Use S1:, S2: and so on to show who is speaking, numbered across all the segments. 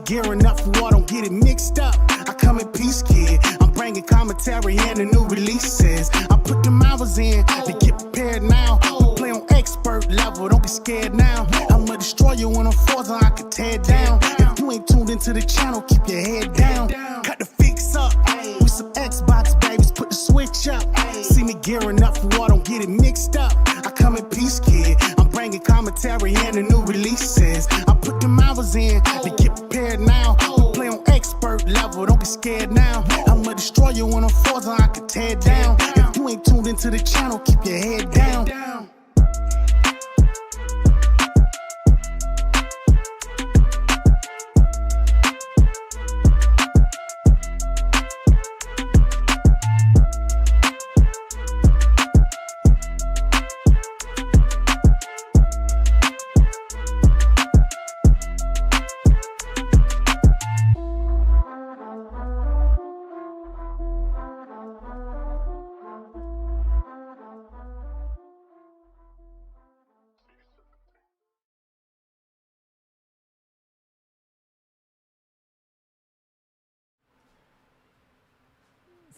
S1: Gearing up for war, don't get it mixed up. I come in peace, kid. I'm bringing commentary and the new releases. I put them hours in to get prepared now. We play on expert level, don't get scared now. I'ma destroy you when I'm forced, I can tear it down. If you ain't tuned into the channel, keep your head down. Cut the fix up with some Xbox babies, put the switch up. See me gearing up for war, don't get it mixed up. I come in peace, kid. I'm bringing commentary and the new releases. I put them hours in to get prepared now. We play on expert level, don't get scared now. I'ma destroy you when I'm forced, I can tear it down. If you ain't tuned into the channel, keep your head down.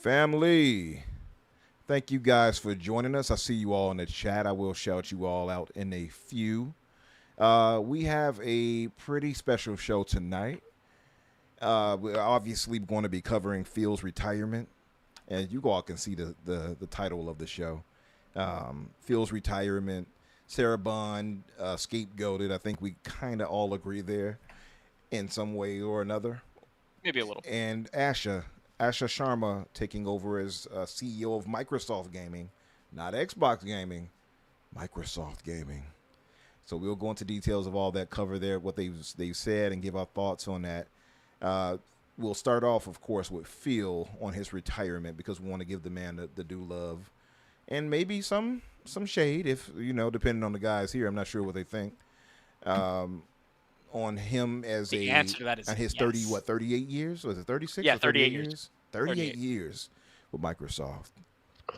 S2: Family, thank you guys for joining us. I see you all in the chat. I will shout you all out in a few. We have a pretty special show tonight. We're obviously going to be covering Phil's retirement, and you all can see the title of the show. Phil's retirement, Sarah Bond, Scapegoated. I think we kind of all agree there in some way or another.
S3: Maybe a little.
S2: And Asha Sharma taking over as CEO of Microsoft Gaming, not Xbox Gaming, Microsoft Gaming. So we'll go into details of all that, cover there, what they've said, and give our thoughts on that. We'll start off, of course, with Phil on his retirement because we want to give the man the due love and maybe some shade, if depending on the guys here. I'm not sure what they think on him as
S3: the answer to that is
S2: on his
S3: yes.
S2: 38 years? Was it 36?
S3: Yeah,
S2: or
S3: 38 years.
S2: 38 years with Microsoft.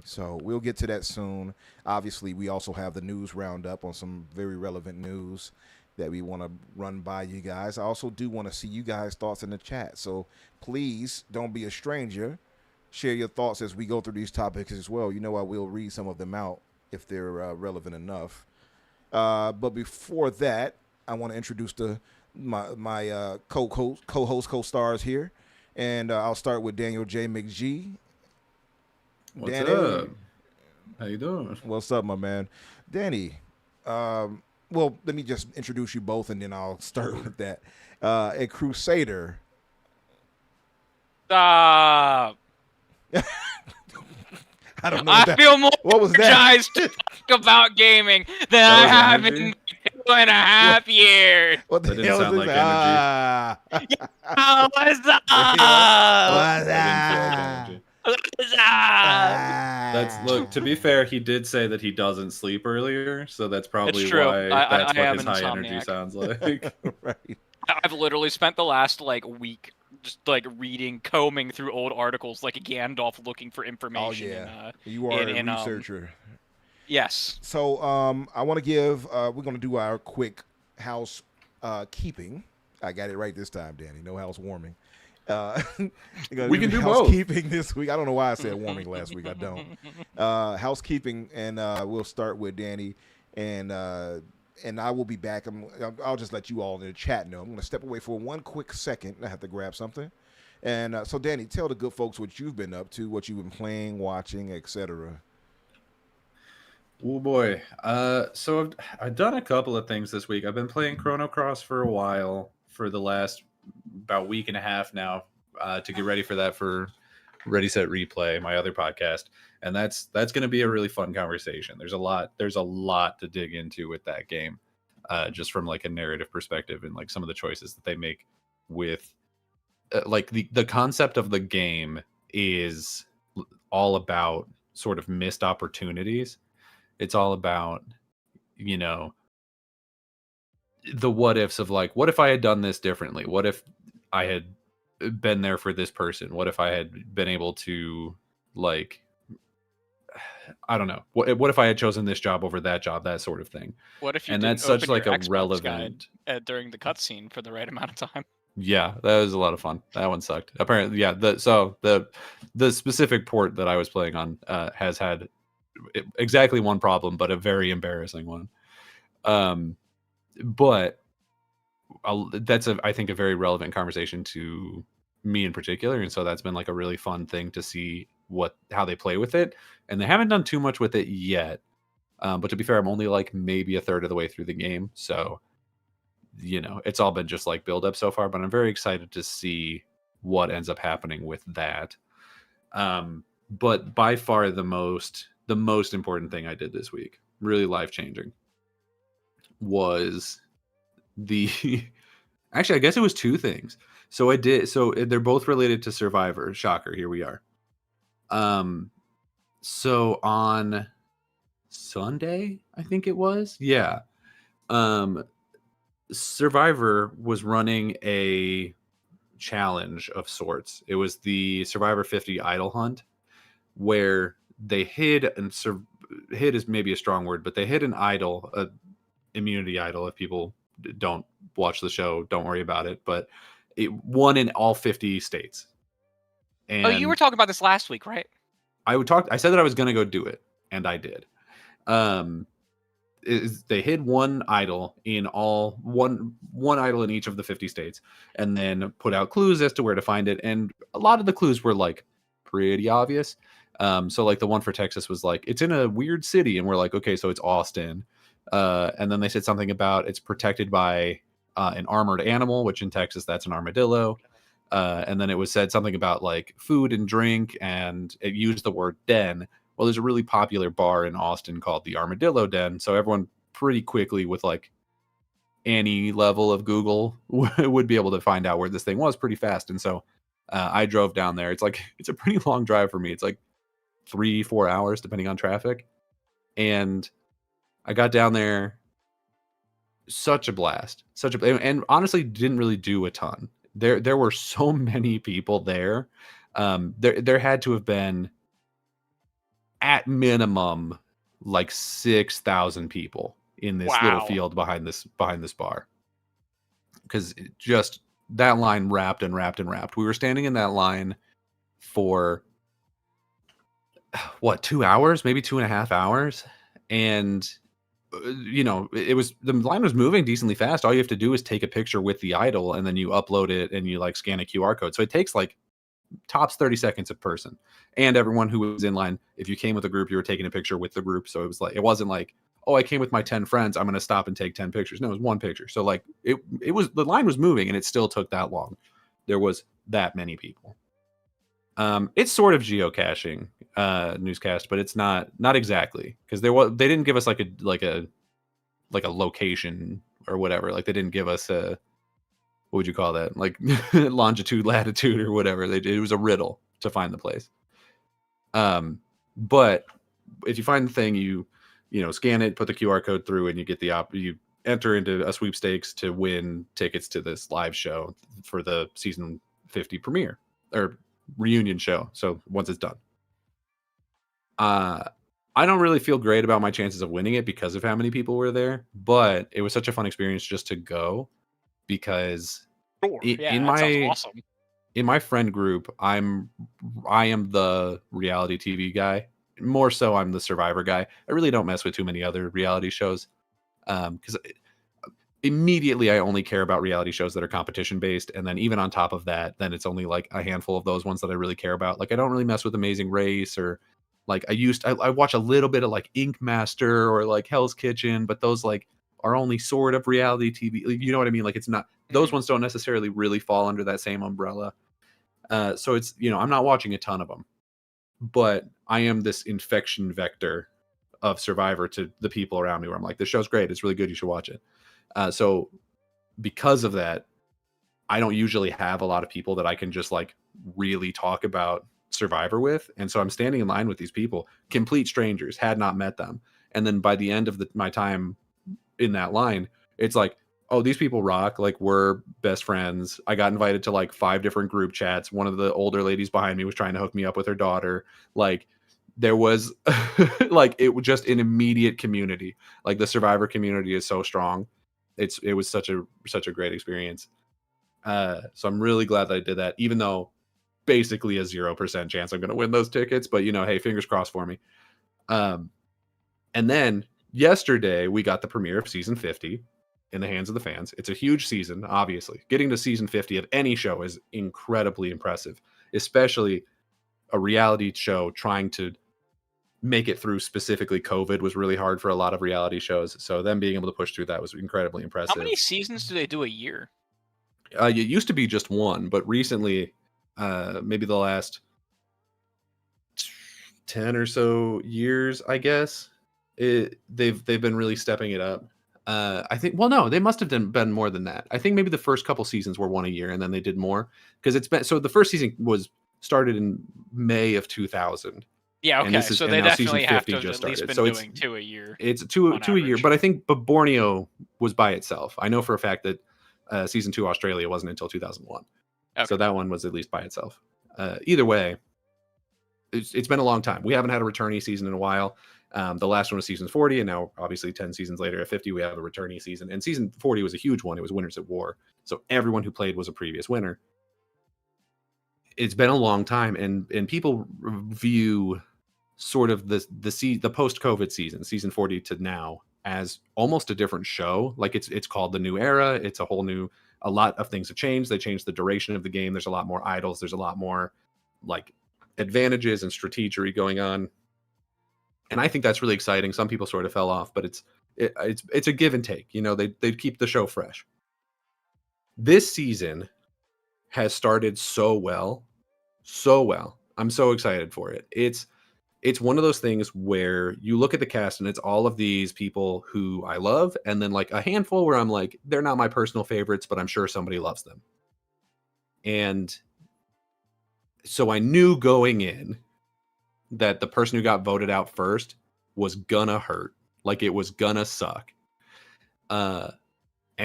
S2: So we'll get to that soon. Obviously, we also have the news roundup on some very relevant news that we want to run by you guys. I also do want to see you guys' thoughts in the chat. So please don't be a stranger. Share your thoughts as we go through these topics as well. I will read some of them out if they're relevant enough. But before that, I want to introduce my co-host, co-stars here. And I'll start with Daniel J. McGee.
S4: What's up? How you doing?
S2: What's up, my man? Danny, well, let me just introduce you both, and then I'll start with that. A Crusader.
S3: Stop.
S2: I don't know.
S3: I feel more
S2: what was that?
S3: energized to talk about gaming than I have in 2.5 years.
S2: What the
S4: That didn't
S2: hell
S4: sound
S2: is
S4: like
S2: this?
S3: Oh, what's up?
S2: What's
S4: That didn't feel like energy.
S3: What's up?
S4: That's look. To be fair, he did say that he doesn't sleep earlier, so that's probably
S3: It's true.
S4: why
S3: I
S4: that's
S3: am
S4: what his
S3: an
S4: high energy
S3: insomniac.
S4: sounds like.
S2: Right.
S3: I've literally spent the last week just reading, combing through old articles like a Gandalf looking for
S2: Oh
S3: information.
S2: yeah, you are a researcher.
S3: Yes.
S2: So I want to give. We're going to do our quick house keeping. I got it right this time, Danny. No housewarming.
S4: We can do
S2: housekeeping this week. I don't know why I said warming last week. I don't. Housekeeping, and we'll start with Danny, and I will be back. I'll just let you all in the chat know. I'm going to step away for one quick second. I have to grab something. And so, Danny, tell the good folks what you've been up to, what you've been playing, watching, etc.
S4: Oh boy. So I've done a couple of things this week. I've been playing Chrono Cross for a while, for the last about week and a half now, to get ready for that for Ready Set Replay, my other podcast, and that's going to be a really fun conversation. There's a lot to dig into with that game, just from a narrative perspective and some of the choices that they make with the concept of the game is all about sort of missed opportunities. It's all about the what ifs of what if I had done this differently? What if I had been there for this person? What if I had been able to I don't know. What if I had chosen this job over that job? That sort of thing.
S3: What if you
S4: and
S3: didn't
S4: that's such
S3: open your
S4: a
S3: Xbox
S4: relevant
S3: guide during the cutscene for the right amount of time?
S4: Yeah, that was a lot of fun. That one sucked. Apparently, yeah. The specific port that I was playing on has had exactly one problem, but a very embarrassing one. But that's I think a very relevant conversation to me in particular, and so that's been a really fun thing to see how they play with it. And they haven't done too much with it yet. But to be fair, I'm only maybe a third of the way through the game, so it's all been just build up so far. But I'm very excited to see what ends up happening with that. But by far the most important thing I did this week, really life changing, was actually I guess it was two things. So they're both related to Survivor. Shocker, here we are. So on Sunday, I think it was, yeah. Survivor was running a challenge of sorts. It was the Survivor 50 idol hunt, where they hid hid is maybe a strong word, but they hid an idol, a immunity idol. If people don't watch the show, don't worry about it. But it won in all 50 states. And
S3: you were talking about this last week, right?
S4: I said that I was going to go do it, and I did. They hid one idol in one idol in each of the 50 states, and then put out clues as to where to find it. And a lot of the clues were pretty obvious. So the one for Texas was it's in a weird city, and we're okay, so it's Austin. And then they said something about it's protected by an armored animal, which in Texas that's an armadillo. And then it was said something about food and drink, and it used the word den. Well, there's a really popular bar in Austin called the Armadillo Den. So everyone pretty quickly with any level of Google would be able to find out where this thing was pretty fast. And so I drove down there. It's a pretty long drive for me. It's like 3-4 hours depending on traffic. And I got down there, such a blast, and honestly didn't really do a ton. There were so many people there. There had to have been at minimum like 6,000 people in this little
S3: Wow.
S4: field behind this bar, because just that line wrapped and wrapped and wrapped. We were standing in that line for what, 2 hours, maybe 2.5 hours, and it was, the line was moving decently fast. All you have to do is take a picture with the idol, and then you upload it, and you like scan a QR code. So it takes like tops 30 seconds a person. And everyone who was in line, if you came with a group, you were taking a picture with the group. So it wasn't like, oh, I came with my 10 friends, I'm going to stop and take 10 pictures. No, it was one picture. So like it was, the line was moving, and it still took that long. There was that many people. It's sort of geocaching newscast, but it's not exactly, because they didn't give us like a location or whatever. Like they didn't give us a, what would you call that? Like longitude, latitude, or whatever. It was a riddle to find the place. But if you find the thing, you scan it, put the QR code through, and you get you enter into a sweepstakes to win tickets to this live show for the season 50 premiere or reunion show. So once it's done, I don't really feel great about my chances of winning it because of how many people were there, but it was such a fun experience just to go, because
S3: Sure. Yeah,
S4: in
S3: that sounds awesome.
S4: in my friend group, I am the reality TV guy. More so, I'm the Survivor guy. I really don't mess with too many other reality shows, because immediately I only care about reality shows that are competition based, and then even on top of that, then it's only like a handful of those ones that I really care about. Like I don't really mess with Amazing Race, or like I watch a little bit of like Ink Master or like Hell's Kitchen, but those like are only sort of reality TV. You know what I mean? Like it's not, those ones don't necessarily really fall under that same umbrella. So it's, I'm not watching a ton of them, but I am this infection vector of Survivor to the people around me, where I'm like, this show's great, it's really good, you should watch it. So because of that, I don't usually have a lot of people that I can just like really talk about Survivor with. And so I'm standing in line with these people, complete strangers, had not met them. And then by the end of my time in that line, it's like, oh, these people rock. Like we're best friends. I got invited to like 5 different group chats. One of the older ladies behind me was trying to hook me up with her daughter. Like there was like, it was just an immediate community. Like the Survivor community is so strong. It was such a great experience. So I'm really glad that I did that, even though basically a 0% chance I'm going to win those tickets, but hey, fingers crossed for me. And then yesterday we got the premiere of season 50 in the hands of the fans. It's a huge season, obviously. Getting to season 50 of any show is incredibly impressive, especially a reality show trying to make it through. Specifically COVID was really hard for a lot of reality shows, so them being able to push through that was incredibly impressive.
S3: How many seasons do they do a year?
S4: It used to be just one, but recently, maybe the last 10 or so years, I guess, they've been really stepping it up. I think, well, no, they must have been more than that. I think maybe the first couple seasons were one a year, and then they did more, because it's been, so the first season was started in May of 2000.
S3: Yeah, okay. So they definitely have to have at least been doing 2 a year.
S4: It's two a year, but I think Borneo was by itself. I know for a fact that season 2 Australia wasn't until 2001. Okay. So that one was at least by itself. Either way, it's been a long time. We haven't had a returnee season in a while. The last one was season 40, and now obviously 10 seasons later at 50, we have a returnee season. And season 40 was a huge one. It was Winners at War. So everyone who played was a previous winner. It's been a long time, and people view sort of the post-COVID season 40 to now, as almost a different show. Like it's called the new era. It's a whole new, a lot of things have changed. They changed the duration of the game. There's a lot more idols. There's a lot more like advantages and strategery going on. And I think that's really exciting. Some people sort of fell off, but it's a give and take. They keep the show fresh. This season has started so well. I'm so excited for it. it's one of those things where you look at the cast and it's all of these people who I love, and then like a handful where I'm like, they're not my personal favorites, but I'm sure somebody loves them. And so I knew going in that the person who got voted out first was gonna hurt. Like, it was gonna suck. And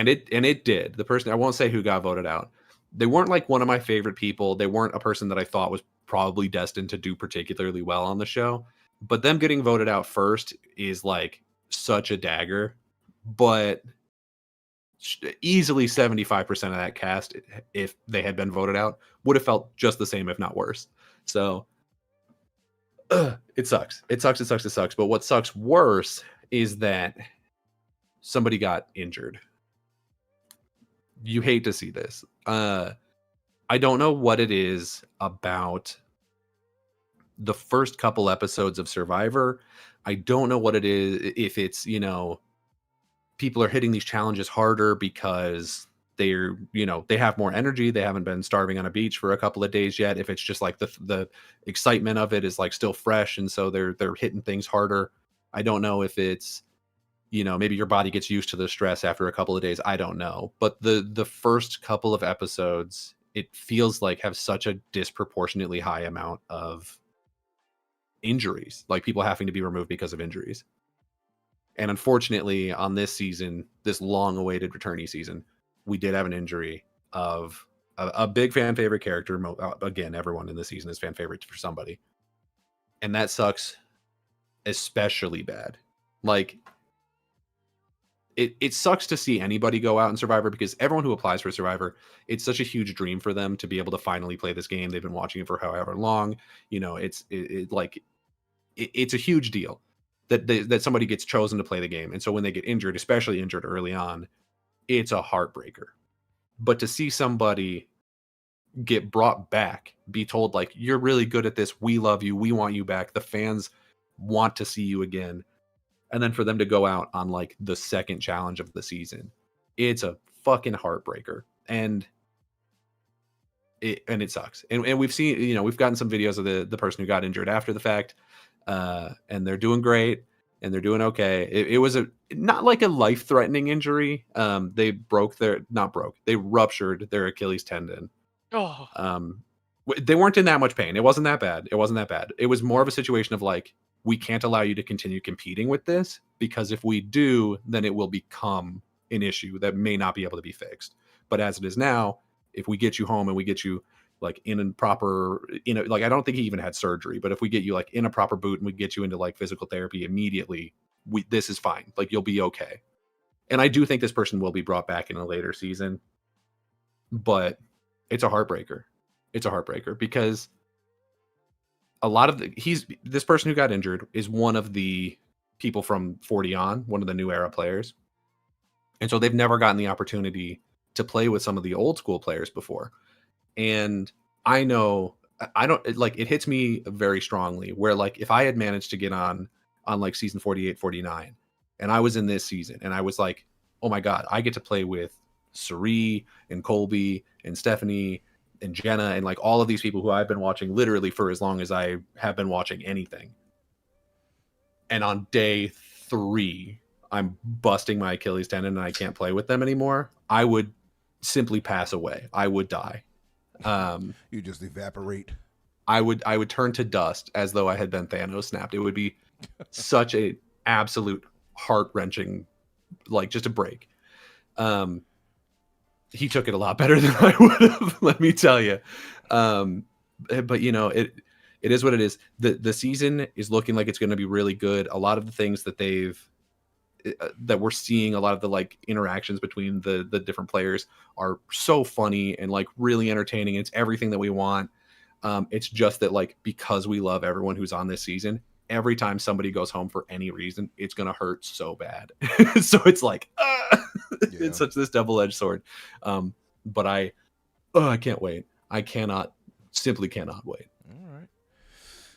S4: it did. The person, I won't say who got voted out. They weren't like one of my favorite people. They weren't a person that I thought was probably destined to do particularly well on the show. But them getting voted out first is like such a dagger. But easily 75% of that cast, if they had been voted out, would have felt just the same, if not worse. So it sucks. It sucks. But what sucks worse is that somebody got injured. You hate to see this. I don't know what it is about the first couple episodes of Survivor. I don't know what it is, if it's, you know, people are hitting these challenges harder because they're, you know, they have more energy. They haven't been starving on a beach for a couple of days yet. If it's just like the excitement of it is like still fresh, and so they're hitting things harder. I don't know if it's, you know, maybe your body gets used to the stress after a couple of days. I don't know. But the first couple of episodes, it feels like have such a disproportionately high amount of injuries, like people having to be removed because of injuries. And unfortunately, on this season, this long-awaited returnee season, we did have an injury of a big fan favorite character. Again, everyone in this season is fan favorite for somebody. And that sucks especially bad. Like, it sucks to see anybody go out in Survivor, because everyone who applies for Survivor, it's such a huge dream for them to be able to finally play this game. They've been watching it for however long. You know, it's a huge deal that somebody gets chosen to play the game. And so when they get injured, especially injured early on, it's a heartbreaker. But to see somebody get brought back, be told like, you're really good at this, we love you, we want you back, the fans want to see you again, and then for them to go out on like the second challenge of the season, it's a fucking heartbreaker. And it sucks. And we've seen, you know, we've gotten some videos of the person who got injured after the fact, and they're doing great and they're doing okay. It was not like a life-threatening injury. They ruptured their Achilles tendon.
S3: Oh.
S4: They weren't in that much pain. It wasn't that bad. It was more of a situation of like, we can't allow you to continue competing with this, because if we do, then it will become an issue that may not be able to be fixed. But as it is now, if we get you home and we get you like in a proper, you know, like I don't think he even had surgery, but if we get you like in a proper boot and we get you into like physical therapy immediately, this is fine. Like, you'll be okay. And I do think this person will be brought back in a later season, but it's a heartbreaker. Because a lot of this person who got injured is one of the people from 40 on, one of the new era players. And so they've never gotten the opportunity to play with some of the old school players before. And I know, it hits me very strongly where like, if I had managed to get on like season 48, 49, and I was in this season and I was like, oh my God, I get to play with Sari and Colby and Stephanie and Jenna and like all of these people who I've been watching literally for as long as I have been watching anything. And on day 3, I'm busting my Achilles tendon and I can't play with them anymore. I would simply pass away. I would die.
S2: You just evaporate.
S4: I would turn to dust as though I had been Thanos snapped. It would be such a absolute heart-wrenching, like, just a break. He took it a lot better than I would have, let me tell you. But you know, it is what it is. The season is looking like it's going to be really good. A lot of the things that that we're seeing, a lot of the like interactions between the different players are so funny and like really entertaining. It's everything that we want. It's just that like, because we love everyone who's on this season, every time somebody goes home for any reason, it's going to hurt so bad. So it's like, it's such this double-edged sword. But I can't wait. I simply cannot wait.
S2: All right.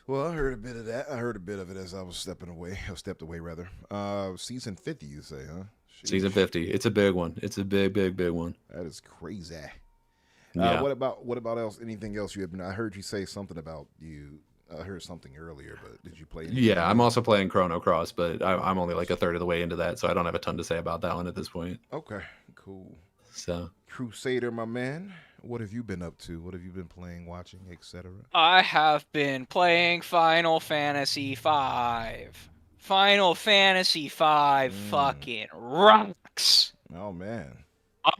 S2: Well, I heard a bit of that. I heard a bit of it as I was stepped away rather. Season 50, you say, huh? Sheesh.
S4: Season 50. It's a big one. It's a big one.
S2: That is crazy.
S4: Yeah.
S2: What about else? Anything else you have been? I heard you say something about you I heard something earlier, but did you play?
S4: Yeah, I'm also playing Chrono Cross, but I'm only like a third of the way into that, so I don't have a ton to say about that one at this point.
S2: Okay, cool.
S4: So,
S2: Crusader, my man, what have you been up to? What have you been playing, watching, etc.?
S3: I have been playing Final Fantasy V. Final Fantasy V fucking rocks.
S2: Oh man.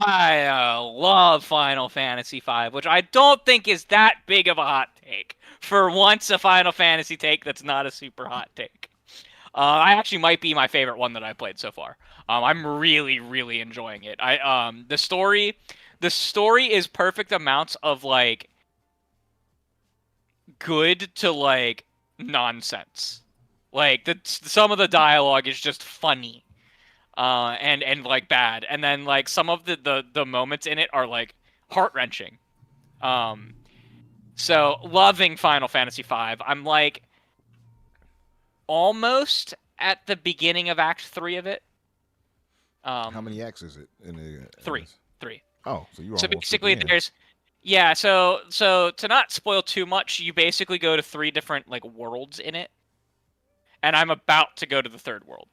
S3: I love Final Fantasy V, which I don't think is that big of a hot take. For once, a Final Fantasy take that's not a super hot take. I actually might be my favorite one that I've played so far. I'm really, really enjoying it. The story is perfect amounts of like good to like nonsense. Like some of the dialogue is just funny. And like bad, and then like some of the moments in it are like heart-wrenching. So loving Final Fantasy V. I'm like almost at the beginning of Act 3 of it.
S2: How many acts is it in the?
S3: Three.
S2: Oh, so you're
S3: So
S2: almost
S3: basically,
S2: at the end.
S3: there's yeah. So to not spoil too much, you basically go to 3 different like worlds in it, and I'm about to go to the 3rd world.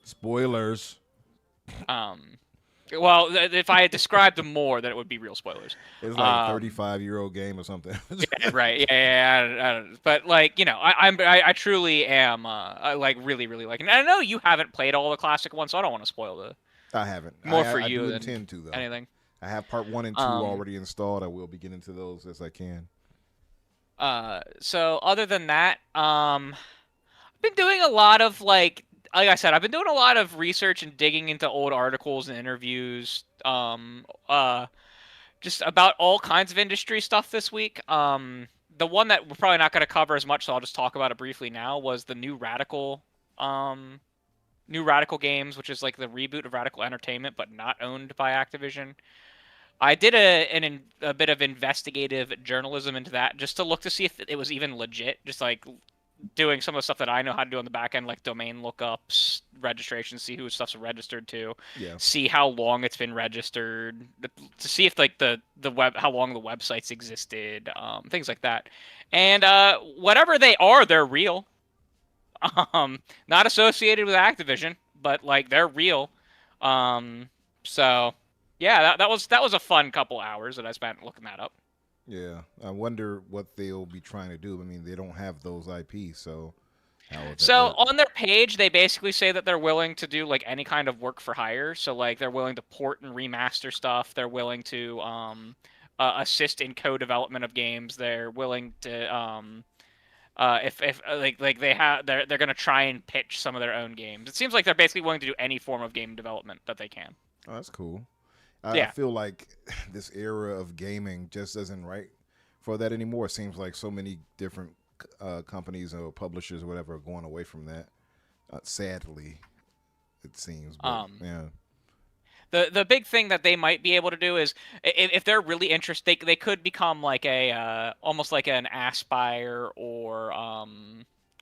S2: Spoilers.
S3: Well, if I had described them more, then it would be real spoilers.
S2: It's like 35-year-old game or something.
S3: Yeah, right. Yeah. I don't, but like, you know, I truly am I like really, really liking it. And I know you haven't played all the classic ones, so I don't want to spoil the
S2: I haven't.
S3: more for
S2: I
S3: you
S2: do
S3: than
S2: intend to though.
S3: anything.
S2: I have part 1 and 2 already installed. I will be getting to those as I can.
S3: So other than that, I've been doing a lot of like I said, I've been doing a lot of research and digging into old articles and interviews, just about all kinds of industry stuff this week. The one that we're probably not going to cover as much, so I'll just talk about it briefly now, was the new Radical Games, which is like the reboot of Radical Entertainment, but not owned by Activision. I did a bit of investigative journalism into that just to look to see if it was even legit, just like doing some of the stuff that I know how to do on the back end, like domain lookups, registration, see who stuff's registered to, see how long it's been registered, to see if like the web, how long the websites existed, things like that. And whatever they are, they're real. Not associated with Activision, but like they're real. So yeah, that was a fun couple hours that I spent looking that up.
S2: Yeah, I wonder what they'll be trying to do. I mean, they don't have those IPs, so how would that
S3: So
S2: work?
S3: on their page, they basically say that they're willing to do like any kind of work for hire. So like they're willing to port and remaster stuff. They're willing to assist in co-development of games. They're willing to if like they're gonna try and pitch some of their own games. It seems like they're basically willing to do any form of game development that they can.
S2: Oh, that's cool.
S3: Yeah.
S2: I feel like this era of gaming just isn't right for that anymore. It seems like so many different companies or publishers or whatever are going away from that. Sadly, it seems. But, yeah.
S3: The big thing that they might be able to do is if they're really interested, they could become like a almost like an Aspire or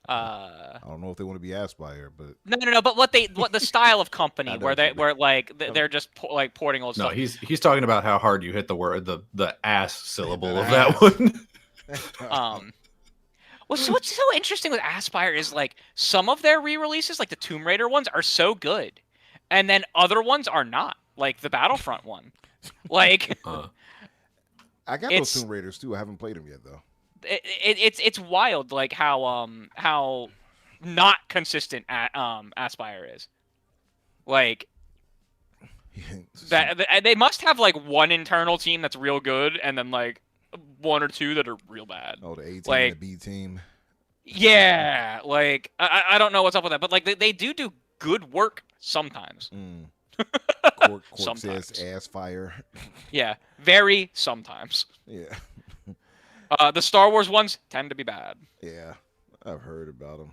S2: I don't know if they want to be Aspire, but
S3: no. But what the style of company
S2: I know
S3: where
S2: what you mean.
S3: they're just like porting old
S4: no,
S3: stuff.
S4: he's talking about how hard you hit the word, the ass syllable of that one.
S3: What's so interesting with Aspire is like some of their re-releases, like the Tomb Raider ones, are so good, and then other ones are not, like the Battlefront one. Like
S2: I got those Tomb Raiders too. I haven't played them yet though.
S3: It's wild, like how not consistent Aspire is. Like that they must have like one internal team that's real good, and then like one or two that are real bad.
S2: Oh, the A team,
S3: like,
S2: the B team.
S3: Yeah, like I don't know what's up with that, but like they do good work sometimes.
S2: Court
S3: Sometimes.
S2: says ass fire.
S3: Yeah, very sometimes.
S2: Yeah.
S3: The Star Wars ones tend to be bad.
S2: Yeah, I've heard about them.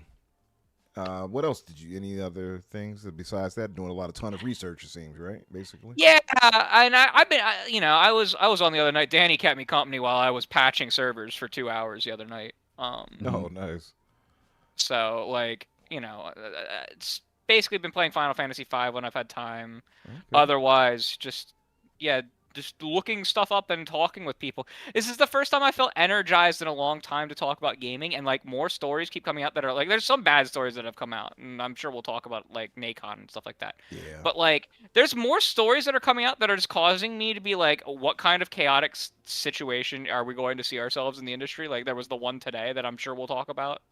S2: What else did you? Any other things besides that? Doing a ton of research, it seems, right? Basically.
S3: Yeah, and I've been, I was on the other night. Danny kept me company while I was patching servers for 2 hours the other night.
S2: Oh, nice.
S3: So like, it's basically been playing Final Fantasy V when I've had time.
S2: Okay.
S3: Otherwise, just just looking stuff up and talking with people. This is the first time I felt energized in a long time to talk about gaming, and like more stories keep coming out that are like there's some bad stories that have come out, and I'm sure we'll talk about like Nacon and stuff like that.
S2: Yeah.
S3: But like there's more stories that are coming out that are just causing me to be like, what kind of chaotic situation are we going to see ourselves in the industry? Like there was the one today that I'm sure we'll talk about.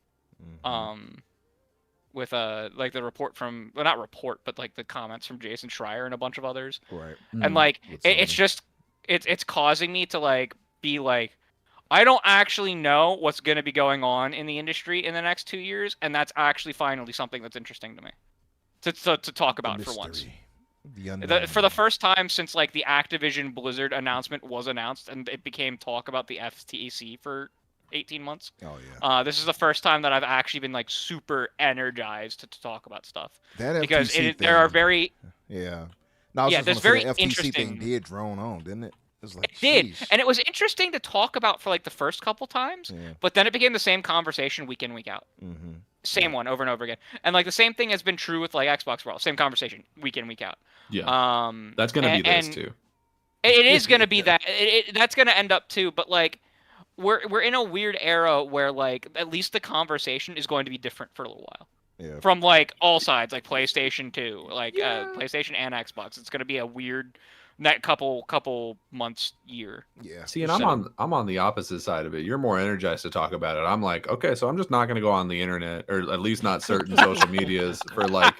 S3: With like the report from, well, not report, but like the comments from Jason Schreier and a bunch of others.
S2: Right.
S3: And like
S2: With
S3: it's
S2: Sony.
S3: just it's causing me to like be like, I don't actually know what's going to be going on in the industry in the next 2 years, and that's actually finally something that's interesting to me to talk about for once.
S2: The unknown.
S3: For the first time since like the Activision Blizzard announcement was announced and it became talk about the FTC for 18 months.
S2: Oh yeah.
S3: This is the first time that I've actually been like super energized to talk about stuff.
S2: That
S3: Because
S2: FTC
S3: there are
S2: thing,
S3: very
S2: Yeah. No, I was
S3: Yeah,
S2: just
S3: there's
S2: gonna say
S3: very
S2: the FTC
S3: interesting-
S2: thing did drone on, didn't it? It was like,
S3: It did,
S2: sheesh.
S3: and it was interesting to talk about for like the first couple times,
S2: Yeah.
S3: but then it became the same conversation week in, week out.
S2: Mm-hmm.
S3: Same one over and over again. And like the same thing has been true with like Xbox for all. Same conversation week in, week out.
S4: Yeah. That's gonna be this
S3: and
S4: too.
S3: It is going to be that. That's going to end up too, but like we're in a weird era where like at least the conversation is going to be different for a little while.
S2: Yeah.
S3: From like all sides, like PlayStation 2, like PlayStation and Xbox. It's going to be a weird that couple months year.
S2: Yeah.
S4: See, and I'm on the opposite side of it. You're more energized to talk about it. I'm like, okay, so I'm just not going to go on the internet, or at least not certain social medias for like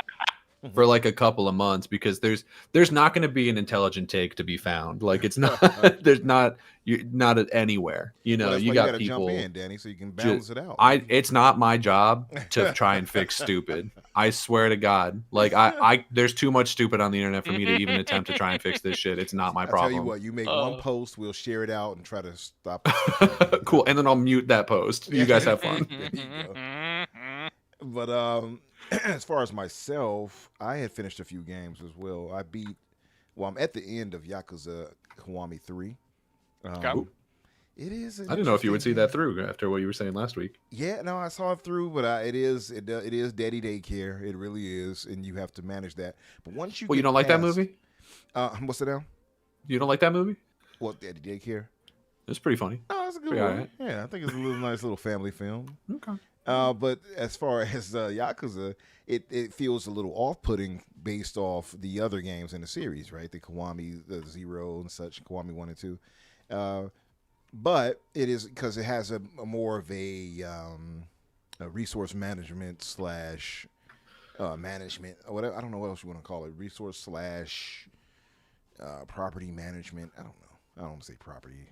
S4: a couple of months, because there's not going to be an intelligent take to be found. Like it's not you're not at anywhere. You know,
S2: Well, that's
S4: you
S2: why
S4: got
S2: gotta
S4: people.
S2: jump in, Danny, so you can balance it out.
S4: It's not my job to try and fix stupid. I swear to God. Like I there's too much stupid on the internet for me to even attempt to try and fix this shit. It's not my
S2: I
S4: problem.
S2: tell you what, you make one post, we'll share it out and try to stop it.
S4: Cool, and then I'll mute that post. You guys have fun.
S2: There you go. But as far as myself, I had finished a few games as well. I'm at the end of Yakuza Kiwami 3. It is.
S4: I didn't know if you would see that through after what you were saying last week.
S2: Yeah, no, I saw it through, but it is daddy daycare. It really is, and you have to manage that. But once you
S4: Well, you don't like that movie?
S2: What's it now?
S4: You don't like that movie?
S2: Well, daddy daycare.
S4: It's pretty funny.
S2: Oh, it's a good
S4: Pretty
S2: one.
S4: alright.
S2: Yeah, I think it's a nice little family film.
S4: Okay.
S2: But as far as Yakuza, it feels a little off-putting based off the other games in the series, right? The Kiwami, the Zero and such, Kiwami 1 and 2. But it is because it has a more of a resource management slash management, or whatever. I don't know what else you want to call it. Resource slash property management. I don't know. I don't want to say property.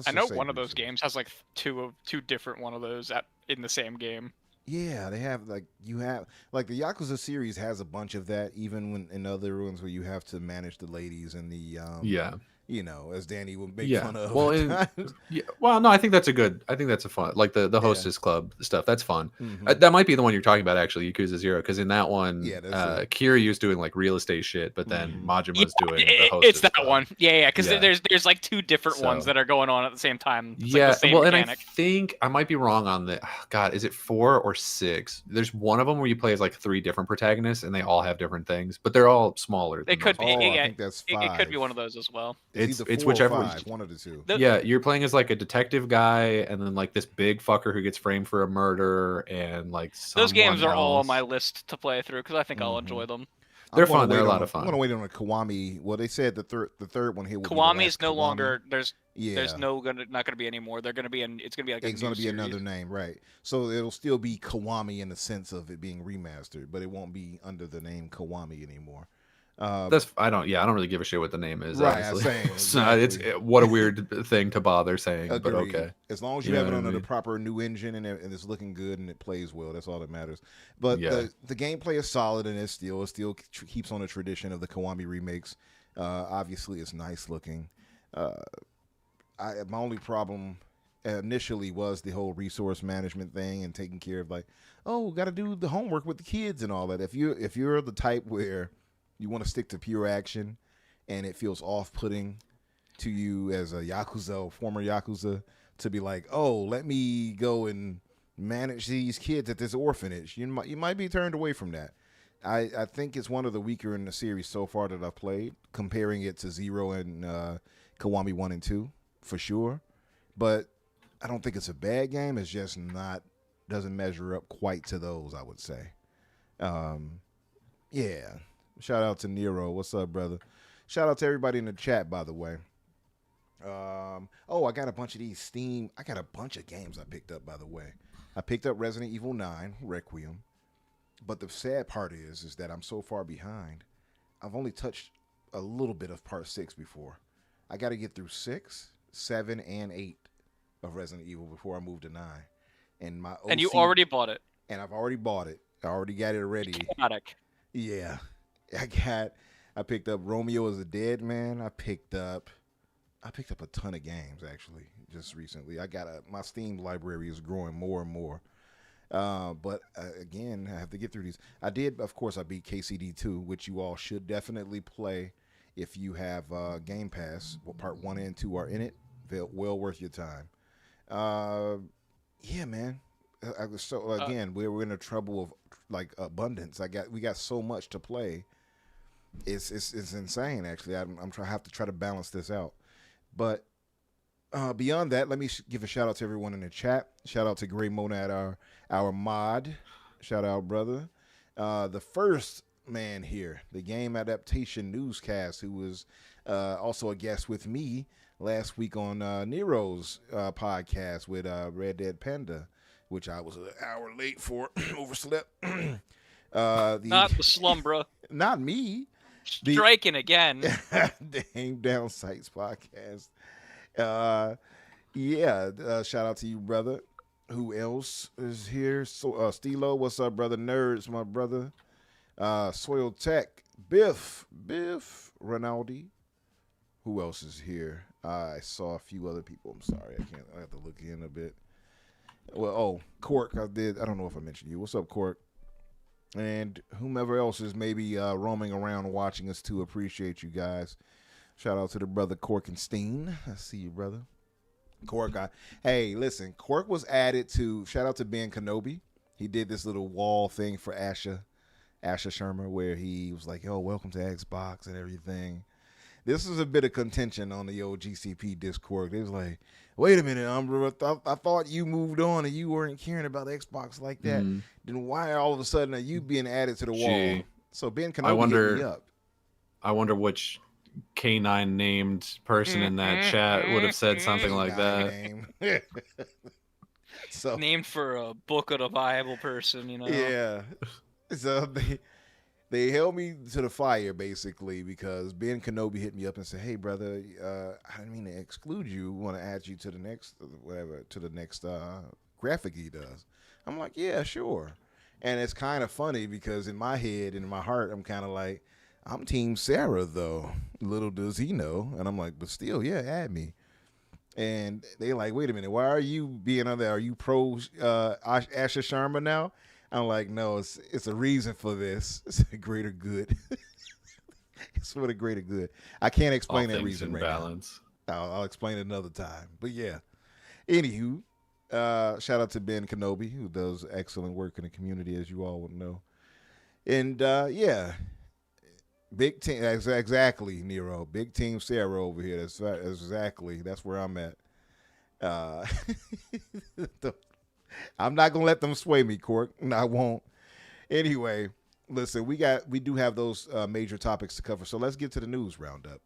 S3: I know one of those games has like two different one of those in the same game.
S2: Yeah, they have the Yakuza series has a bunch of that, even when in other ones where you have to manage the ladies and the as Danny would make fun of.
S4: Well, well, no, I think that's a fun, like the hostess club stuff. That's fun.
S2: Mm-hmm.
S4: That might be the one you're talking about, actually, Yakuza 0, because in that one,
S2: that's
S4: Kiryu's doing like real estate shit, but then Majima's doing the hostess
S3: It's that
S4: club.
S3: one. Yeah, because there's like two different ones that are going on at the same time. It's like the same mechanic.
S4: And I think I might be wrong on the. God, is it 4 or 6? There's one of them where you play as like 3 different protagonists, and they all have different things, but they're all smaller.
S3: It could be.
S2: I think that's 5.
S3: It could be one of those as well.
S2: It's
S4: It's
S2: 4 or
S4: whichever.
S2: 5, one of the two.
S4: Yeah, you're playing as like a detective guy, and then like this big fucker who gets framed for a murder, and like
S3: those games are all on
S4: else.
S3: my list to play through because I think I'll enjoy them.
S4: They're fun. They're a lot of fun.
S2: I'm gonna wait on a Kiwami. Well, they said the third one here.
S3: Kiwami's no longer. There's not gonna be any more. They're gonna be it's gonna be like
S2: it's gonna be another name, right? So it'll still be Kiwami in the sense of it being remastered, but it won't be under the name Kiwami anymore.
S4: I don't really give a shit what the name is.
S2: Right,
S4: honestly.
S2: exactly.
S4: It's what a weird thing to bother saying, but
S2: Agreed.
S4: okay.
S2: As long as you have it under the proper new engine and it's looking good and it plays well, that's all that matters. But the gameplay is solid, and it still keeps on the tradition of the Kiwami remakes. Obviously, it's nice looking. My only problem initially was the whole resource management thing and taking care of got to do the homework with the kids and all that. If you're the type where you want to stick to pure action, and it feels off-putting to you as a Yakuza or former Yakuza to be like, oh, let me go and manage these kids at this orphanage. You might be turned away from that. I think it's one of the weaker in the series so far that I've played, comparing it to Zero and Kiwami 1 and 2, for sure. But I don't think it's a bad game. It's just doesn't measure up quite to those, I would say. Yeah. Shout out to Nero. What's up, brother? Shout out to everybody in the chat, by the way. I got a bunch of these Steam. I got a bunch of games I picked up, by the way. I picked up Resident Evil 9 Requiem. But the sad part is that I'm so far behind. I've only touched a little bit of part 6 before. I got to get through 6, 7, and 8 of Resident Evil before I move to 9. And
S3: and you already bought it.
S2: And I've already bought it. I already got it ready.
S3: Chaotic.
S2: Yeah. I picked up Romeo is a Dead Man. I picked up a ton of games actually just recently. My Steam library is growing more and more. But again, I have to get through these. I beat KCD 2, which you all should definitely play if you have Game Pass. Part 1 and 2 are in it. They're well worth your time. Yeah, man. We're in a trouble of like abundance. We got so much to play. It's insane actually. I have to try to balance this out. But beyond that, let me give a shout out to everyone in the chat. Shout out to Gray Monad, our mod. Shout out, brother. The first man here, the game adaptation newscast, who was also a guest with me last week on Nero's podcast with Red Dead Panda, which I was an hour late for. Overslept.
S3: Not the Slumbra.
S2: Not me.
S3: Striking again.
S2: The Aim Down Sights podcast. Shout out to you, brother. Who else is here? So, Stilo, what's up, brother? Nerds, my brother. Soil Tech, Biff, Rinaldi. Who else is here? I saw a few other people. I'm sorry, I have to look in a bit. Well, Cork, I don't know if I mentioned you. What's up, Cork? And whomever else is maybe roaming around watching us too. Appreciate you guys. Shout out to the brother Corkenstein. I see you, brother. Cork, hey, listen, Cork was added to, shout out to Ben Kenobi. He did this little wall thing for Asha Sharma, where he was like, yo, welcome to Xbox and everything. This was a bit of contention on the old GCP Discord. They was like, wait a minute, Umbra, I thought you moved on and you weren't caring about Xbox like that. Then why all of a sudden are you being added to the wall? So Ben Kenobi hit me up.
S4: I wonder which K9 named person in that chat would have said something like that.
S3: So named for a Book of the Bible person, you know?
S2: Yeah. So they held me to the fire basically because Ben Kenobi hit me up and said, "Hey brother, I didn't mean to exclude you. Want to add you to the next graphic he does." I'm like, "Yeah, sure." And it's kind of funny because in my head and in my heart, I'm kind of like, I'm Team Sarah though. Little does he know. And I'm like, but still, yeah, add me. And they like, wait a minute, why are you being on there? Are you pro Asha Sharma now? I'm like, no, it's a reason for this. It's a greater good. It's for the greater good. I can't explain that reason right
S4: balance.
S2: Now. I'll explain it another time. But yeah. Anywho, shout out to Ben Kenobi, who does excellent work in the community, as you all would know. And yeah. Big team, exactly, Nero. Big team Sarah over here. That's where I'm at. I'm not gonna let them sway me, Cork. No, I won't. Anyway, listen, we do have those major topics to cover. So let's get to the news roundup.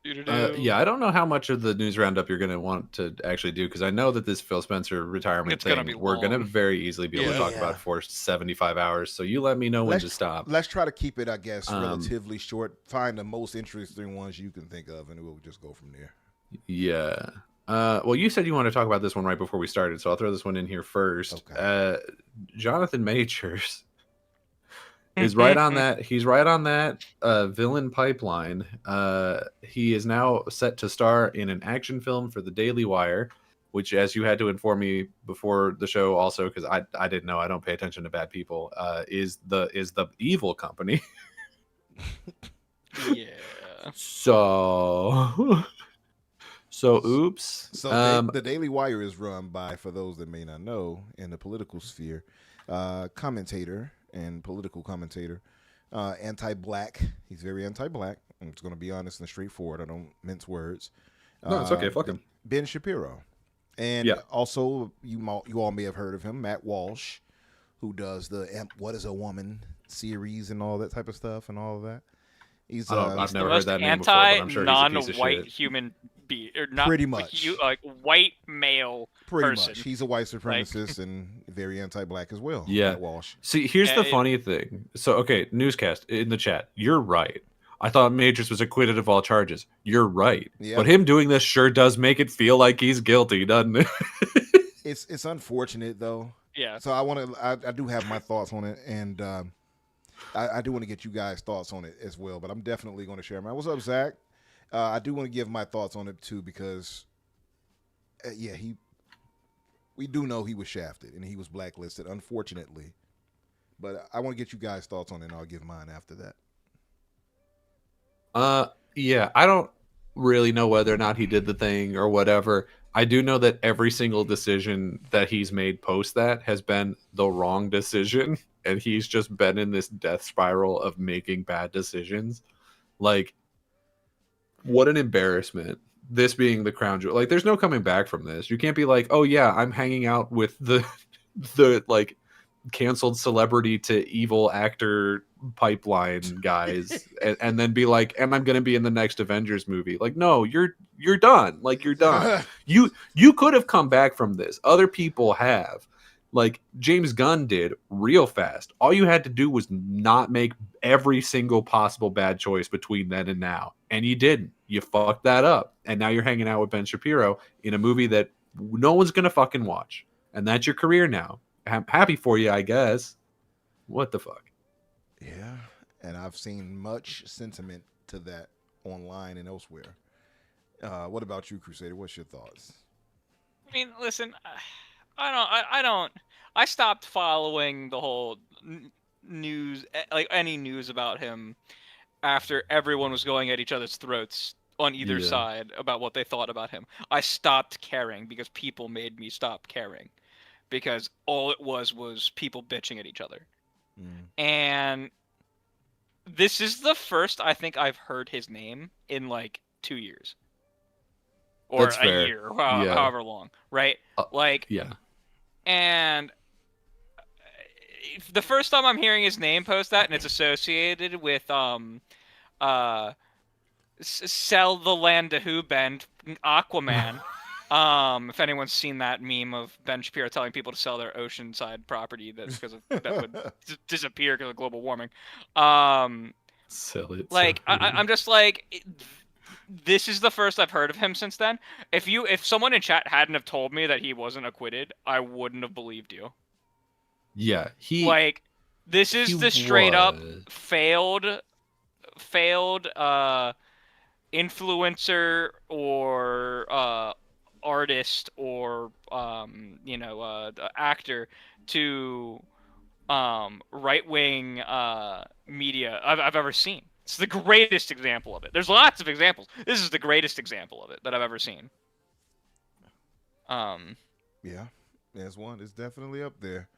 S4: Yeah, I don't know how much of the news roundup you're going to want to actually do because I know that this Phil Spencer retirement thing, we're going to very easily be able to talk about for 75 hours. So you let me know when to stop.
S2: Let's try to keep it, I guess, relatively short. Find the most interesting ones you can think of, and we'll just go from there.
S4: Yeah. Well, you said you want to talk about this one right before we started, so I'll throw this one in here first. Okay. Jonathan Majors is right on that. He's right on that villain pipeline. He is now set to star in an action film for the Daily Wire, which, as you had to inform me before the show, also because I didn't know, I don't pay attention to bad people. Is the evil company?
S3: Yeah.
S4: So oops.
S2: So the Daily Wire is run by, for those that may not know, in the political sphere, commentator and political commentator, anti-black. He's very anti-black. I'm just going to be honest and straightforward. I don't mince words.
S4: No, it's okay. Fuck him.
S2: Ben Shapiro. And also, you all may have heard of him, Matt Walsh, who does the What is a Woman series and all that type of stuff and all of that. He's
S4: I've never heard that name before, but I'm sure he's a piece of
S3: non-white
S4: shit.
S3: human being, or not
S2: Pretty much.
S3: like white male
S2: Pretty
S3: person.
S2: much. He's a white supremacist and very anti-black as well.
S4: Yeah.
S2: Matt Walsh.
S4: See, here's the funny thing. So, okay, newscast in the chat. You're right. I thought Matrix was acquitted of all charges. You're right.
S2: Yeah.
S4: But him doing this sure does make it feel like he's guilty, doesn't it?
S2: It's unfortunate though.
S3: Yeah.
S2: So I do have my thoughts on it, and I do want to get you guys' thoughts on it as well. But I'm definitely going to share mine. What's up, Zach? I do want to give my thoughts on it too, because we do know he was shafted and he was blacklisted, unfortunately. But I want to get you guys' thoughts on it, and I'll give mine after that.
S4: Yeah, I don't really know whether or not he did the thing or whatever. I do know that every single decision that he's made post that has been the wrong decision, and he's just been in this death spiral of making bad decisions. Like, what an embarrassment. This being the crown jewel. Like, there's no coming back from this. You can't be like, oh yeah, I'm hanging out with the like canceled celebrity to evil actor pipeline guys and then be like, and I'm gonna be in the next Avengers movie. Like, no, you're done. Like, you're done. You could have come back from this. Other people have. Like James Gunn did real fast. All you had to do was not make every single possible bad choice between then and now. And you didn't. You fucked that up. And now you're hanging out with Ben Shapiro in a movie that no one's gonna fucking watch. And that's your career now. I'm happy for you, I guess. What the fuck?
S2: Yeah, and I've seen much sentiment to that online and elsewhere. What about you, Crusader? What's your thoughts?
S3: I mean, listen, I don't. I stopped following the whole news, like any news about him, after everyone was going at each other's throats on either side about what they thought about him. I stopped caring because people made me stop caring, because all it was people bitching at each other. And this is the first I think I've heard his name in like 2 years. Or
S4: That's fair.
S3: a year, however long, right? And the first time I'm hearing his name post that, and it's associated with Sell the Land to Who Bend, Aquaman. If anyone's seen that meme of Ben Shapiro telling people to sell their oceanside property that would disappear because of global warming.
S4: Sell it.
S3: Like, I'm just like, this is the first I've heard of him since then. If someone in chat hadn't have told me that he wasn't acquitted, I wouldn't have believed you.
S4: Yeah,
S3: this is the straight up failed influencer or artist or actor to right-wing media I've ever seen. It's the greatest example of it. There's lots of examples. This is the greatest example of it that I've ever seen.
S2: Yeah, there's one. It's definitely up there.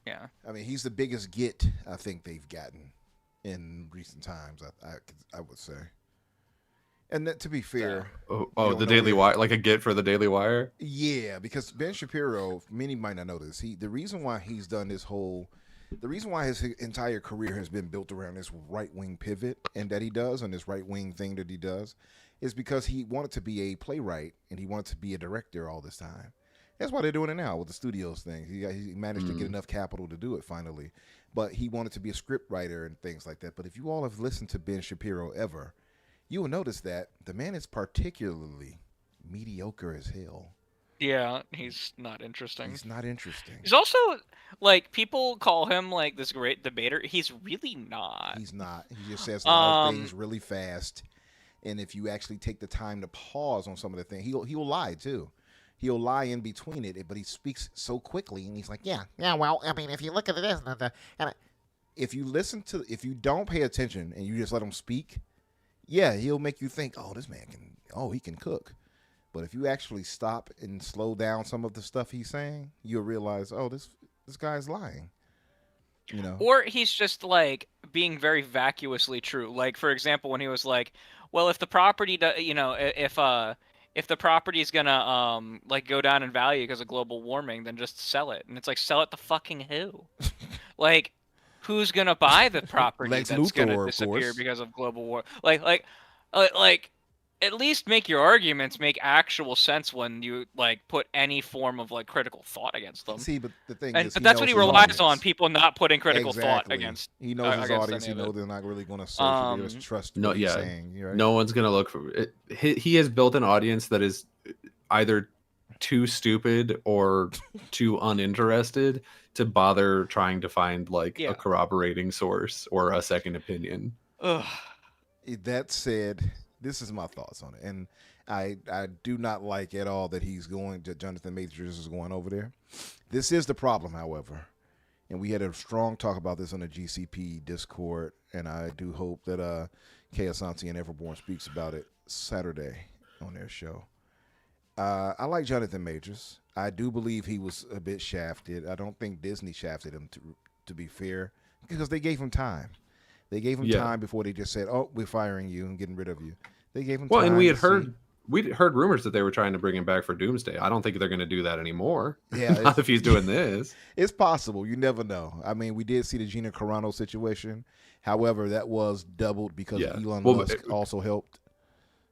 S3: Yeah.
S2: I mean, he's the biggest get I think they've gotten in recent times. I would say. And that, to be fair,
S4: the Daily Wire, like a get for the Daily Wire.
S2: Yeah, because Ben Shapiro, many might not know this. The reason why he's done this the reason why his entire career has been built around this right-wing pivot and that he does, and this right-wing thing that he does, is because he wanted to be a playwright and he wanted to be a director all this time. That's why they're doing it now with the studios thing. He managed to get enough capital to do it finally, but he wanted to be a script writer and things like that. But if you all have listened to Ben Shapiro ever, you will notice that the man is particularly mediocre as hell.
S3: Yeah, he's not interesting.
S2: He's not interesting.
S3: He's also, like, people call him, like, this great debater. He's really not.
S2: He's not. He just says a lot of things really fast. And if you actually take the time to pause on some of the things, he'll lie, too. He'll lie in between it, but he speaks so quickly, and he's like, yeah, well, I mean, if you look at this, if you don't pay attention and you just let him speak, yeah, he'll make you think, oh, this man he can cook. But if you actually stop and slow down some of the stuff he's saying, you'll realize, oh, this this guy's lying. You know,
S3: Or he's just like being very vacuously true. Like for example, when he was like, "Well, if the property, if the property is gonna like go down in value because of global warming, then just sell it." And it's like, sell it to fucking who? Like, who's gonna buy the property
S2: Lex
S3: that's gonna
S2: Luthor, of
S3: disappear
S2: course.
S3: because of global war? Like, at least make your arguments make actual sense when you like put any form of like critical thought against them.
S2: See, but the thing
S3: And
S2: is,
S3: but
S2: he
S3: that's what
S2: knows
S3: he
S2: his
S3: relies on,
S2: audience.
S3: people not putting critical thought
S2: Exactly.
S3: against.
S2: He knows his
S3: against
S2: audience.
S3: any
S2: He
S3: of
S2: knows
S3: it.
S2: they're not really going to search. They just trust
S4: No,
S2: what he's
S4: yeah.
S2: saying. Right?
S4: No one's gonna look for it. He has built an audience that is either too stupid or too uninterested to bother trying to find like
S3: Yeah.
S4: a corroborating source or a second opinion.
S3: Ugh.
S2: That said, this is my thoughts on it, and I do not like at all that Jonathan Majors is going over there. This is the problem, however, and we had a strong talk about this on the GCP Discord, and I do hope that K-Asante and Everborn speaks about it Saturday on their show. I like Jonathan Majors. I do believe he was a bit shafted. I don't think Disney shafted him, to be fair, because they gave him time. They gave him time before they just said, "Oh, we're firing you and getting rid of you." They gave him time.
S4: Well, and we'd heard rumors that they were trying to bring him back for Doomsday. I don't think they're going to do that anymore.
S2: Yeah,
S4: not if he's doing this.
S2: It's possible. You never know. I mean, we did see the Gina Carano situation. However, that was doubled because Elon Musk also helped.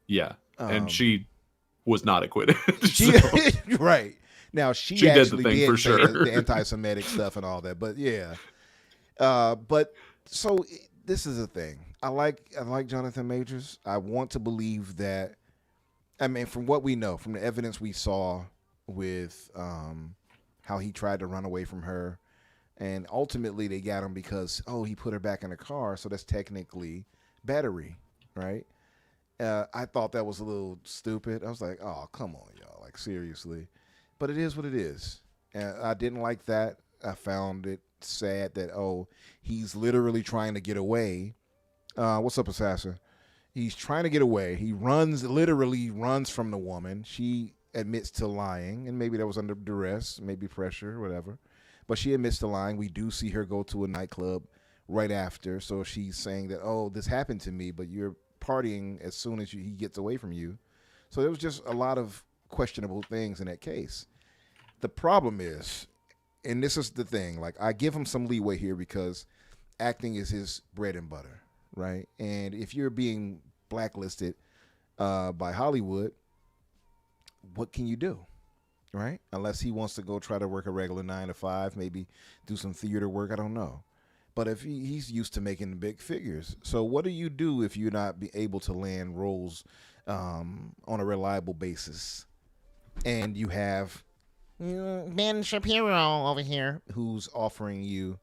S4: Yeah, and she was not acquitted.
S2: Right. Now, she actually did for sure. The anti-Semitic stuff and all that. But yeah. But so this is the thing. I like Jonathan Majors. I want to believe that. I mean, from what we know, from the evidence we saw with how he tried to run away from her, and ultimately they got him because he put her back in the car, so that's technically battery, right? I thought that was a little stupid. I was like, oh, come on, y'all, like seriously. But it is what it is. And I didn't like that. I found it sad that he's literally trying to get away. What's up, Assassin? He's trying to get away. He literally runs from the woman. She admits to lying, and maybe that was under duress, maybe pressure, whatever. But she admits to lying. We do see her go to a nightclub right after. So she's saying that, this happened to me, but you're partying as soon as he gets away from you. So there was just a lot of questionable things in that case. The problem is, and this is the thing, like I give him some leeway here because acting is his bread and butter, right? And if you're being blacklisted by Hollywood, what can you do, right? Unless he wants to go try to work a regular 9 to 5, maybe do some theater work, I don't know. But if he's used to making big figures, so what do you do if you're not able to land roles on a reliable basis, and you have Ben Shapiro over here who's offering you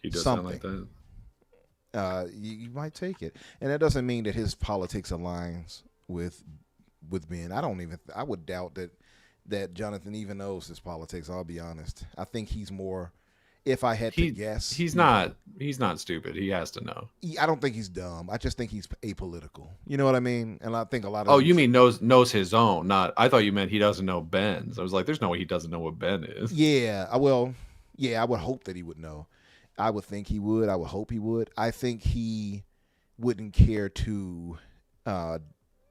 S4: he does
S2: something?
S4: Sound like that.
S2: You might take it, and that doesn't mean that his politics aligns with Ben. I would doubt that Jonathan even knows his politics. I'll be honest. I think he's more. If I had to guess,
S4: he's not stupid. He has to know.
S2: I don't think he's dumb. I just think he's apolitical. You know what I mean? And I think a lot of.
S4: Oh, you mean knows his own? Not. I thought you meant he doesn't know Ben's. I was like, there's no way he doesn't know what Ben is.
S2: Yeah. I would hope that he would know. I would think he would. I would hope he would. I think he wouldn't care to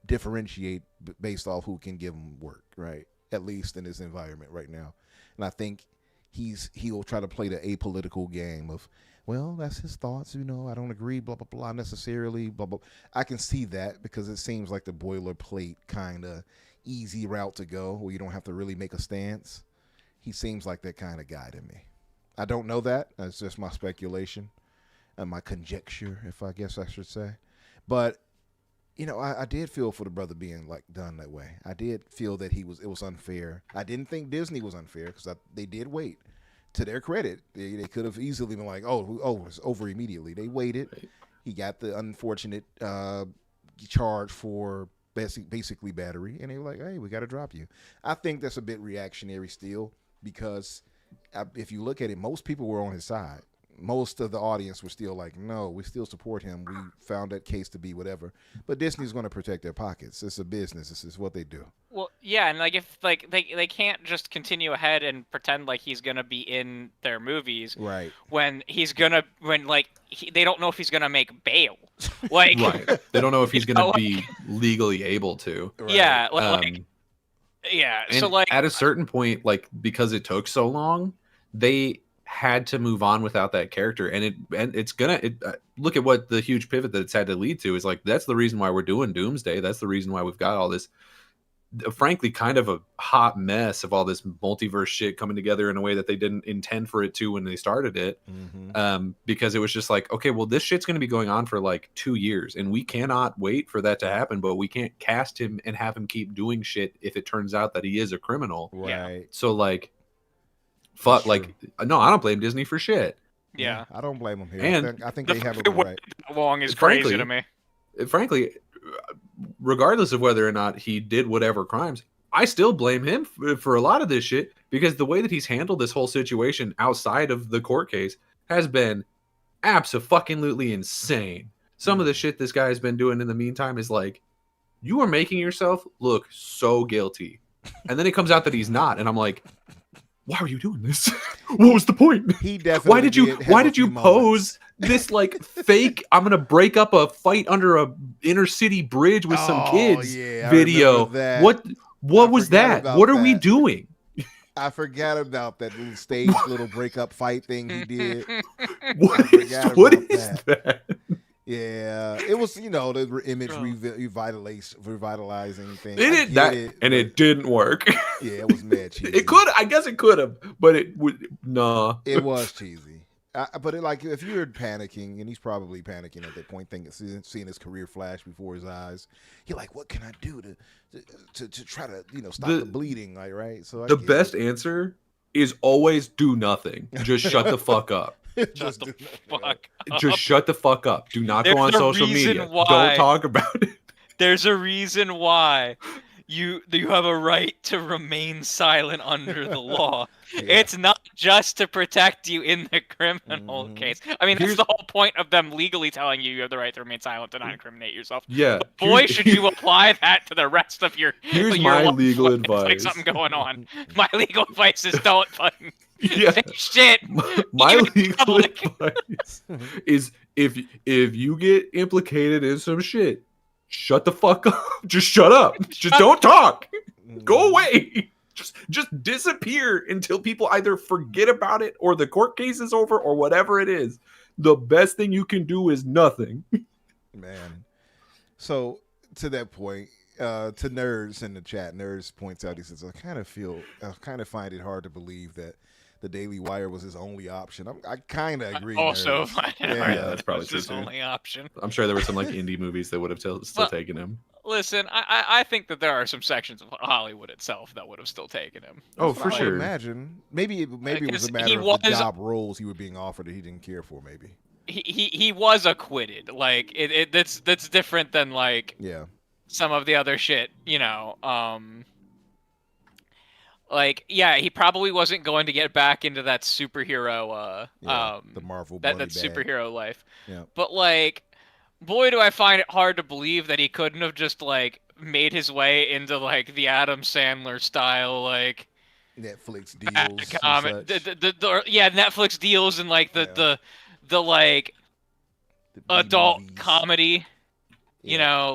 S2: differentiate based off who can give him work, right? At least in this environment right now. And I think he'll try to play the apolitical game of, well, that's his thoughts, I don't agree, blah, blah, blah, necessarily, blah, blah. I can see that because it seems like the boilerplate kind of easy route to go where you don't have to really make a stance. He seems like that kind of guy to me. I don't know that. That's just my speculation and my conjecture, if I guess I should say. But, I did feel for the brother being like done that way. I did feel that it was unfair. I didn't think Disney was unfair because they did wait. To their credit, they could have easily been like, it's over immediately. They waited. Right. He got the unfortunate charge for basically battery, and they were like, hey, we got to drop you. I think that's a bit reactionary still because if you look at it, most people were on his side. most of the audience were still like, no, we still support him. We found that case to be whatever. But Disney's going to protect their pockets. It's a business. This is what they do.
S3: Well, yeah, and like if like they can't just continue ahead and pretend like he's gonna be in their movies,
S2: Right.
S3: when they don't know if he's gonna make bail, like
S4: Right. They don't know if he's gonna be legally able to.
S3: yeah,
S4: And
S3: so like
S4: at a certain point, like because it took so long, they had to move on without that character, and it's gonna look at what the huge pivot that it's had to lead to is like. That's the reason why we're doing Doomsday. That's the reason why we've got all this, frankly, kind of a hot mess of all this multiverse shit coming together in a way that they didn't intend for it to when they started it. Because it was just like, okay, well, this shit's going to be going on for like 2 years, and we cannot wait for that to happen. But we can't cast him and have him keep doing shit if it turns out that he is a criminal.
S2: Right.
S4: So like. Fuck, like, no, I don't blame Disney for shit.
S3: yeah,
S2: I don't blame them here.
S4: And
S2: I think they have it
S3: way
S2: right.
S3: long is
S4: Frankly,
S3: crazy to me.
S4: Frankly, regardless of whether or not he did whatever crimes, I still blame him for a lot of this shit because the way that he's handled this whole situation outside of the court case has been abso-fucking-lutely insane. Some of the shit this guy has been doing in the meantime is like, you are making yourself look so guilty. And then it comes out that he's not, and I'm like, why are you doing this? What was the point?
S2: He definitely
S4: Why did you pose this like fake I'm gonna break up a fight under a inner city bridge with some kids video? What was that? What are we doing?
S2: I forgot about that little stage little breakup fight thing he did.
S4: What is that?
S2: Yeah, it was, the image revitalizing thing.
S4: It didn't work.
S2: Yeah, it was mad cheesy.
S4: I guess it could have, but it would no.
S2: It was cheesy. But if you're panicking, and he's probably panicking at that point, seeing his career flash before his eyes, you're like, what can I do to try to stop the bleeding, like, right? So
S4: the best answer is always do nothing. Just shut the fuck up.
S3: Just
S4: shut the fuck up. Do not go on social media. Don't talk about it.
S3: There's a reason why you have a right to remain silent under the law. Yeah. It's not just to protect you in the criminal case. I mean, that's the whole point of them legally telling you have the right to remain silent to not incriminate yourself.
S4: Yeah.
S3: But boy, should you apply that to the rest of your
S4: my legal advice.
S3: Like something going on. My legal advice is don't fucking
S4: say
S3: shit.
S4: My legal advice is if you get implicated in some shit, shut the fuck up. Just shut up. Just don't talk. Go away. Just disappear until people either forget about it or the court case is over or whatever it is. The best thing you can do is nothing.
S2: Man. So to that point, to Nerds in the chat, Nerds points out, he says, I kind of find it hard to believe that the Daily Wire was his only option. I kind of agree.
S3: Also,
S4: that's probably
S3: his only option.
S4: I'm sure there were some like indie movies that would have still taken him.
S3: Listen, I think that there are some sections of Hollywood itself that would have still taken him.
S4: Oh, for sure.
S2: I would imagine. Maybe it was a matter of the job roles he was being offered that he didn't care for. Maybe
S3: he was acquitted. Like that's different than like some of the other shit. Like, yeah, he probably wasn't going to get back into that superhero,
S2: the Marvel
S3: that superhero life.
S2: Yeah.
S3: But like, boy, do I find it hard to believe that he couldn't have just like made his way into like the Adam Sandler style, like
S2: Netflix deals.
S3: Netflix deals and like the like the adult movies. Comedy.
S2: Yeah.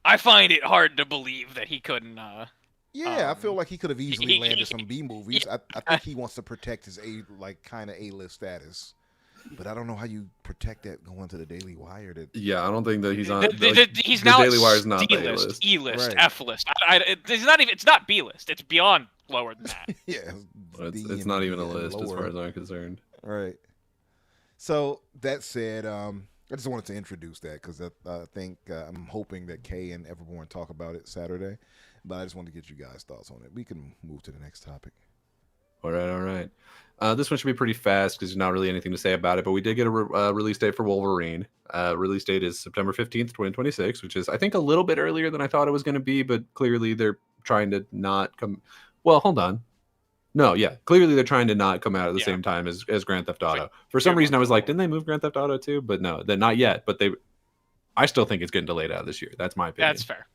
S3: I find it hard to believe that he couldn't.
S2: I feel like he could have easily landed some B movies. I think he wants to protect his kind of A-list status, but I don't know how you protect that going to the Daily Wire.
S4: I don't think that he's on.
S3: He's now
S4: Daily Wire is not
S3: D-list, E-list, right. F-list. It's not even. It's not B-list. It's beyond lower than that.
S4: It's not even a list as far as I'm concerned.
S2: Right. So that said, I just wanted to introduce that because I think I'm hoping that Kay and Everborn talk about it Saturday. But I just wanted to get you guys' thoughts on it. We can move to the next topic.
S4: All right. This one should be pretty fast because there's not really anything to say about it. But we did get a release date for Wolverine. Release date is September 15th, 2026, which is, I think, a little bit earlier than I thought it was going to be. But clearly they're trying to not come. Well, hold on.
S5: No, yeah. Clearly they're trying to not come out at the
S3: Yeah.
S5: same time as Grand Theft Auto.
S3: like,
S5: For some
S3: they're
S5: reason I was like,
S3: wonderful.
S5: didn't they move Grand Theft Auto too? But no, they're not yet. But I still think it's getting delayed out of this year. That's my opinion.
S3: That's fair.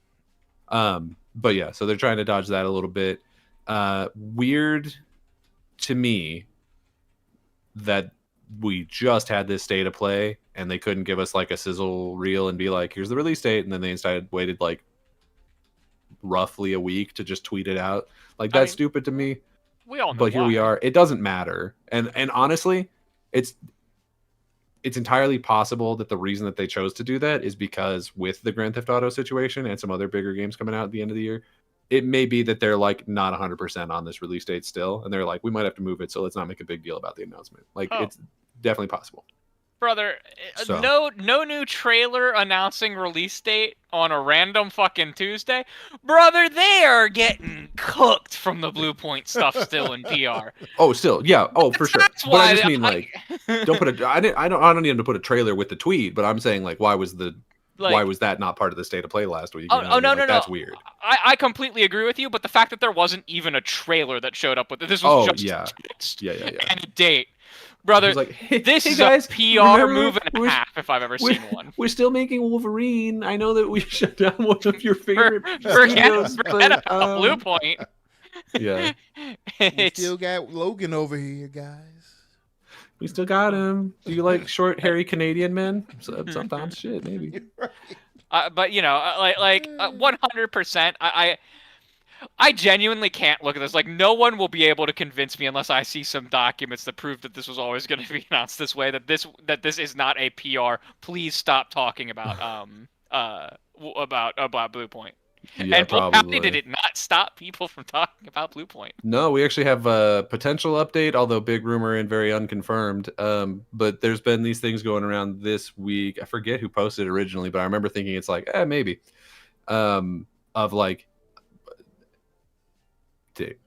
S5: But yeah, so they're trying to dodge that a little bit. Weird to me that we just had this state of play and they couldn't give us like a sizzle reel and be like, here's the release date, and then they instead waited like roughly a week to just tweet it out. Like, that's stupid to me.
S3: We all know
S5: But here
S3: why.
S5: we are. It doesn't matter. And honestly, it's entirely possible that the reason that they chose to do that is because with the Grand Theft Auto situation and some other bigger games coming out at the end of the year, it may be that they're like not 100% on this release date still, and they're like, we might have to move it, so let's not make a big deal about the announcement. Like, it's definitely possible.
S3: Brother,
S5: So.
S3: no new trailer announcing release date on a random fucking Tuesday. Brother, they are getting cooked from the Blue Point stuff still in PR.
S5: Oh, still, yeah. Oh, for sure.
S3: That's
S5: But I
S3: why
S5: just mean like, don't put a. I don't need them to put a trailer with the tweet. But I'm saying like, why was that not part of the state of play last week?
S3: Oh, no,
S5: That's weird.
S3: I completely agree with you, but the fact that there wasn't even a trailer that showed up with it, this was just text
S5: yeah.
S3: and a date. Brother,
S5: Like, hey,
S3: this
S5: hey
S3: is
S5: guys,
S3: a PR move and a
S5: we're-
S3: half if I've ever seen one.
S5: We're still making Wolverine. I know that we shut down one of your favorite
S3: Forget
S5: studios, but,
S3: about Blue Point.
S5: Yeah,
S2: We
S3: It's-
S2: still got Logan over here, guys.
S5: we still got him. Do you like short, hairy Canadian men? Sometimes, shit, maybe.
S3: but you know, like 100%. I genuinely can't look at this. Like, no one will be able to convince me unless I see some documents that prove that this was always going to be announced this way. That this is not a PR. Please stop talking about Blue Point.
S5: Yeah,
S3: and how
S5: probably.
S3: did it not stop people from talking about Blue Point?
S5: No, we actually have a potential update, although big rumor and very unconfirmed. But there's been these things going around this week. I forget who posted it originally, but I remember thinking it's like, maybe. Of like,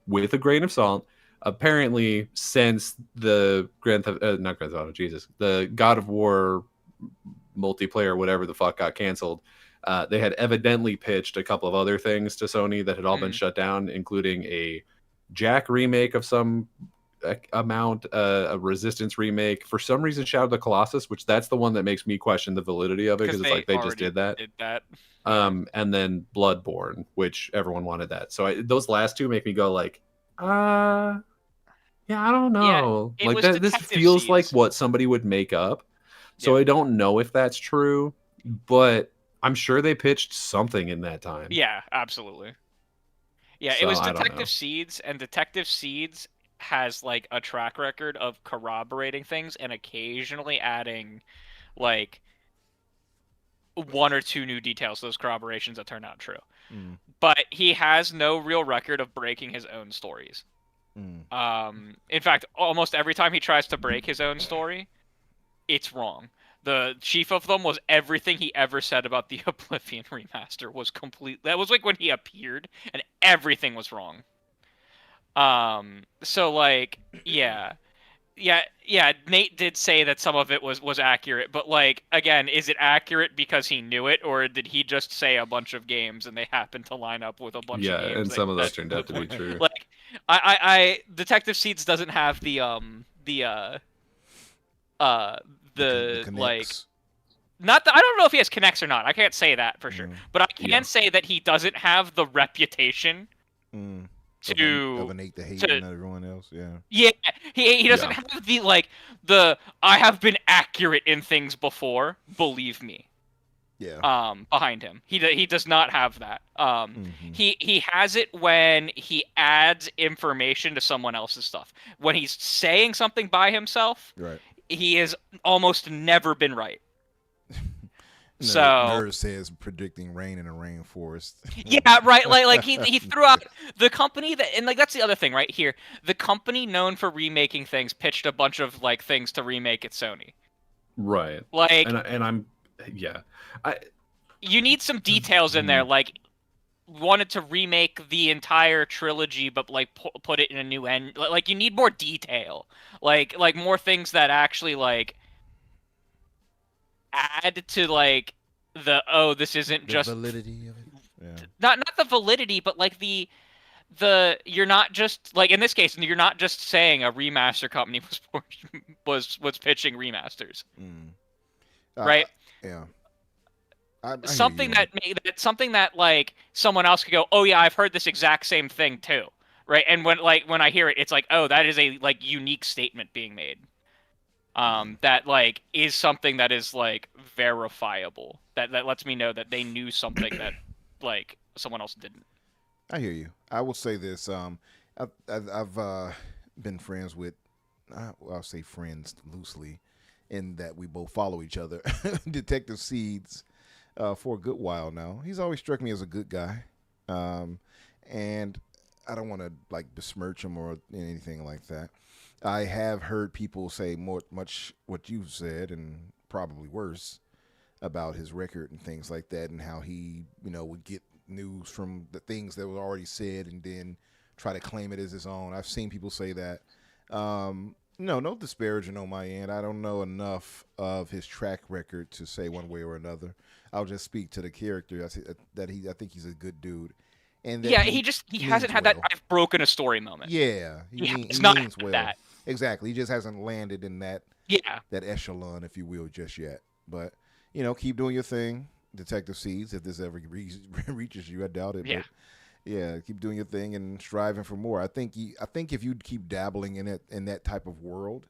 S5: with a grain of salt, apparently since the the God of War multiplayer, whatever the fuck, got canceled, they had evidently pitched a couple of other things to Sony that had all been shut down, including a Jack remake of some amount, a Resistance remake, for some reason Shadow of the Colossus, which that's the one that makes me question the validity of it, because it's like they just did that. And then Bloodborne, which everyone wanted that. So those last two make me go like, yeah, I don't know.
S3: Yeah,
S5: like this
S3: Detective
S5: feels
S3: Seeds.
S5: like what somebody would make up. So I don't know if that's true, but I'm sure they pitched something in that time.
S3: Yeah, absolutely. Yeah,
S5: So,
S3: it was
S5: I don't know.
S3: Detective Seeds, and Detective Seeds has like a track record of corroborating things and occasionally adding like one or two new details to those corroborations that turn out true. But he has no real record of breaking his own stories. In fact, almost every time he tries to break his own story, it's wrong. The chief of them was everything he ever said about the Oblivion remaster was complete. That was like when he appeared, and everything was wrong. So like, yeah. Nate did say that some of it was accurate, but like, again, is it accurate because he knew it, or did he just say a bunch of games and they happened to line up with a bunch of games?
S5: Yeah, and some of those turned out to be true.
S3: Like, I Detective Seeds doesn't have the like, not the, I don't know if he has connects or not. I can't say that for sure, but I can say that he doesn't have the reputation
S2: of innate the hate and everyone else.
S3: Yeah, he doesn't have the I have been accurate in things before, believe me. Behind him, he does not have that. He has it when he adds information to someone else's stuff. When he's saying something by himself,
S2: Right.
S3: he has almost never been right. So
S2: Nerd says predicting rain in a rainforest.
S3: Yeah, right. Like he threw out the company that, and like that's the other thing right here. The company known for remaking things pitched a bunch of like things to remake at Sony.
S5: Right.
S3: Like, you need some details in there. Like, wanted to remake the entire trilogy, but like put it in a new end. Like, you need more detail. Like more things that actually like add to like the this isn't
S2: the
S3: just
S2: validity of it.
S3: not the validity, but like you're not just like in this case, you're not just saying a remaster company was pitching remasters, right?
S2: Yeah. I hear
S3: Something
S2: you.
S3: that something that like someone else could go, oh yeah, I've heard this exact same thing too, right? And when I hear it, it's like, oh, that is a like unique statement being made. That like is something that is like verifiable. That lets me know that they knew something that like someone else didn't.
S2: I hear you. I will say this. I've been friends with, I'll say friends loosely, in that we both follow each other. Detective Seeds, for a good while now. He's always struck me as a good guy, and I don't want to like besmirch him or anything like that. I have heard people say much what you've said, and probably worse, about his record and things like that, and how he, would get news from the things that were already said and then try to claim it as his own. I've seen people say that. No disparaging on my end. I don't know enough of his track record to say one way or another. I'll just speak to the character. I think he's a good dude. And
S3: Yeah, he hasn't had that I've broken a story moment.
S2: Yeah,
S3: he
S2: means well.
S3: That.
S2: Exactly. He just hasn't landed in that echelon, if you will, just yet. But keep doing your thing, Detective Seeds. If this ever reaches you, I doubt it.
S3: Yeah.
S2: But yeah, keep doing your thing and striving for more. I think if you keep dabbling in it in that type of world,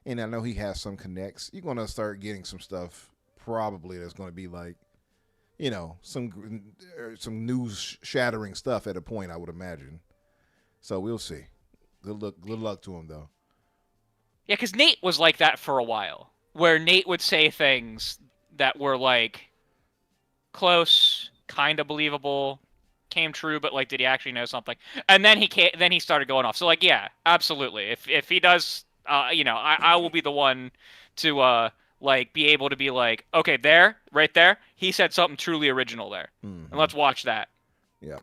S2: and I know he has some connects, you're gonna start getting some stuff probably that's gonna be like, some news shattering stuff at a point, I would imagine. So we'll see. Good luck to him though.
S3: Yeah, because Nate was like that for a while, where Nate would say things that were like close, kind of believable, came true, but like, did he actually know something? And then he started going off. So like, yeah, absolutely. If he does, I will be the one to like be able to be like, okay, right there, he said something truly original there, and let's watch that.
S2: Yeah.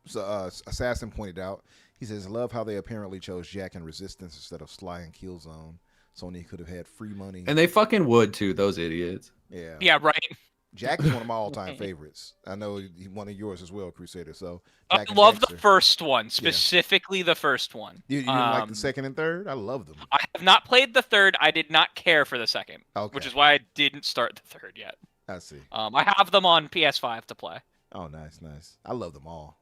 S2: So Assassin pointed out. He says, love how they apparently chose Jack and Resistance instead of Sly and Killzone. Sony could have had free money.
S5: And they fucking would too, those idiots.
S2: Yeah.
S3: Yeah, right.
S2: Jack is one of my all-time favorites. I know he's one of yours as well, Crusader. So
S3: I love the first one, specifically the first one.
S2: You didn't like the second and third? I love them.
S3: I have not played the third. I did not care for the second, which is why I didn't start the third yet.
S2: I see.
S3: I have them on PS5 to play.
S2: Oh, nice. I love them all.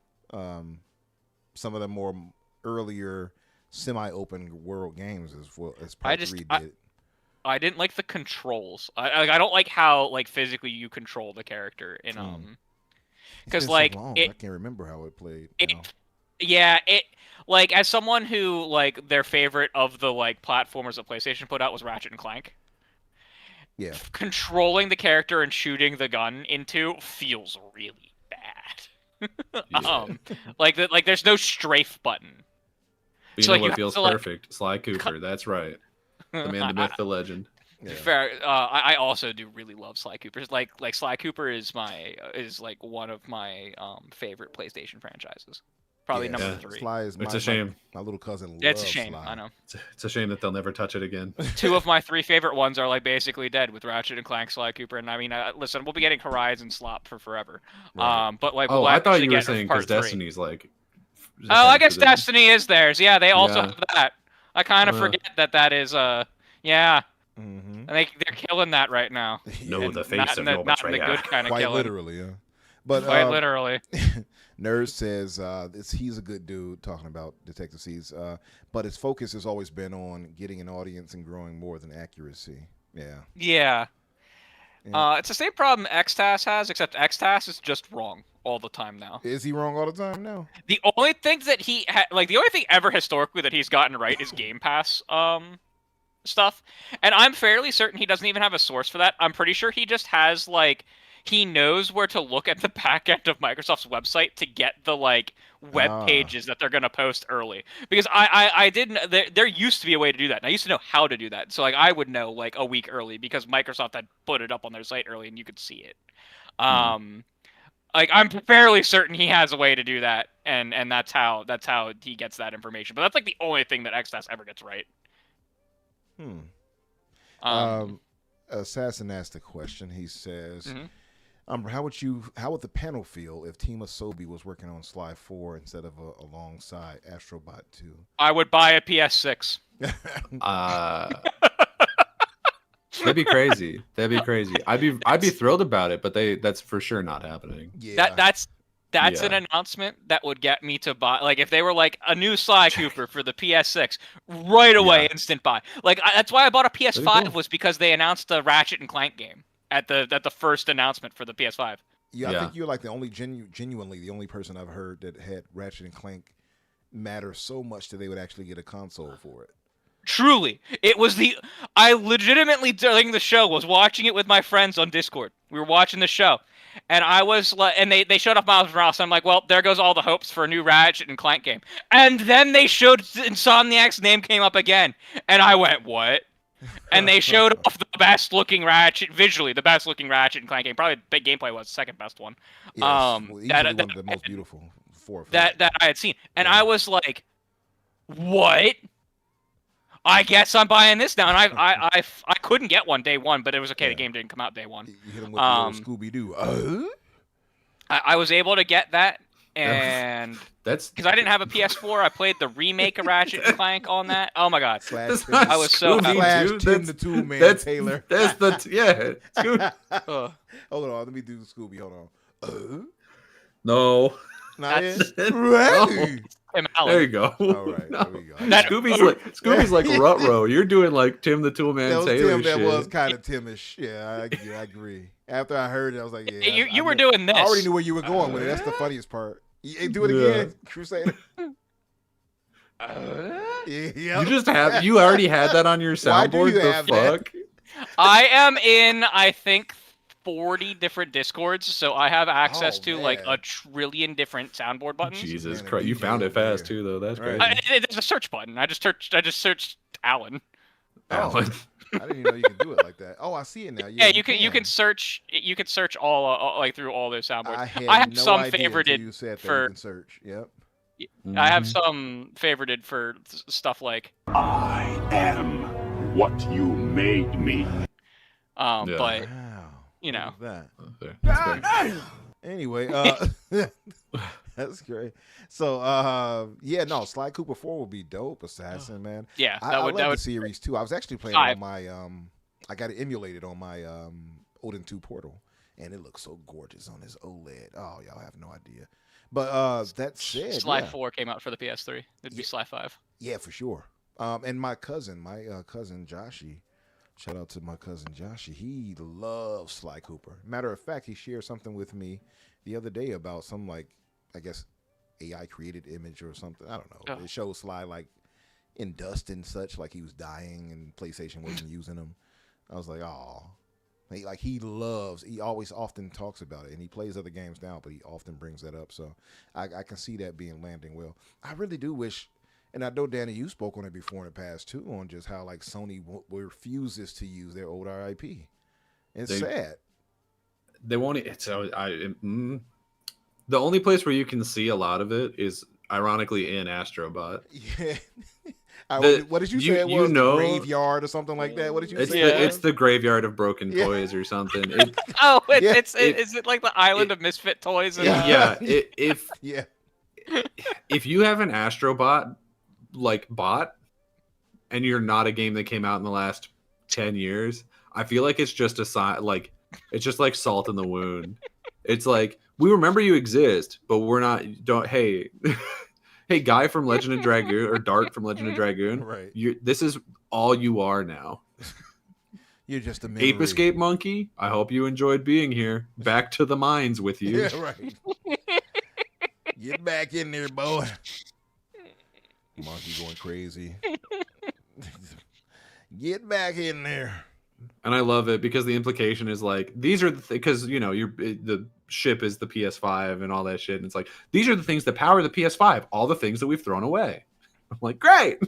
S2: Some of the more earlier semi-open world games as well as Part 3 did.
S3: I didn't like the controls. I don't like how like physically you control the character in because like
S2: I can't remember how it played.
S3: It like as someone who like their favorite of the like platformers that PlayStation put out was Ratchet and Clank.
S2: Yeah,
S3: controlling the character and shooting the gun into feels really bad. Like there's no strafe button.
S5: But you know what feels perfect? Sly Cooper. That's right. The man, the myth, the legend.
S2: Yeah.
S3: Fair. I also do really love Sly Cooper. Like Sly Cooper is like one of my favorite PlayStation franchises. Probably number 3.
S2: Sly is
S5: it's a shame.
S2: My little cousin loves
S3: it's a shame.
S2: Sly.
S3: I know.
S5: It's a shame that they'll never touch it again.
S3: 2 of my 3 favorite ones are like basically dead with Ratchet and Clank, Sly Cooper, and I mean, listen, we'll be getting Horizon Slop for forever.
S2: Right.
S3: But like,
S5: I thought you were saying because Destiny's like.
S3: Oh, I guess Destiny is theirs. Yeah, they also have that. I kind of forget that is yeah.
S2: Mm-hmm.
S3: And they're killing that right now.
S5: No, the face of your
S3: not in the good kind of
S2: quite
S3: killing.
S2: Literally, yeah. But
S3: quite literally.
S2: Nerd says he's a good dude talking about Detective Seeds, but his focus has always been on getting an audience and growing more than accuracy. Yeah.
S3: It's the same problem Xtas has, except Xtas is just wrong all the time now.
S2: Is he wrong all the time now?
S3: The only thing that the only thing ever historically that he's gotten right is Game Pass stuff, and I'm fairly certain he doesn't even have a source for that. I'm pretty sure he just has like he knows where to look at the back end of Microsoft's website to get the like web pages that they're going to post early. Because I didn't there used to be a way to do that. And I used to know how to do that. So like I would know like a week early because Microsoft had put it up on their site early and you could see it. Like I'm fairly certain he has a way to do that, and that's how he gets that information. But that's like the only thing that Xtas ever gets right.
S2: Assassin asked a question. He says, How would the panel feel if Team Asobi was working on Sly 4 instead of alongside Astro Bot 2?
S3: I would buy a PS6.
S5: That'd be crazy. That'd be crazy. I'd be thrilled about it, but that's for sure not happening.
S2: Yeah.
S3: That's an announcement that would get me to buy. Like if they were like a new Sly Cooper for the PS6, right away, instant buy. Like that's why I bought a PS5
S5: cool.
S3: was because they announced the Ratchet and Clank game at the first announcement for the PS5.
S2: Yeah, I think you're like the only genuinely the only person I've heard that had Ratchet and Clank matter so much that they would actually get a console for it.
S3: Truly, it was I legitimately during the show was watching it with my friends on Discord. We were watching the show, and I was like, and they showed off Miles Morales. I'm like, well, there goes all the hopes for a new Ratchet and Clank game. And then they showed Insomniac's name came up again, and I went, what? And they showed off the best looking Ratchet visually, the best looking Ratchet and Clank game. Probably the gameplay was the second best one.
S2: Yes, one of the most beautiful 4 or 5.
S3: That I had seen, and I was like, what? I guess I'm buying this now, and I couldn't get one day one, but it was okay. The game didn't come out day one.
S2: You hit him with the Scooby Doo.
S3: I was able to get that, and
S5: that's
S3: because I didn't have a PS4. I played the remake of Ratchet and Clank on that. Oh my god,
S5: That's
S3: I was so happy.
S2: Tim the Tool Man Taylor.
S5: That's Scooby.
S2: Hold on, let me do Scooby. Hold on.
S5: No.
S2: Not
S3: That's-
S2: it? Right.
S3: Tim Allen.
S5: There you go.
S2: All right, there we go.
S5: Scooby's like Rutrow. You're doing like Tim the Tool Man
S2: That was
S5: Taylor
S2: Tim.
S5: shit.
S2: That was kind of Timish. Yeah, I agree. After I heard it, I was like, yeah.
S3: You were doing this.
S2: I already knew where you were going with it. That's the funniest part. Do it again, Crusader. Yeah.
S5: You already had that on your
S2: Why do
S5: soundboard.
S2: you
S5: The
S2: have that?
S5: fuck?
S3: I am in, I think, 40 different Discords, so I have access to like
S2: man.
S3: a trillion different soundboard buttons.
S5: Jesus
S2: Man,
S5: Christ, you
S2: DJ
S5: found it
S2: over
S5: fast
S2: here.
S5: too, though. That's
S2: Right.
S5: great.
S3: There's a search button. I just searched Alan.
S5: Alan.
S2: I didn't even know you could do it like that. Oh, I see it now.
S3: Yeah, you can search all like through all those soundboards.
S2: I
S3: have
S2: no
S3: some
S2: idea until
S3: favorited
S2: you said that
S3: for-
S2: you can search. Yep.
S3: I have some favorited for stuff like
S6: I am what you made me.
S5: Yeah.
S3: but
S2: Wow.
S3: you know.
S2: Look at
S5: There. That's fair.
S2: that. Anyway, that's great. So, yeah, no, Sly Cooper 4 would be dope. Assassin, man.
S3: Yeah,
S2: I
S3: that
S2: love
S3: would
S2: the series too. I was actually playing
S3: Five.
S2: on my I got it emulated on my Odin 2 Portal, and it looks so gorgeous on this OLED. Oh, y'all have no idea. But that said,
S3: Sly
S2: yeah.
S3: 4 came out for the PS3. It'd be Sly 5.
S2: Yeah, for sure. And my cousin Joshy, shout out to my cousin Joshy. He loves Sly Cooper. Matter of fact, he shared something with me the other day about some like, I guess, AI created image or something. I don't know.
S3: Oh.
S2: It shows Sly like in dust and such, like he was dying and PlayStation wasn't using him. I was like, oh. He always often talks about it, and he plays other games now, but he often brings that up. So I can see that being landing well. I really do wish, and I know, Danny, you spoke on it before in the past too, on just how like Sony refuses to use their old IP. It's sad.
S5: They won't. The only place where you can see a lot of it is ironically in Astro Bot.
S2: Yeah. What did you
S5: you-
S2: say it
S5: you
S2: was?
S5: know-
S2: The graveyard or something like that? What did you
S5: It's
S2: say?
S5: the it's the graveyard of broken
S2: Yeah.
S5: toys or something.
S3: Oh,
S2: Yeah.
S3: is it like the island of misfit toys? And,
S2: Yeah.
S5: If if you have an Astro Bot like bot, and you're not a game that came out in the last 10 years, I feel like it's just a sign. Like it's just like salt in the wound. It's like, we remember you exist, but we're not. Hey, guy from Legend of Dragoon or Dart from Legend of Dragoon.
S2: Right.
S5: This is all you are now.
S2: You're just a memory.
S5: Ape Escape Monkey. I hope you enjoyed being here. Back to the mines with you.
S2: Yeah, right. Get back in there, boy. Monkey going crazy. Get back in there.
S5: And I love it because the implication is like, these are the because the ship is the PS5 and all that shit, and it's like, these are the things that power the PS5, all the things that we've thrown away. I'm like, great.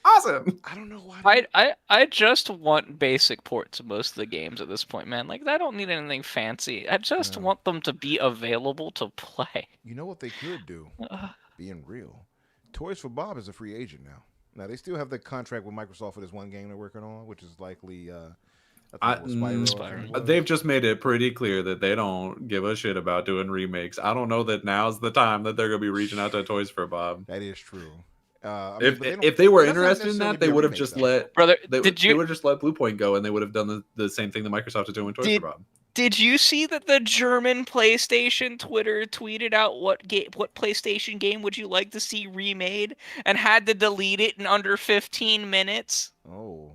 S5: Awesome.
S2: I don't know why.
S3: I just want basic ports of most of the games at this point, man. Like, I don't need anything fancy. I just want them to be available to play.
S2: You know what they could do? Being real. Toys for Bob is a free agent now. Now, they still have the contract with Microsoft for this one game they're working on, which is likely I think it was Spyro. I think it was.
S5: They've just made it pretty clear that they don't give a shit about doing remakes. I don't know that now's the time that they're gonna be reaching out to Toys for Bob.
S2: That is true. I mean,
S5: If they were
S2: that's not
S5: interested in
S2: necessarily
S5: that, they
S2: be a
S5: would have
S2: remake,
S5: just
S2: though.
S5: let
S3: Brother,
S5: they
S3: did you
S5: would just let Blue Point go, and they would have done the same thing that Microsoft is doing with Toys for Bob.
S3: Did you see that the German PlayStation Twitter tweeted out what PlayStation game would you like to see remade and had to delete it in under 15 minutes?
S2: Oh.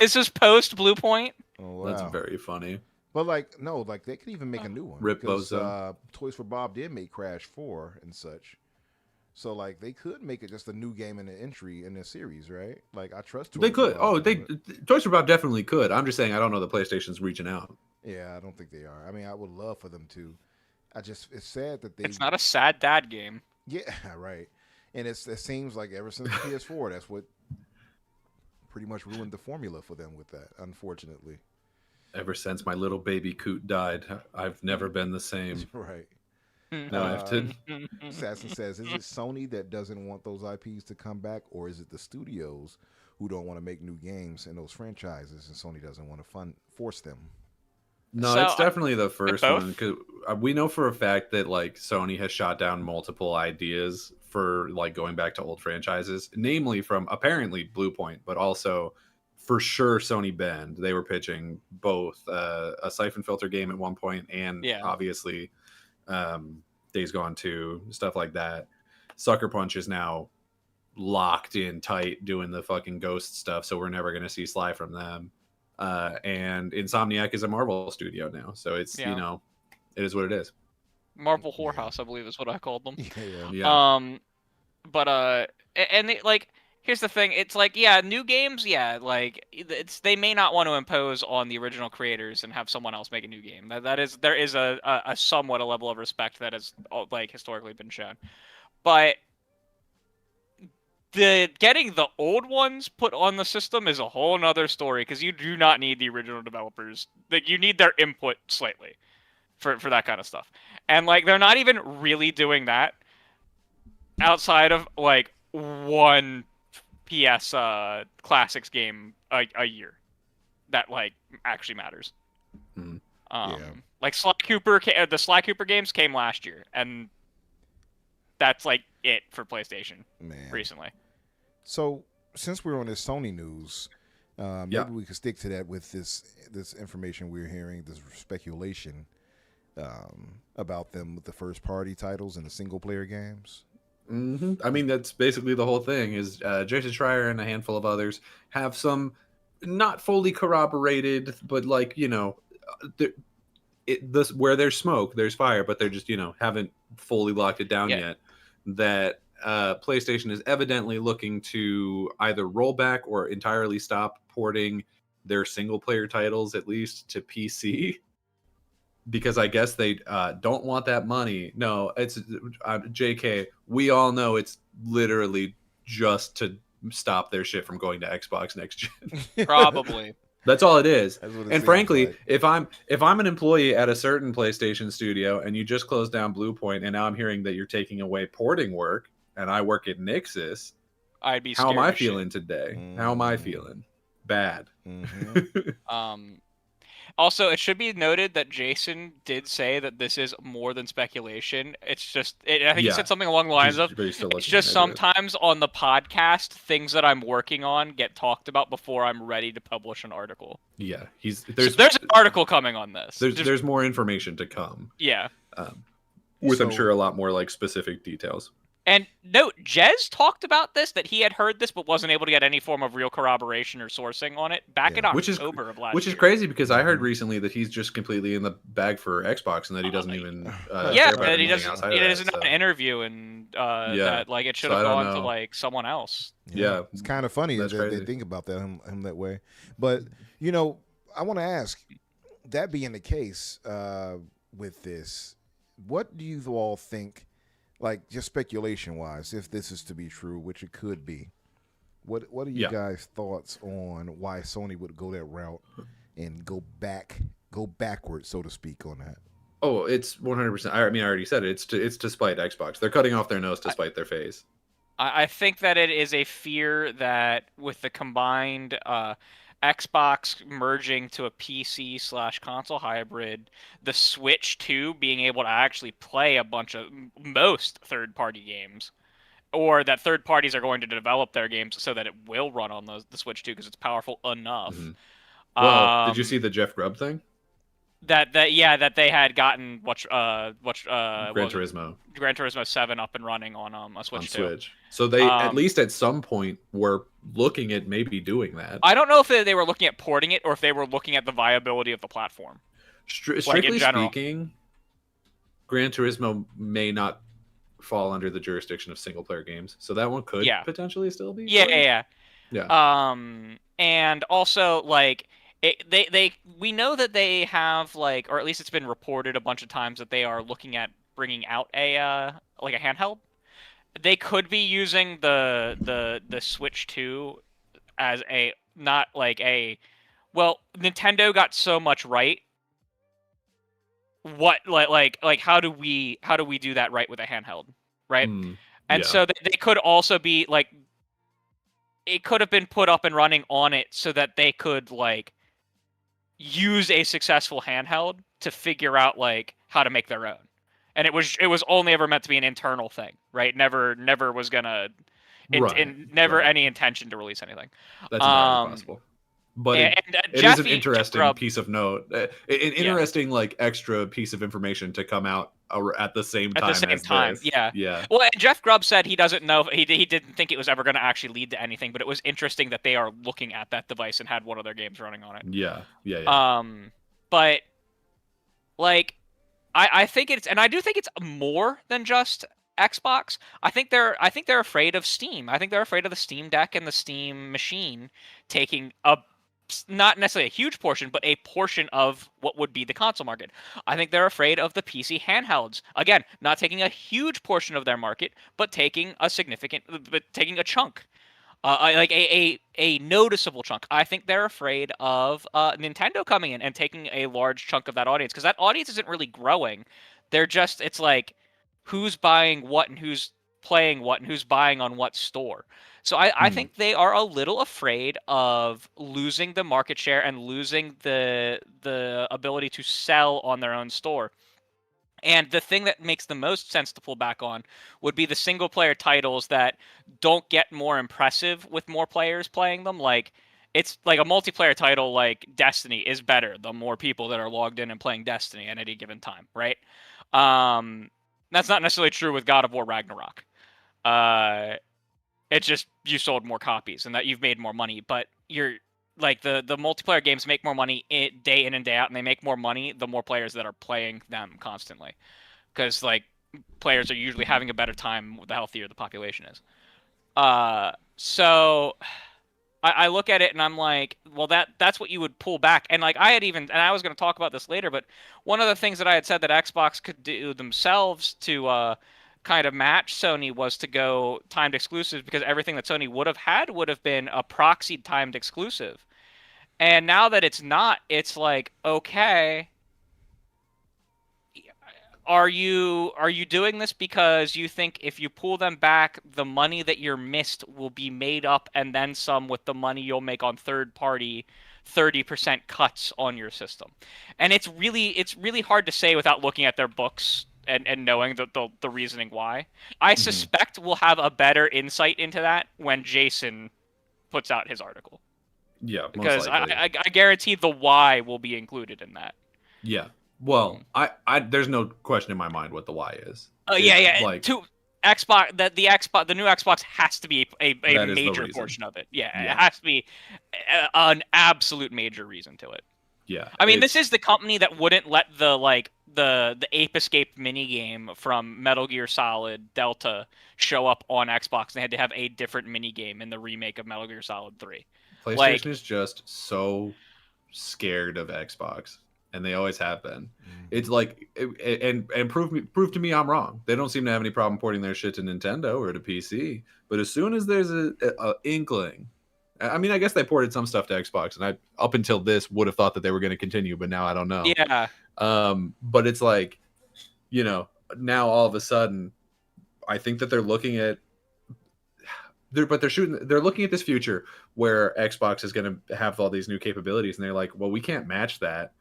S3: This is post Blue Point.
S2: Oh, wow.
S5: That's very funny.
S2: But like they could even make a new one.
S5: Rip
S2: because,
S5: Bozo.
S2: Toys for Bob did make Crash 4 and such. So like they could make it just a new game in the entry in the series, right? Like I trust Toys
S5: They
S2: for
S5: could.
S2: Bob
S5: Oh,
S2: to do it.
S5: Toys for Bob definitely could. I'm just saying I don't know the PlayStation's reaching out.
S2: Yeah, I don't think they are. I mean, I would love for them to. It's sad that they.
S3: It's not a sad dad game.
S2: Yeah, right. And it seems like ever since the PS4, that's what pretty much ruined the formula for them with that. Unfortunately.
S5: Ever since my little baby coot died, I've never been the same.
S2: Right.
S5: Now I have to.
S2: Assassin says, "Is it Sony that doesn't want those IPs to come back, or is it the studios who don't want to make new games in those franchises, and Sony doesn't want to force them?"
S5: No,
S3: So,
S5: it's definitely the first
S3: both?
S5: one because we know for a fact that like Sony has shot down multiple ideas for like going back to old franchises, namely from apparently Blue Point, but also for sure Sony Bend. They were pitching both a Siphon Filter game at one point and obviously Days Gone 2, stuff like that. Sucker Punch is now locked in tight doing the fucking Ghost stuff, so we're never going to see Sly from them. And Insomniac is a Marvel studio now, so it's you know, it is what it is.
S3: Marvel Whorehouse, I believe, is what I called them.
S5: Yeah.
S3: And like, here's the thing: it's like, new games, like they may not want to impose on the original creators and have someone else make a new game. There is a somewhat a level of respect that has like historically been shown, but getting the old ones put on the system is a whole nother story because you do not need the original developers. Like, you need their input slightly for that kind of stuff. And like they're not even really doing that outside of like one PS Classics game a year that like actually matters. Like Sly Cooper, the Sly Cooper games came last year, and that's like it for PlayStation recently.
S2: So since we're on this Sony news, maybe we could stick to that with this information we're hearing, this speculation about them with the first party titles and the single player games.
S5: Mm-hmm. I mean, that's basically the whole thing. Is Jason Schreier and a handful of others have some not fully corroborated, but like where there's smoke, there's fire, but they're just haven't fully locked it down yet. That PlayStation is evidently looking to either roll back or entirely stop porting their single player titles, at least to PC, because I guess they don't want that money. No, it's JK. We all know it's literally just to stop their shit from going to Xbox next gen.
S3: Probably.
S5: That's all it is.
S2: And
S5: frankly,
S2: like.
S5: if I'm an employee at a certain PlayStation studio and you just closed down Blue Point and now I'm hearing that you're taking away porting work and I work at Nixus,
S3: I'd be
S5: how
S3: scared
S5: am I
S3: as
S5: feeling today? How am I feeling? Bad.
S3: Also, it should be noted that Jason did say that this is more than speculation. It's just, I think he said something along the lines of, it's just sometimes on the podcast, things that I'm working on get talked about before I'm ready to publish an artitle.
S5: Yeah,
S3: there's an article coming on this.
S5: There's more information to come.
S3: Yeah.
S5: I'm sure a lot more like specific details.
S3: And note, Jez talked about this, that he had heard this but wasn't able to get any form of real corroboration or sourcing on it back in October of last year.
S5: Which is crazy because I heard recently that he's just completely in the bag for Xbox and that he doesn't even care about
S3: that he
S5: anything
S3: doesn't.
S5: outside
S3: It
S5: of
S3: isn't an interview, and that like it should have gone to like someone else.
S5: Yeah,
S2: it's kind of funny that they think about that him that way. But I want to ask, that being the case with this, what do you all think? Like, just speculation-wise, if this is to be true, which it could be, what are you guys' thoughts on why Sony would go that route and go backwards, so to speak, on that?
S5: Oh, it's 100%. I mean, I already said it. It's to spite Xbox. They're cutting off their nose to spite their face.
S3: I think that it is a fear that with the combined Xbox merging to a PC/console hybrid, the Switch 2 being able to actually play most third-party games, or that third parties are going to develop their games so that it will run on the Switch 2 because it's powerful enough.
S5: Well, did you see the Jeff Grubb thing?
S3: That they had gotten
S5: Gran Turismo
S3: Gran Turismo 7 up and running on a Switch 2.
S5: So they at least at some point were looking at maybe doing that.
S3: I don't know if they were looking at porting it or if they were looking at the viability of the platform.
S5: Strictly speaking, Gran Turismo may not fall under the jurisdiction of single player games, so that one could potentially still be.
S3: Yeah. And also like we know that they have like, or at least it's been reported a bunch of times that they are looking at bringing out a handheld. They could be using the Switch 2 as not like well, Nintendo got so much right. What like how do we do that right with a handheld, right? And so they could also be like, it could have been put up and running on it so that they could like use a successful handheld to figure out like how to make their own. And it was only ever meant to be an internal thing, right? Never was gonna any intention to release anything.
S5: That's entirely possible. But it is an interesting piece of note, an interesting like extra piece of information to come out at the same time. Yeah.
S3: Well, and Jeff Grubb said he doesn't know. He didn't think it was ever going to actually lead to anything, but it was interesting that they are looking at that device and had one of their games running on it.
S5: Yeah.
S3: But like, I think it's, and I do think it's more than just Xbox. I think they're afraid of Steam. I think they're afraid of the Steam Deck and the Steam machine taking not necessarily a huge portion, but a portion of what would be the console market. I think they're afraid of the PC handhelds. Again, not taking a huge portion of their market, but taking a chunk. Like a noticeable chunk. I think they're afraid of Nintendo coming in and taking a large chunk of that audience, because that audience isn't really growing. It's like, who's buying what and who's playing what and who's buying on what store. So I think they are a little afraid of losing the market share and losing the ability to sell on their own store. And the thing that makes the most sense to pull back on would be the single-player titles that don't get more impressive with more players playing them. Like, it's like a multiplayer title like Destiny is better the more people that are logged in and playing Destiny at any given time, right? That's not necessarily true with God of War Ragnarok. It's just you sold more copies and that you've made more money, but you're like the multiplayer games make more money day in and day out, and they make more money the more players that are playing them constantly, because like players are usually having a better time the healthier the population is. So I look at it and I'm like, well, that's what you would pull back. And like I was going to talk about this later, but one of the things that I had said that Xbox could do themselves to kind of match Sony was to go timed exclusives, because everything that Sony would have had would have been a proxied timed exclusive. And now that it's not, it's like, okay, are you doing this because you think if you pull them back, the money that you're missed will be made up and then some with the money you'll make on third party 30% cuts on your system? And it's really hard to say without looking at their books and knowing the reasoning why. I suspect we'll have a better insight into that when Jason puts out his article.
S5: Yeah,
S3: because I guarantee the why will be included in that.
S5: Yeah. Well, I there's no question in my mind what the why is.
S3: Like, to Xbox, the new Xbox has to be a major portion of it. Yeah, it has to be an absolute major reason to it.
S5: Yeah.
S3: I mean, this is the company that wouldn't let the Ape Escape minigame from Metal Gear Solid Delta show up on Xbox. They had to have a different minigame in the remake of Metal Gear Solid 3.
S5: PlayStation is just so scared of Xbox, and they always have been. It's like, and prove to me I'm wrong. They don't seem to have any problem porting their shit to Nintendo or to PC. But as soon as there's a inkling, I mean, I guess they ported some stuff to Xbox, and I up until this would have thought that they were going to continue, but now I don't know.
S3: Yeah.
S5: But it's like, now all of a sudden, I think that they're looking at they're looking at this future where Xbox is going to have all these new capabilities, and they're like, well, we can't match that.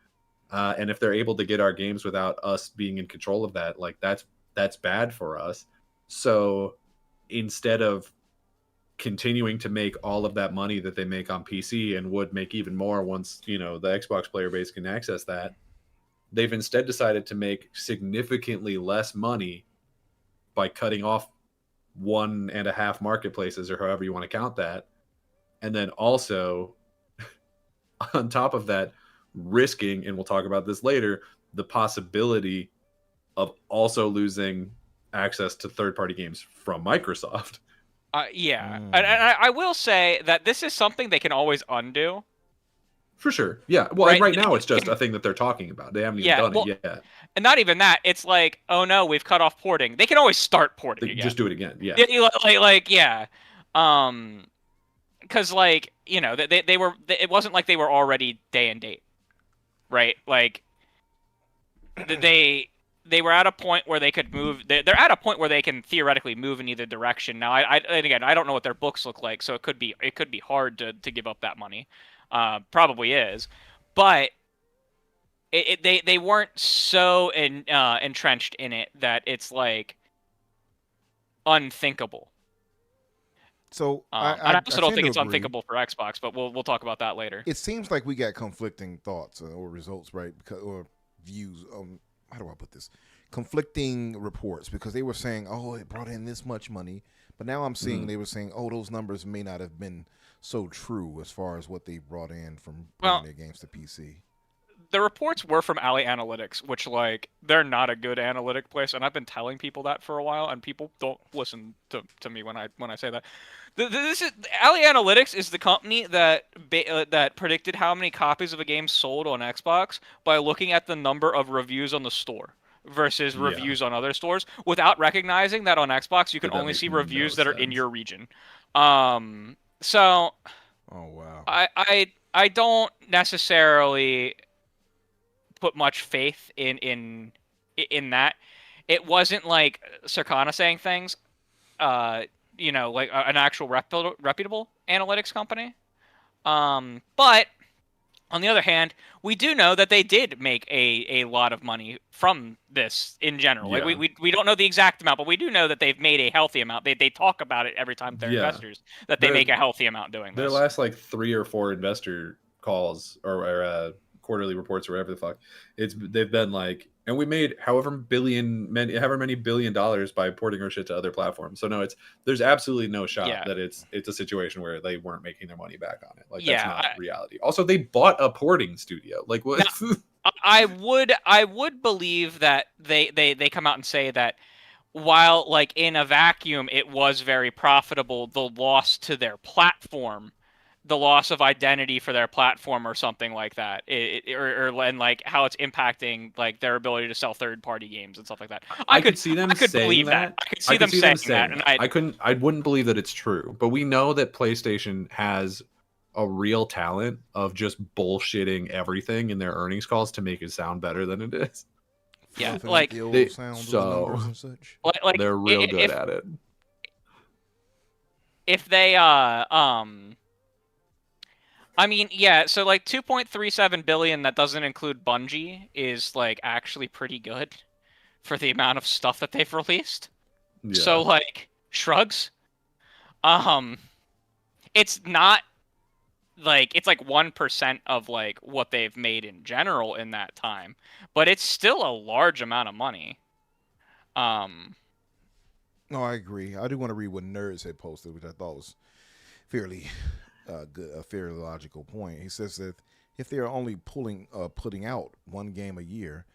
S5: And if they're able to get our games without us being in control of that, like that's bad for us. So instead of continuing to make all of that money that they make on PC and would make even more once, the Xbox player base can access that, they've instead decided to make significantly less money by cutting off 1.5 marketplaces, or however you want to count that. And then also on top of that, risking, and we'll talk about this later, the possibility of also losing access to third-party games from Microsoft.
S3: Yeah, and I will say that this is something they can always undo.
S5: For sure, yeah. Well,
S3: Right?
S5: right now it's just a thing that they're talking about. They haven't even done it yet.
S3: And not even that. It's like, oh no, we've cut off porting. They can always start porting
S5: They
S3: again.
S5: just do it again, yeah.
S3: Yeah. Because they were. It wasn't like they were already day and date, right? Like they were at a point where they could move. They're at a point where they can theoretically move in either direction. Now, and again, I don't know what their books look like, so it could be hard to give up that money. Probably is, but they weren't so entrenched in it that it's like unthinkable.
S2: So
S3: I also don't think it's
S2: agree.
S3: unthinkable for Xbox, but we'll talk about that later.
S2: It seems like we got conflicting thoughts or results, right? Or views. How do I put this? Conflicting reports, because they were saying, oh, it brought in this much money, but now I'm seeing they were saying, oh, those numbers may not have been so true as far as what they brought in from bringing their games to PC.
S3: The reports were from Alley Analytics, which, like, they're not a good analytic place, and I've been telling people that for a while, and people don't listen to me when I say that. Alley Analytics is the company that predicted how many copies of a game sold on Xbox by looking at the number of reviews on the store versus reviews on other stores, without recognizing that on Xbox you can only see reviews that are in your region. So,
S2: oh wow,
S3: I don't necessarily put much faith in that. It wasn't like Circana saying things, like an actual reputable analytics company. But on the other hand, we do know that they did make a lot of money from this in general.
S5: Yeah.
S3: Like we don't know the exact amount, but we do know that they've made a healthy amount. They talk about it every time they're investors, that they make a healthy amount doing
S5: their
S3: this.
S5: last like 3 or 4 investor calls or quarterly reports or whatever the fuck, they've been like, and we made however many billion dollars by porting our shit to other platforms. So no, there's absolutely no shot that it's a situation where they weren't making their money back on it. Like that's not reality. Also, they bought a porting studio. Like what?
S3: Now, I would believe that they come out and say that while like in a vacuum it was very profitable, the loss to their platform, the loss of identity for their platform or something like that, and like how it's impacting like their ability to sell third-party games and stuff like that. I could see them saying that. I could see them saying that. And
S5: I wouldn't believe that it's true, but we know that PlayStation has a real talent of just bullshitting everything in their earnings calls to make it sound better than it is.
S3: Yeah, like
S2: the old sound of the numbers and such.
S3: Like
S5: they're real good at it.
S3: If they I mean, yeah, so like 2.37 billion, that doesn't include Bungie, is like actually pretty good for the amount of stuff that they've released. Yeah. So like shrugs. It's not like it's like 1% of like what they've made in general in that time, but it's still a large amount of money.
S2: No, I agree. I do want to read what Nerds had posted, which I thought was fairly good, a fairly logical point. He says that if they are only putting out one game a year,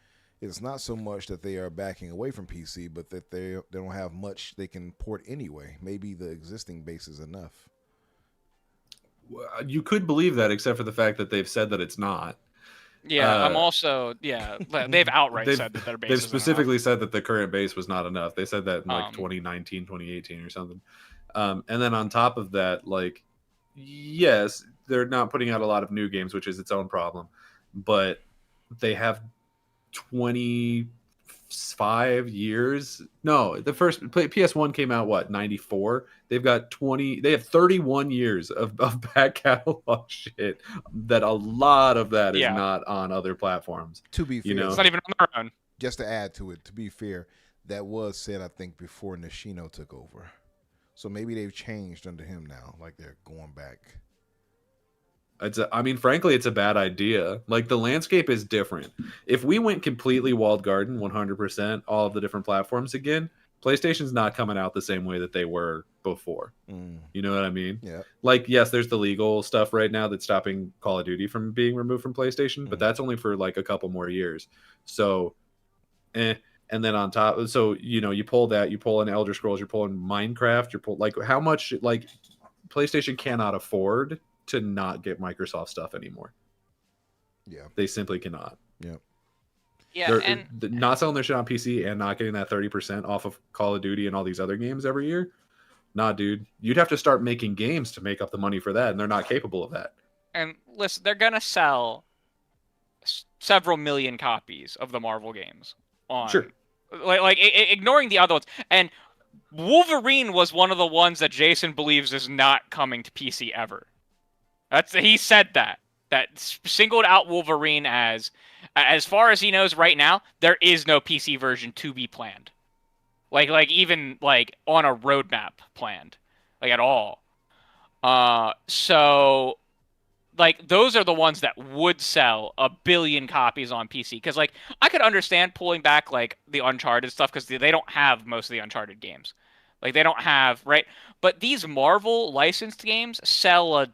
S2: it's not so much that they are backing away from PC, but that they don't have much they can port anyway. Maybe the existing base is enough.
S5: You could believe that, except for the fact that they've said that it's not.
S3: Yeah, I'm also they've outright said that their base.
S5: They've specifically said that the current base was not enough. They said that in like 2019, 2018 or something. And then on top of that, like, yes, they're not putting out a lot of new games, which is its own problem, but they have 26 5 years. No, the first PS1 came out what, 94. They have 31 years of back catalog shit that a lot of that is not on other platforms.
S2: To be fair,
S5: you know,
S3: It's not even on their own.
S2: just to add to it, to be fair, that was said, I think, before Nishino took over. So maybe they've changed under him now, like they're going back.
S5: I mean, frankly, it's a bad idea. Like, the landscape is different. If we went completely walled garden, 100%, all of the different platforms again, PlayStation's not coming out the same way that they were before. You know what I mean?
S2: Yeah.
S5: Like, yes, there's the legal stuff right now that's stopping Call of Duty from being removed from PlayStation, but that's only for like a couple more years. So, and then on top, so, you know, you pull an Elder Scrolls, you're pulling Minecraft, like, how much, like, PlayStation cannot afford to not get Microsoft stuff anymore.
S2: Yeah.
S5: They simply cannot.
S2: Yeah.
S3: Yeah,
S5: They're not selling their shit on PC and not getting that 30% off of Call of Duty and all these other games every year. Nah, dude. You'd have to start making games to make up the money for that, and they're not capable of that.
S3: and listen, they're gonna sell several million copies of the Marvel games on.
S5: Sure.
S3: Like ignoring the other ones. And Wolverine was one of the ones that Jason believes is not coming to PC ever. He said that singled out Wolverine as far as he knows right now, there is no PC version to be planned. Like even like on a roadmap planned, like at all. So like those are the ones that would sell 1 billion copies on PC. Because like I could understand pulling back like the Uncharted stuff because they don't have most of the Uncharted games. Like they don't have, right? But these Marvel licensed games sell 1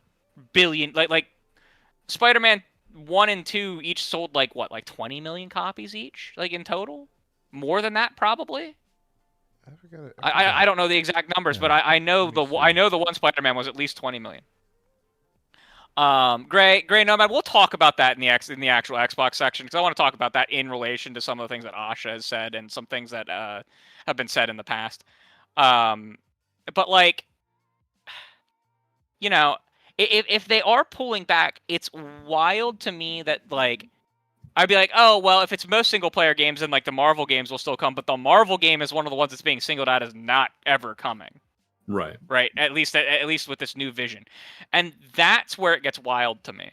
S3: billion. Like Spider-Man 1 and 2 each sold like 20 million copies each, like in total? More than that probably? I don't know the exact numbers, but I know the one Spider-Man was at least 20 million. Gray Nomad, we'll talk about that in the actual Xbox section because I want to talk about that in relation to some of the things that Asha has said and some things that have been said in the past. But like, you know, if they are pulling back, it's wild to me that like I'd be like, oh well, if it's most single player games, then like the Marvel games will still come, but the Marvel game is one of the ones that's being singled out as not ever coming.
S5: Right.
S3: At least with this new vision, and that's where it gets wild to me,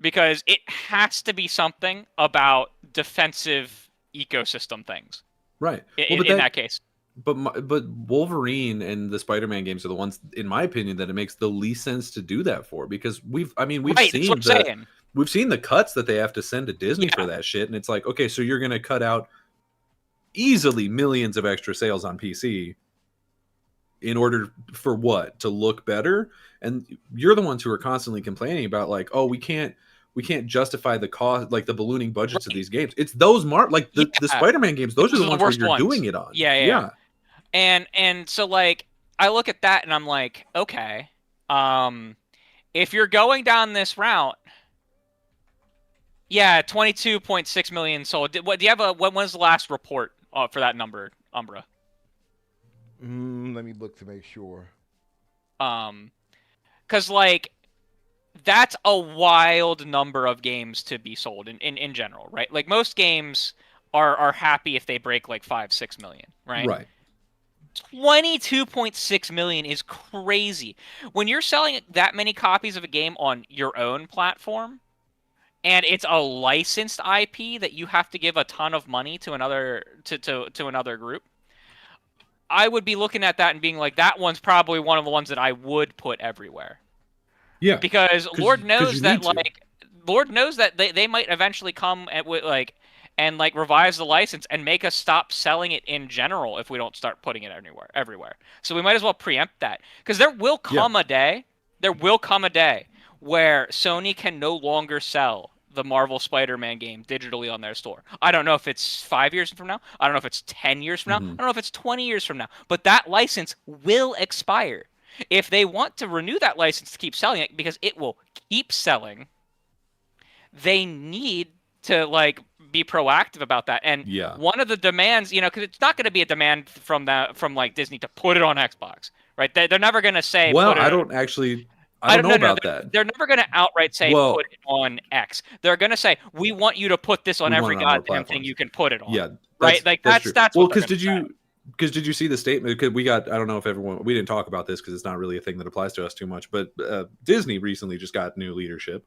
S3: because it has to be something about defensive ecosystem things.
S5: Right.
S3: In that case.
S5: But Wolverine and the Spider-Man games are the ones, in my opinion, that it makes the least sense to do that for, because we've seen the cuts that they have to send to Disney for that shit, and it's like, okay, so you're gonna cut out easily millions of extra sales on PC in order for what? To look better? And you're the ones who are constantly complaining about like, oh, we can't justify the cost, like the ballooning budgets of these games. It's those the Spider-Man games, those are the ones where you're doing it on.
S3: Yeah. And so like I look at that and I'm like, okay, if you're going down this route, 22.6 million sold. What do you have when was the last report for that number, Umbra?
S2: Let me look to make sure.
S3: Because like that's a wild number of games to be sold in general, right? Like most games are happy if they break like 5-6 million, right?
S5: Right.
S3: 22.6 million is crazy. When you're selling that many copies of a game on your own platform, and it's a licensed IP that you have to give a ton of money to another group, I would be looking at that and being like, that one's probably one of the ones that I would put everywhere.
S5: Yeah.
S3: Because Lord knows that they might eventually come and revise the license and make us stop selling it in general if we don't start putting it everywhere. So we might as well preempt that, because there will come a day where Sony can no longer sell the Marvel Spider-Man game digitally on their store. I don't know if it's 5 years from now. I don't know if it's 10 years from now. I don't know if it's 20 years from now. But that license will expire. If they want to renew that license to keep selling it, because it will keep selling, they need to be proactive about that. And one of the demands, because it's not going to be a demand from Disney to put it on Xbox, right? They're never going to say.
S5: Well, I don't know about that.
S3: They're never going to outright say
S5: Well-
S3: put it on X. They're going to say we want you to put this on
S5: We
S3: every
S5: want it on more
S3: goddamn thing
S5: platforms.
S3: you can put it on.
S5: Yeah,
S3: right. Like
S5: true.
S3: that's
S5: well,
S3: what they're
S5: because
S3: gonna say.
S5: did you see the statement? Because we don't know if everyone, we didn't talk about this because it's not really a thing that applies to us too much. But Disney recently just got new leadership,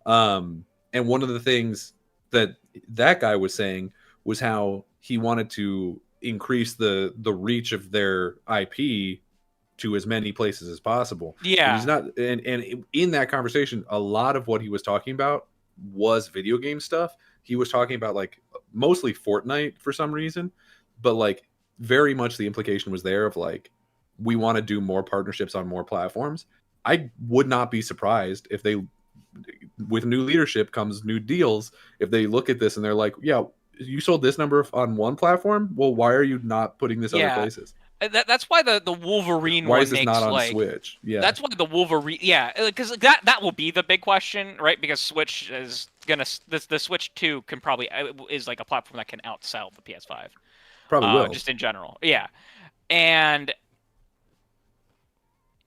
S5: and one of the things that guy was saying was how he wanted to increase the reach of their IP to as many places as possible.
S3: Yeah.
S5: And he's not, and in that conversation, a lot of what he was talking about was video game stuff. He was talking about like mostly Fortnite for some reason, but like very much the implication was there of like, we want to do more partnerships on more platforms. I would not be surprised if they, with new leadership comes new deals. If they look at this and they're like, yeah, you sold this number on one platform. Well, why are you not putting this other places?
S3: That's why the Wolverine
S5: Why
S3: one
S5: is this
S3: makes,
S5: not on
S3: like,
S5: Switch? Yeah,
S3: that's why the Wolverine, because that will be the big question, right? Because Switch is gonna the Switch 2 can probably is like a platform that can outsell the PS5,
S5: probably will.
S3: just in general, yeah. And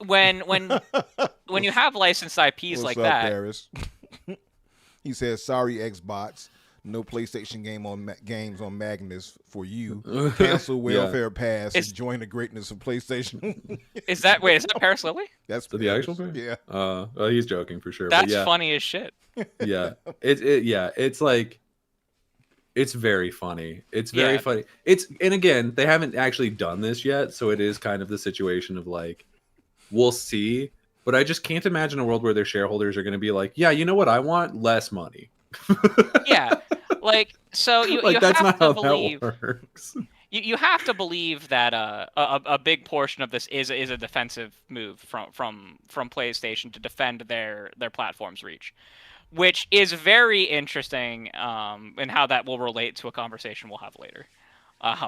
S3: when you have licensed IPs
S2: What's
S3: like
S2: up,
S3: that,
S2: Paris? He says, "Sorry, Xbox. No PlayStation games on Magnus for you. Cancel Welfare Pass and join the greatness of PlayStation."
S3: is that Paris Lily?
S2: That's
S5: the actual
S2: Paris.
S5: thing?
S2: Yeah.
S5: He's joking for sure.
S3: That's
S5: but yeah.
S3: funny as shit.
S5: Yeah, it's like, it's very funny. It's very funny. And again, they haven't actually done this yet, so it is kind of the situation of like, we'll see. But I just can't imagine a world where their shareholders are going to be like, yeah, you know what I want? Less money.
S3: Yeah, like, so you
S5: that's
S3: have
S5: not
S3: to
S5: how
S3: believe
S5: that works.
S3: you have to believe that a big portion of this is a defensive move from PlayStation to defend their platform's reach, which is very interesting, and how that will relate to a conversation we'll have later.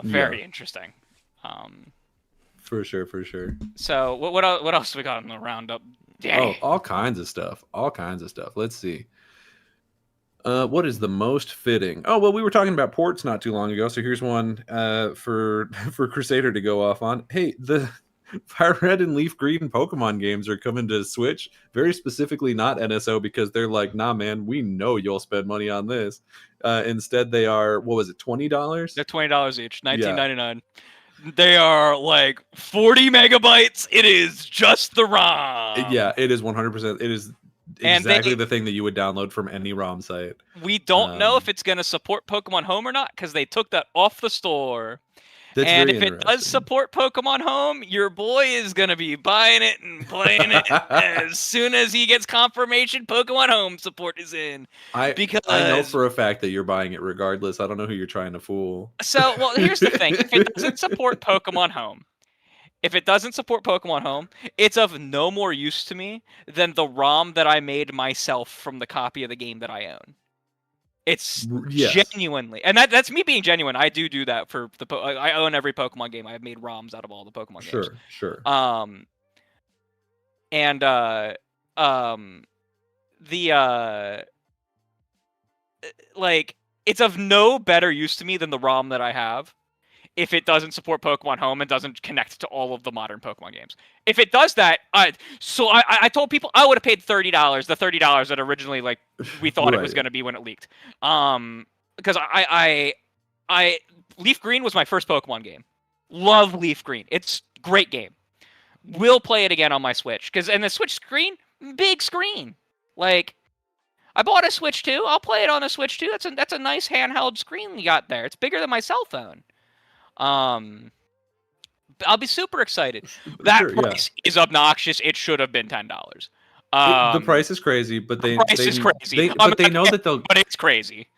S3: Very interesting.
S5: For sure.
S3: So what else we got in the roundup?
S5: Oh, all kinds of stuff. Let's see. What is the most fitting? Oh, well, we were talking about ports not too long ago, so here's one for Crusader to go off on. Hey, the Fire Red and Leaf Green Pokemon games are coming to Switch, very specifically not NSO, because they're like, nah, man, we know you'll spend money on this. Instead, they are, what was it, $20?
S3: They're $20 each, $19.99. They are like 40 megabytes. It is just the ROM.
S5: Yeah, it is 100%. It is exactly the thing that you would download from any ROM site.
S3: We don't know if it's going to support Pokemon Home or not, because they took that off the store.
S5: That's
S3: and
S5: very
S3: if it does support Pokemon Home, your boy is going to be buying it and playing it as soon as he gets confirmation Pokemon Home support is in. Because
S5: I know for a fact that you're buying it regardless. I don't know who you're trying to fool.
S3: So, well, here's the thing. If it doesn't support Pokemon Home, it's of no more use to me than the ROM that I made myself from the copy of the game that I own. It's genuinely, and that's me being genuine. I do that for I own every Pokemon game. I've made ROMs out of all the Pokemon games.
S5: Sure.
S3: Like, it's of no better use to me than the ROM that I have if it doesn't support Pokemon Home and doesn't connect to all of the modern Pokemon games. If it does that, I told people I would have paid $30, the $30 that originally, like, we thought it was going to be when it leaked. Because Leaf Green was my first Pokemon game. Love Leaf Green. It's a great game. Will play it again on my Switch. And the Switch screen, big screen. Like, I bought a Switch 2. I'll play it on a Switch 2. That's a nice handheld screen you got there. It's bigger than my cell phone. I'll be super excited. That price is obnoxious. It should have been $10.
S5: The price is crazy, but they know that they'll.
S3: But it's crazy.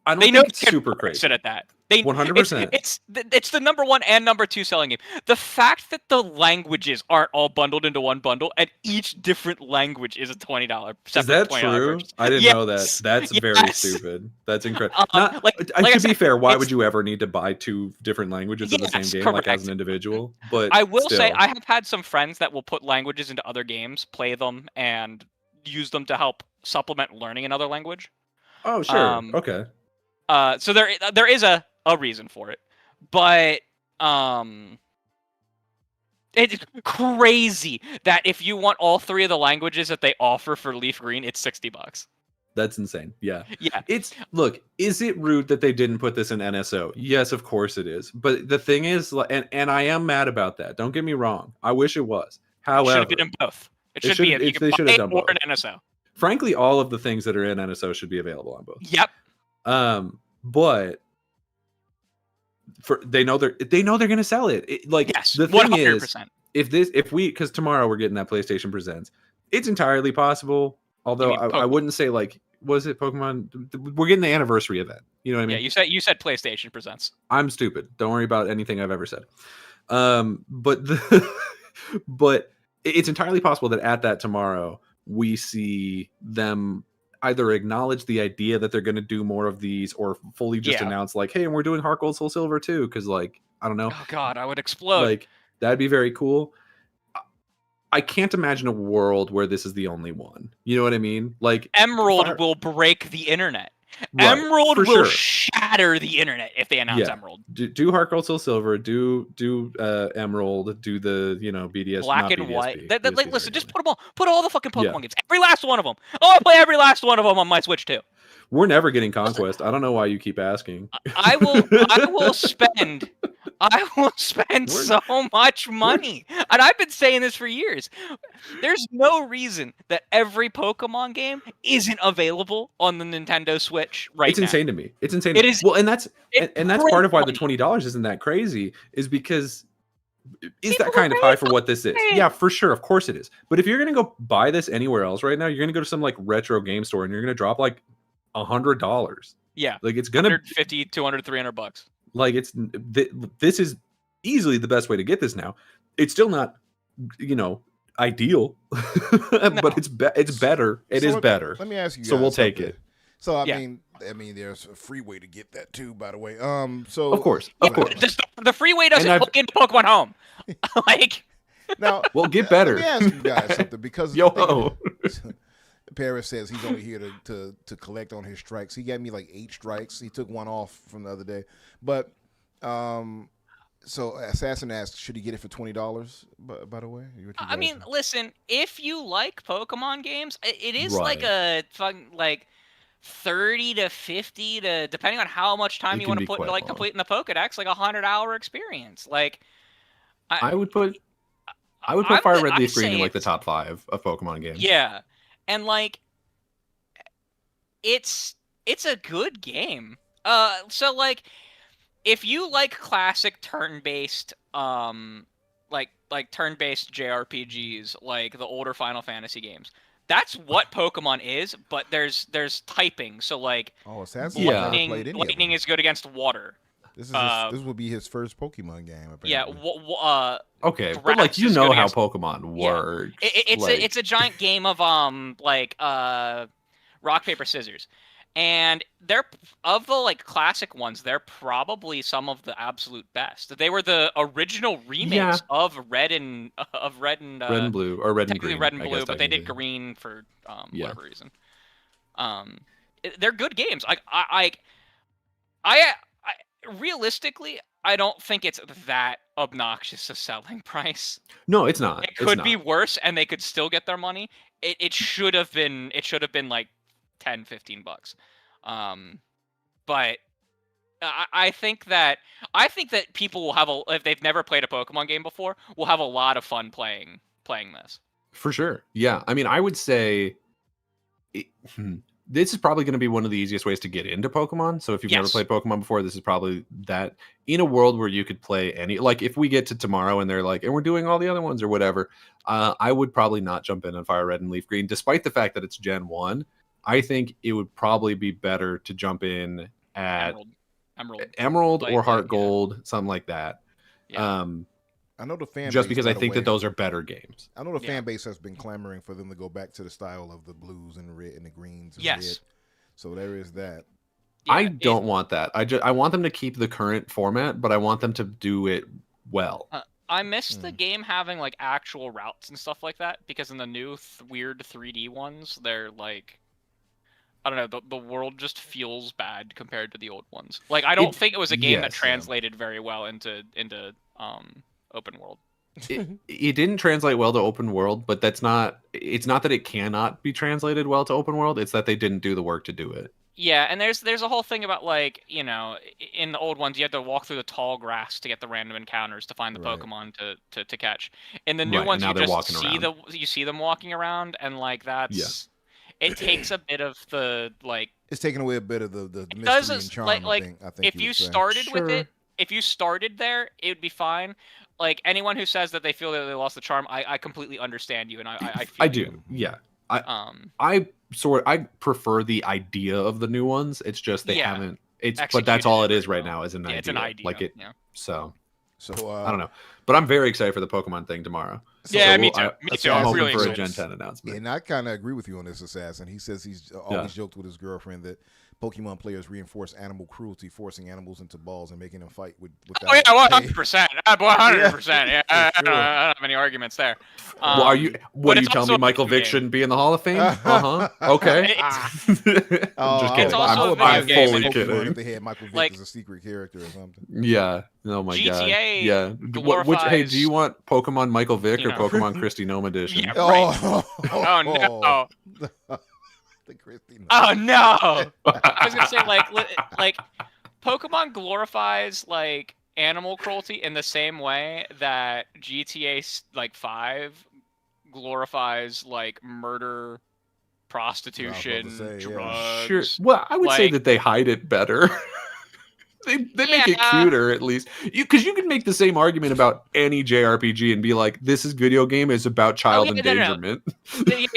S5: I don't think it's super crazy.
S3: Sit at that.
S5: 100%.
S3: It's the number 1 and number 2 selling game. The fact that the languages aren't all bundled into one bundle and each different language is a $20.
S5: Is that true? I didn't know that. That's very stupid. That's incredible. To be fair, why would you ever need to buy 2 different languages in the same game,
S3: correct.
S5: Like as an individual? But
S3: I will say I have had some friends that will put languages into other games, play them, and use them to help supplement learning another language.
S5: Oh, sure. Okay.
S3: So there is a reason for it, but It's crazy that if you want all 3 of the languages that they offer for Leaf Green, it's $60.
S5: That's insane. Yeah.
S3: Yeah.
S5: Look, is it rude that they didn't put this in NSO? Yes, of course it is. But the thing is, and I am mad about that. Don't get me wrong. I wish it was.
S3: It should
S5: However,
S3: have been in both. It should be. You
S5: they should have done both.
S3: An NSO.
S5: Frankly, all of the things that are in NSO should be available on both.
S3: Yep.
S5: But they know they're going to sell it.
S3: Yes.
S5: The thing
S3: 100%.
S5: is, because tomorrow we're getting that PlayStation Presents, it's entirely possible. Although I wouldn't say like, was it Pokemon? We're getting the anniversary event. You know what I mean?
S3: Yeah, you said PlayStation Presents.
S5: I'm stupid. Don't worry about anything I've ever said. But it's entirely possible that at that tomorrow we see them either acknowledge the idea that they're going to do more of these, or fully just announce like, hey, and we're doing Heart Gold Soul Silver too, because like, I don't know.
S3: Oh God, I would explode.
S5: Like, that'd be very cool. I can't imagine a world where this is the only one. You know what I mean? Like,
S3: Emerald will break the internet.
S5: Right,
S3: Emerald will
S5: sure.
S3: shatter the internet if they announce Emerald.
S5: Do Heart Gold Soul Silver. Do Emerald. Do the BDS
S3: Black and
S5: BDSP,
S3: White.
S5: BDSP,
S3: Like, listen, just put all the fucking Pokemon games. Every last one of them. Oh, I play every last one of them on my Switch too.
S5: We're never getting Conquest. I don't know why you keep asking.
S3: I will spend so much money. And I've been saying this for years. There's no reason that every Pokemon game isn't available on the Nintendo Switch right now.
S5: It's insane to me. It's insane.
S3: It is.
S5: Well, and that's part of why the
S3: money.
S5: $20 isn't that crazy, is because that kind of high for what this is. Yeah, for sure. Of course it is. But if you're going to go buy this anywhere else right now, you're going to go to some like retro game store and you're going to drop like $100.
S3: Yeah.
S5: Like, it's going to
S3: 150, 200, $300.
S5: Like, this is easily the best way to get this now. It's still not, ideal, but it's better. It is better.
S2: Let me ask you guys.
S5: So we'll take
S2: something.
S5: it.
S2: So I mean, there's a free way to get that too, by the way. So
S5: of course.
S3: The free way doesn't hook into Pokemon Home. Like,
S2: now,
S5: well, get better.
S2: Let me ask you guys something, because Paris says he's only here to collect on his strikes. He got me like 8 strikes. He took one off from the other day. But so Assassin asked, should he get it for $20? By the way,
S3: I mean, listen, if you like Pokemon games, it is
S5: Right.
S3: like a fun, like 30 to 50 to, depending on how much time you want to put into like completing the Pokedex, like 100-hour experience. Like,
S5: I would put Fire Red Leaf Green in like the top 5 of Pokemon games.
S3: Yeah, and like, it's a good game. So like, if you like classic turn-based, like turn-based JRPGs, like the older Final Fantasy games, that's what Pokemon is. But there's typing, so like, lightning is good against water.
S2: This will be his first Pokemon game. Apparently.
S3: Yeah.
S5: Okay, but like, how Pokemon works.
S3: It's a giant game of rock paper scissors, and they're, of the like classic ones, they're probably some of the absolute best. They were the original remakes of Red and Blue, or Red and Green. Red and Blue, but they did Green for whatever reason. They're good games. I realistically, I don't think it's that obnoxious a selling price.
S5: No, it's not.
S3: It could be worse, and they could still get their money. It should have been like $10-15. But I think that people will have if they've never played a Pokemon game before, will have a lot of fun playing this.
S5: For sure. Yeah. I mean, I would say this is probably going to be one of the easiest ways to get into Pokemon. So if you've never played Pokemon before, this is probably that. In a world where you could play any, like if we get to tomorrow and they're like, and we're doing all the other ones or whatever, I would probably not jump in on Fire Red and Leaf Green, despite the fact that it's Gen 1. I think it would probably be better to jump in at Emerald or Heart Gold, something like that.
S3: Yeah.
S2: I know the fan
S5: just
S2: base,
S5: because I think that those are better games.
S2: I know the fan base has been clamoring for them to go back to the style of the blues and the red and the greens. And red. So there is that.
S5: Yeah, I don't want that. I want them to keep the current format, but I want them to do it well.
S3: I miss the game having like actual routes and stuff like that, because in the new weird 3D ones, they're like, I don't know, the world just feels bad compared to the old ones. Like, I don't think it was a game that translated very well into open world.
S5: it didn't translate well to open world, but it's not that it cannot be translated well to open world. It's that they didn't do the work to do it.
S3: Yeah, and there's a whole thing about, like, you know, in the old ones you had to walk through the tall grass to get the random encounters to find the
S2: Right.
S3: Pokemon to catch. In the new
S5: Right, and
S3: ones
S5: now
S3: you
S5: they're
S3: just
S5: walking
S3: see
S5: around.
S3: you see them walking around, and like that's it takes a bit of the like
S2: It's taking away a bit of the
S3: it
S2: mystery
S3: does
S2: and charm.
S3: like
S2: I think
S3: if
S2: you
S3: you
S2: would say.
S3: started with
S5: Sure.
S3: it, if you started there, it would be fine. Like anyone who says that they feel that they lost the charm, I completely understand you, and I feel
S5: I
S3: you.
S5: do. Yeah.
S3: Um,
S5: I prefer the idea of the new ones. It's just they
S3: Yeah.
S5: haven't. But that's
S3: Executed
S5: all
S3: it
S5: it is
S3: very
S5: right
S3: well.
S5: now is an
S3: yeah,
S5: idea.
S3: it's an idea.
S5: Like it.
S3: Yeah.
S5: So
S2: So
S5: I don't know, but I'm very excited for the Pokemon thing tomorrow.
S3: Yeah, me too.
S5: I'm
S3: Me too. I'm
S5: hoping
S3: really
S5: for a
S3: excited.
S5: Gen 10 announcement.
S2: And I kind of agree with you on this, Assassin. He says he's always joked with his girlfriend that Pokemon players reinforce animal cruelty, forcing animals into balls and making them fight without.
S3: Oh yeah, 100%. 100%. Yeah, I
S2: for
S3: don't
S2: sure.
S3: have any arguments there.
S5: Well, are you? What
S3: but
S5: are you
S3: it's
S5: telling
S3: also
S5: me?
S3: a
S5: Michael
S3: video
S5: Vick
S3: game.
S5: shouldn't be in the Hall of Fame? Okay.
S2: Oh,
S5: Just kidding.
S3: It's also a video
S5: I'm
S3: game,
S5: fully
S3: and
S2: Pokemon
S5: kidding.
S2: if they had Michael Vick
S3: Like-
S2: as a secret character or something.
S5: Yeah. Oh my god.
S3: GTA
S5: Yeah. Hey, do you
S3: glorifies-
S5: want Pokemon Michael Vick
S3: you
S5: or
S3: know.
S5: Pokemon Christy Gnome Edition?
S3: Yeah. Right.
S2: Oh,
S3: no.
S2: the Christy.
S3: Oh no! I was gonna say like Pokemon glorifies like animal cruelty in the same way that GTA like 5 glorifies like murder, prostitution,
S2: say, yeah.
S3: drugs.
S5: Sure. Well, I would say
S3: Like-
S5: that they hide it better. they make it
S3: Yeah.
S5: cuter at least. Because you can make the same argument about any JRPG and be like, this is video game is about child
S3: yeah, no.
S5: endangerment.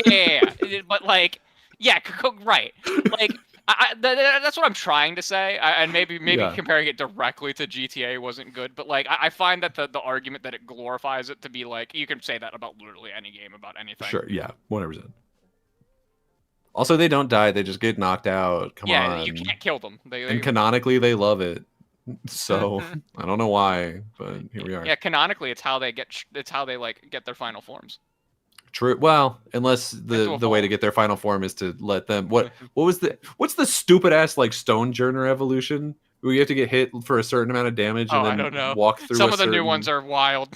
S3: Yeah. But like, yeah, right. Like, that's what I'm trying to say. And maybe
S5: Yeah.
S3: comparing it directly to GTA wasn't good. But like, I find that the argument that it glorifies it to be like, you can say that about literally any game, about anything.
S5: Sure, yeah, 100%. Also, they don't die; they just get knocked out. Come
S3: Yeah,
S5: on.
S3: you can't kill them.
S5: And canonically, they love it. So I don't know why, but here we are.
S3: Yeah, canonically, it's how they get. It's how they like get their final forms.
S5: True. Well, unless the way to get their final form is to let them. What's the stupid ass like Stonejourner evolution where you have to get hit for a certain amount of damage and
S3: I
S5: then
S3: don't know.
S5: walk through.
S3: Some of the new ones are wild.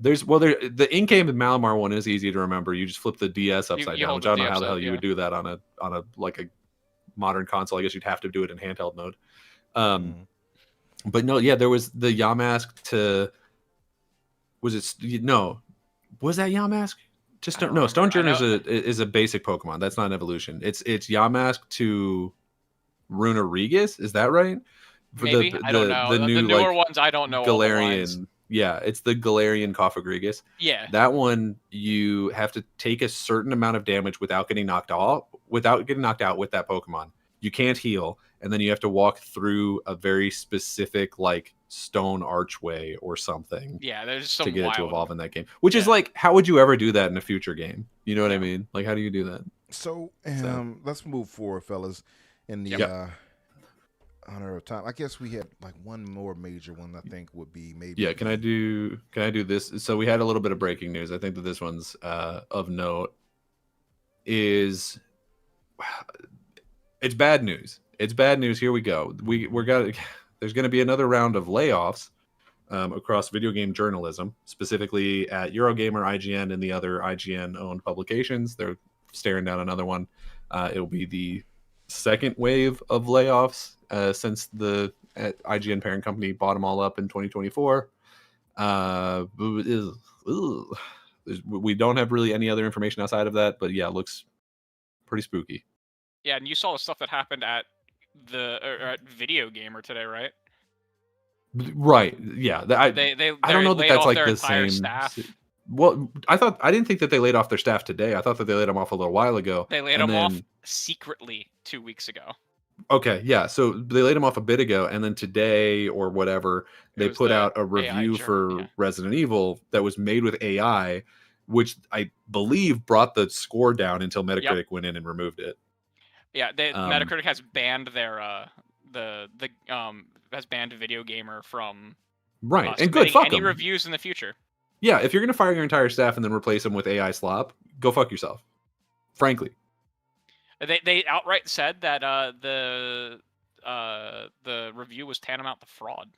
S5: The in-game Malamar one is easy to remember. You just flip the DS upside
S3: you
S5: down,
S3: hold
S5: which I don't
S3: the
S5: know how the
S3: DS
S5: hell
S3: up,
S5: you would do that on a like a modern console. I guess you'd have to do it in handheld mode. But no, yeah, there was the Yamask to. Was that Yamask? Stonejourner is a basic Pokemon. That's not an evolution. It's Yamask to Runerigus. Is that right?
S3: Maybe I don't know. The newer ones I don't know.
S5: Galarian. Yeah, it's the Galarian Cofagrigus.
S3: Yeah.
S5: That one you have to take a certain amount of damage without getting knocked out with that Pokemon. You can't heal, and then you have to walk through a very specific like stone archway or something.
S3: Yeah, there's some
S5: to get it to
S3: wild-
S5: evolve in that game. Which is like, how would you ever do that in a future game? You know what I mean? Like, how do you do that?
S2: So let's move forward, fellas. In the honor of time, I guess we had like one more major one. I think would be maybe.
S5: Yeah, can I do this? So we had a little bit of breaking news. I think that this one's of note. It's bad news. It's bad news. Here we go. There's going to be another round of layoffs across video game journalism, specifically at Eurogamer, IGN, and the other IGN-owned publications. They're staring down another one. It'll be the second wave of layoffs since the IGN parent company bought them all up in 2024. We don't have really any other information outside of that, but yeah, it looks pretty spooky.
S3: Yeah, and you saw the stuff that happened at at Video Gamer today, right?
S5: Right. Yeah. I don't know that
S3: laid
S5: that's
S3: off
S5: like
S3: their
S5: the
S3: entire
S5: same.
S3: staff.
S5: Well, I didn't think that they laid off their staff today. I thought that they laid them off a little while ago.
S3: They laid them off secretly 2 weeks ago.
S5: Okay, yeah. So they laid them off a bit ago, and then today or whatever, they put out a review for Resident Evil that was made with AI, which I believe brought the score down until Metacritic went in and removed it.
S3: Yeah, Metacritic has banned their has banned Video Gamer from
S5: and good fuck
S3: any
S5: them.
S3: reviews in the future.
S5: Yeah, if you're gonna fire your entire staff and then replace them with AI slop, go fuck yourself. Frankly,
S3: they outright said that the review was tantamount to fraud.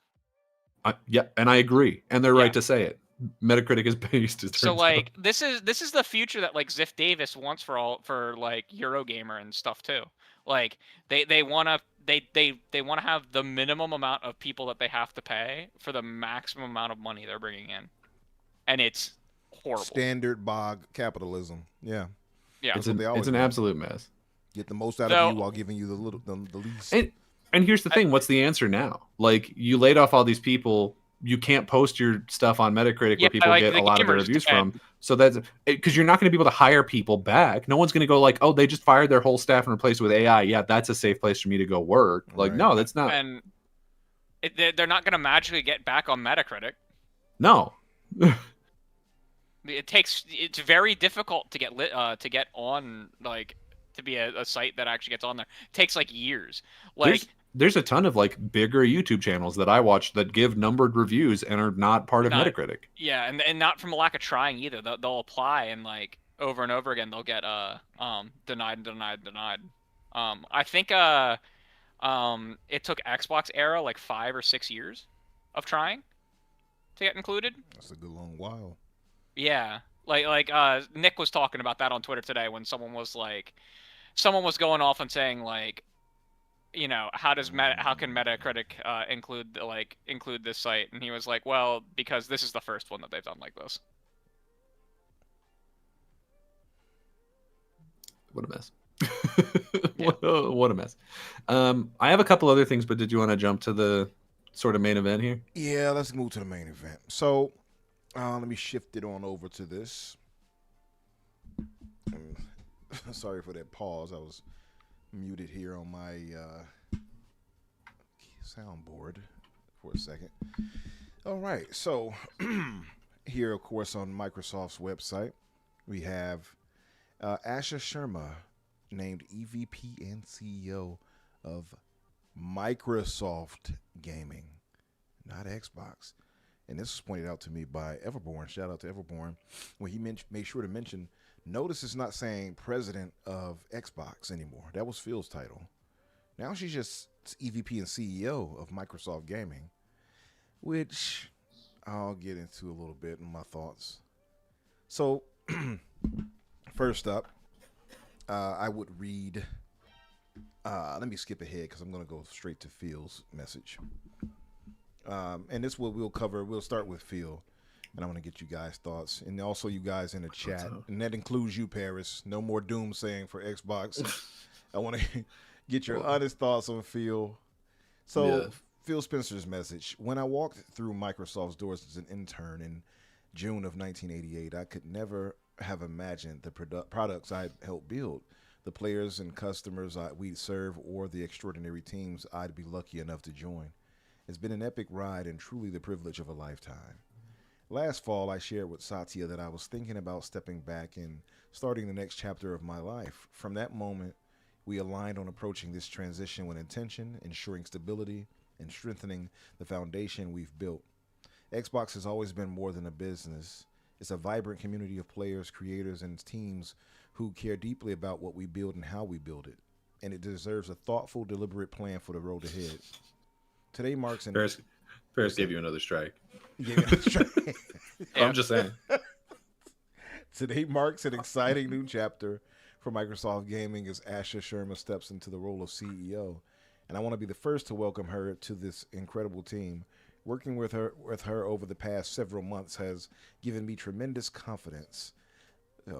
S5: Yeah, and I agree, and they're right to say it. Metacritic is based. It
S3: So
S5: turns
S3: like
S5: out.
S3: this is the future that like Ziff Davis wants for like Eurogamer and stuff too. Like they wanna they wanna have the minimum amount of people that they have to pay for the maximum amount of money they're bringing in, and it's horrible.
S2: Standard bog capitalism. Yeah,
S3: Yeah.
S2: That's what they
S5: It's
S2: always
S5: an
S2: do.
S5: absolute mess.
S2: Get the most out
S3: So-
S2: of you while giving you the least.
S5: And here's the thing: what's the answer now? Like, you laid off all these people. You can't post your stuff on Metacritic
S3: Yeah,
S5: where people
S3: like
S5: get
S3: the
S5: a lot of their
S3: gamers
S5: reviews
S3: dead.
S5: from. So that's because you're not going to be able to hire people back. No one's going to go like, "Oh, they just fired their whole staff and replaced it with AI. Yeah, that's a safe place for me to go work." Like,
S2: Right.
S5: no, that's not.
S3: And they're not gonna magically get back on Metacritic.
S5: No.
S3: It's very difficult to get on, like, to be a site that actually gets on there. It takes like years. Like
S5: There's a ton of like bigger YouTube channels that I watch that give numbered reviews and are not part of
S3: Not-
S5: Metacritic.
S3: yeah, and not from a lack of trying either. They'll apply and like over and over again they'll get denied and denied and denied. I think it took Xbox era like 5 or 6 years of trying to get included.
S2: That's a good long while.
S3: Yeah, like Nick was talking about that on Twitter today when someone was going off and saying like, you know, how can Metacritic include this site? And he was like, well, because this is the first one that they've done like this.
S5: What a mess. What a mess. I have a couple other things, but did you want to jump to the sort of main event here?
S2: Yeah, let's move to the main event. So, let me shift it on over to this. Sorry for that pause. I was muted here on my soundboard for a second. All right, so here, of course, on Microsoft's website, we have Asha Sharma named EVP and CEO of Microsoft Gaming, not Xbox. And this was pointed out to me by Everborn. Shout out to Everborn. When he made sure to mention, notice it's not saying president of Xbox anymore. That was Phil's title. Now she's just EVP and CEO of Microsoft Gaming, which I'll get into a little bit in my thoughts. So, first up, I would read. Let me skip ahead because I'm going to go straight to Phil's message. And this we'll cover. We'll start with Phil, and I want to get you guys' thoughts, and also you guys in the chat, and that includes you, Paris. No more doomsaying for Xbox. I want to get your honest thoughts on Phil. So,
S5: Yeah.
S2: Phil Spencer's message: when I walked through Microsoft's doors as an intern in June of 1988, I could never have imagined the products I'd helped build, the players and customers we'd serve, or the extraordinary teams I'd be lucky enough to join. It's been an epic ride and truly the privilege of a lifetime. Last fall, I shared with Satya that I was thinking about stepping back and starting the next chapter of my life. From that moment, we aligned on approaching this transition with intention, ensuring stability, and strengthening the foundation we've built. Xbox has always been more than a business. It's a vibrant community of players, creators, and teams who care deeply about what we build and how we build it. And it deserves a thoughtful, deliberate plan for the road ahead. Today marks an...
S4: Paris gave you another strike.
S3: Yeah.
S4: I'm just saying.
S2: Today marks an exciting new chapter for Microsoft Gaming as Asha Sharma steps into the role of CEO. And I want to be the first to welcome her to this incredible team. Working with her over the past several months has given me tremendous confidence.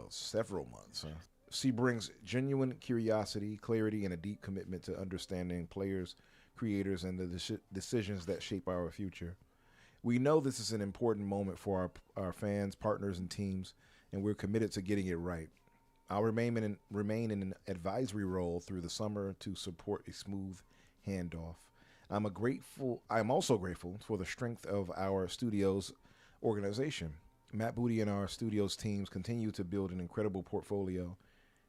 S2: Several months, huh? She brings genuine curiosity, clarity, and a deep commitment to understanding players, creators, and the decisions that shape our future. We know this is an important moment for our fans, partners, and teams, and we're committed to getting it right. I'll remain in an advisory role through the summer to support a smooth handoff. I'm also grateful for the strength of our studio's organization. Matt Booty and our studio's teams continue to build an incredible portfolio,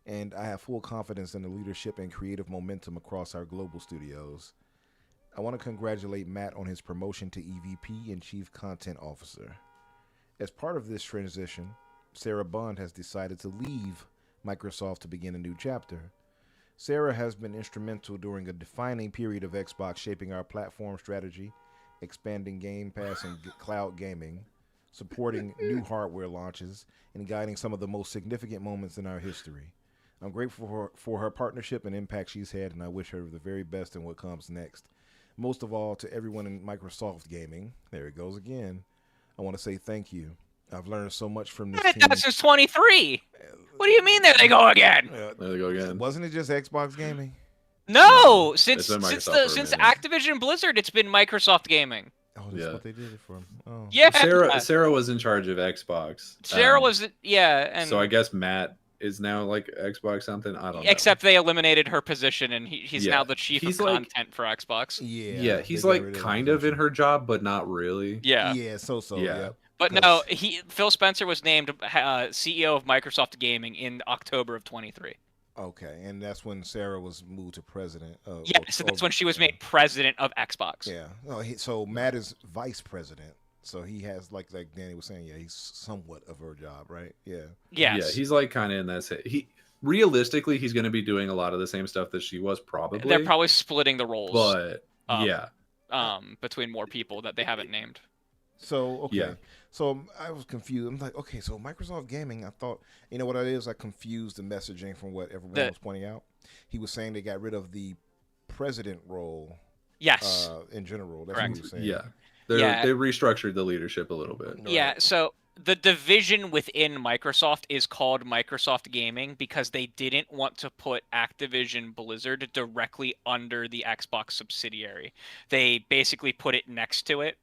S2: and I have full confidence in the leadership and creative momentum across our global studios. I want to congratulate Matt on his promotion to EVP and Chief Content Officer. As part of this transition, Sarah Bond has decided to leave Microsoft to begin a new chapter. Sarah has been instrumental during a defining period of Xbox, shaping our platform strategy, expanding Game Pass and cloud gaming, supporting new hardware launches, and guiding some of the most significant moments in our history. I'm grateful for her partnership and impact she's had, and I wish her the very best in what comes next. Most of all, to everyone in Microsoft Gaming, there it goes again, I want to say thank you. I've learned so much from this team.
S3: Since 23. What do you mean there they go again?
S5: There they go again.
S2: Wasn't it just Xbox Gaming?
S3: No,
S5: It's
S3: since
S5: been
S3: since
S5: Microsoft for a
S3: since
S5: minute.
S3: Activision Blizzard, it's been Microsoft Gaming.
S2: Oh, that's
S5: Yeah.
S2: what they did it for. Oh.
S3: Yeah,
S5: Sarah was in charge of Xbox.
S3: Sarah was and
S5: So I guess Matt is now like Xbox something. I don't know.
S3: except they eliminated her position, and he's
S5: Yeah.
S3: now the chief
S5: He's
S3: of
S5: like-
S3: content for Xbox.
S5: Yeah,
S2: they
S5: he's
S2: got
S5: like
S2: rid of
S5: kind
S2: that
S5: of in
S2: position.
S5: her job, but not really.
S3: Yeah.
S2: Yeah, so.
S5: Yeah.
S2: Yep.
S3: But
S2: 'Cause-
S3: no, Phil Spencer was named CEO of Microsoft Gaming in October of 23.
S2: Okay, and that's when Sarah was moved to president.
S3: Yeah, so that's when she was made president of Xbox.
S2: Yeah. No, so Matt is vice president. So he has like Danny was saying, yeah, he's somewhat of her job, right? Yeah.
S3: Yes.
S5: Yeah, he's like kind of in that. Realistically, he's going to be doing a lot of the same stuff that she was probably.
S3: They're probably splitting the roles.
S5: But
S3: um,
S5: yeah,
S3: between more people that they haven't named.
S2: So okay.
S5: Yeah.
S2: So I was confused. I'm like, okay, so Microsoft Gaming, I thought, you know what it is? I confused the messaging from what everyone was pointing out. He was saying they got rid of the president role.
S3: Yes.
S2: In general, that's
S3: Correct.
S2: what he was saying.
S5: yeah,
S3: Yeah.
S5: they restructured the leadership a little bit.
S3: Yeah,
S2: Right.
S3: so the division within Microsoft is called Microsoft Gaming because they didn't want to put Activision Blizzard directly under the Xbox subsidiary. They basically put it next to it.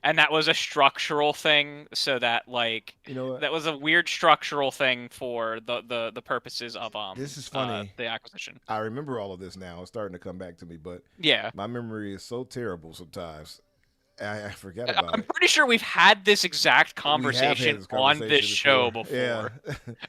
S3: And that was a structural thing, so that like
S2: You know what?
S3: that was a weird structural thing for the purposes of
S2: This is funny.
S3: the acquisition.
S2: I remember all of this now. It's starting to come back to me, but
S3: Yeah.
S2: my memory is so terrible sometimes. I forget about
S3: I'm
S2: it.
S3: pretty sure we've had this exact
S2: We have had
S3: conversation
S2: this
S3: on
S2: conversation
S3: this show before.
S2: Yeah.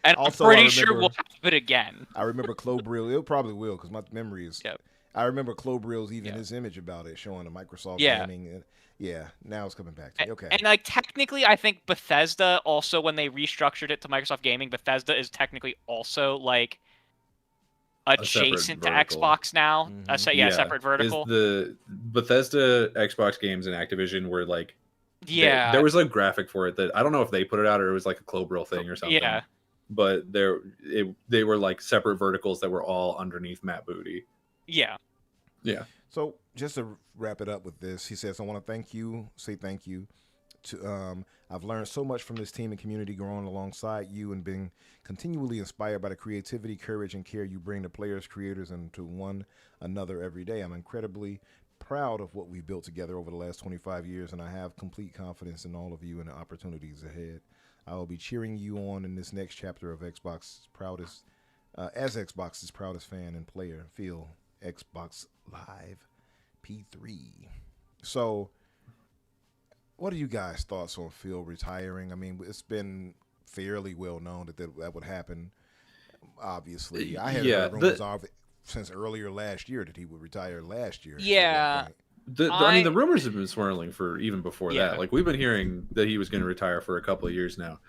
S3: And
S2: Also,
S3: I'm
S2: I
S3: pretty sure
S2: remember-
S3: we'll have it again.
S2: I remember Clobril. It probably will because my memory is.
S3: Yep.
S2: I remember Clobril's even
S3: Yeah.
S2: his image about it showing the Microsoft
S3: Yeah.
S2: Gaming. Yeah, now it's coming back to me. Okay.
S3: And like technically, I think Bethesda also, when they restructured it to Microsoft Gaming, Bethesda is technically also like adjacent to
S5: vertical.
S3: Xbox now.
S2: Mhm.
S3: So yeah, separate vertical.
S5: Is the Bethesda Xbox games and Activision were like
S3: Yeah.
S5: there was a graphic for it that I don't know if they put it out or it was like a Clobril thing or something.
S3: Yeah.
S5: But they were like separate verticals that were all underneath Matt Booty.
S3: Yeah.
S5: Yeah.
S2: So just to wrap it up with this, he says, I want to say thank you to, I've learned so much from this team and community growing alongside you and being continually inspired by the creativity, courage, and care you bring to players, creators, and to one another every day. I'm incredibly proud of what we've built together over the last 25 years, and I have complete confidence in all of you and the opportunities ahead. I will be cheering you on in this next chapter of Xbox's proudest, as Xbox's proudest fan and player, Phil, Xbox Live P3. So, what are you guys' thoughts on Phil retiring? I mean, it's been fairly well known that would happen. Obviously, I had heard rumors of it since earlier last year that he would retire last year.
S3: Yeah.
S5: I mean, the rumors have been swirling for even before
S3: Yeah.
S5: that. Like we've been hearing that he was going to retire for a couple of years now.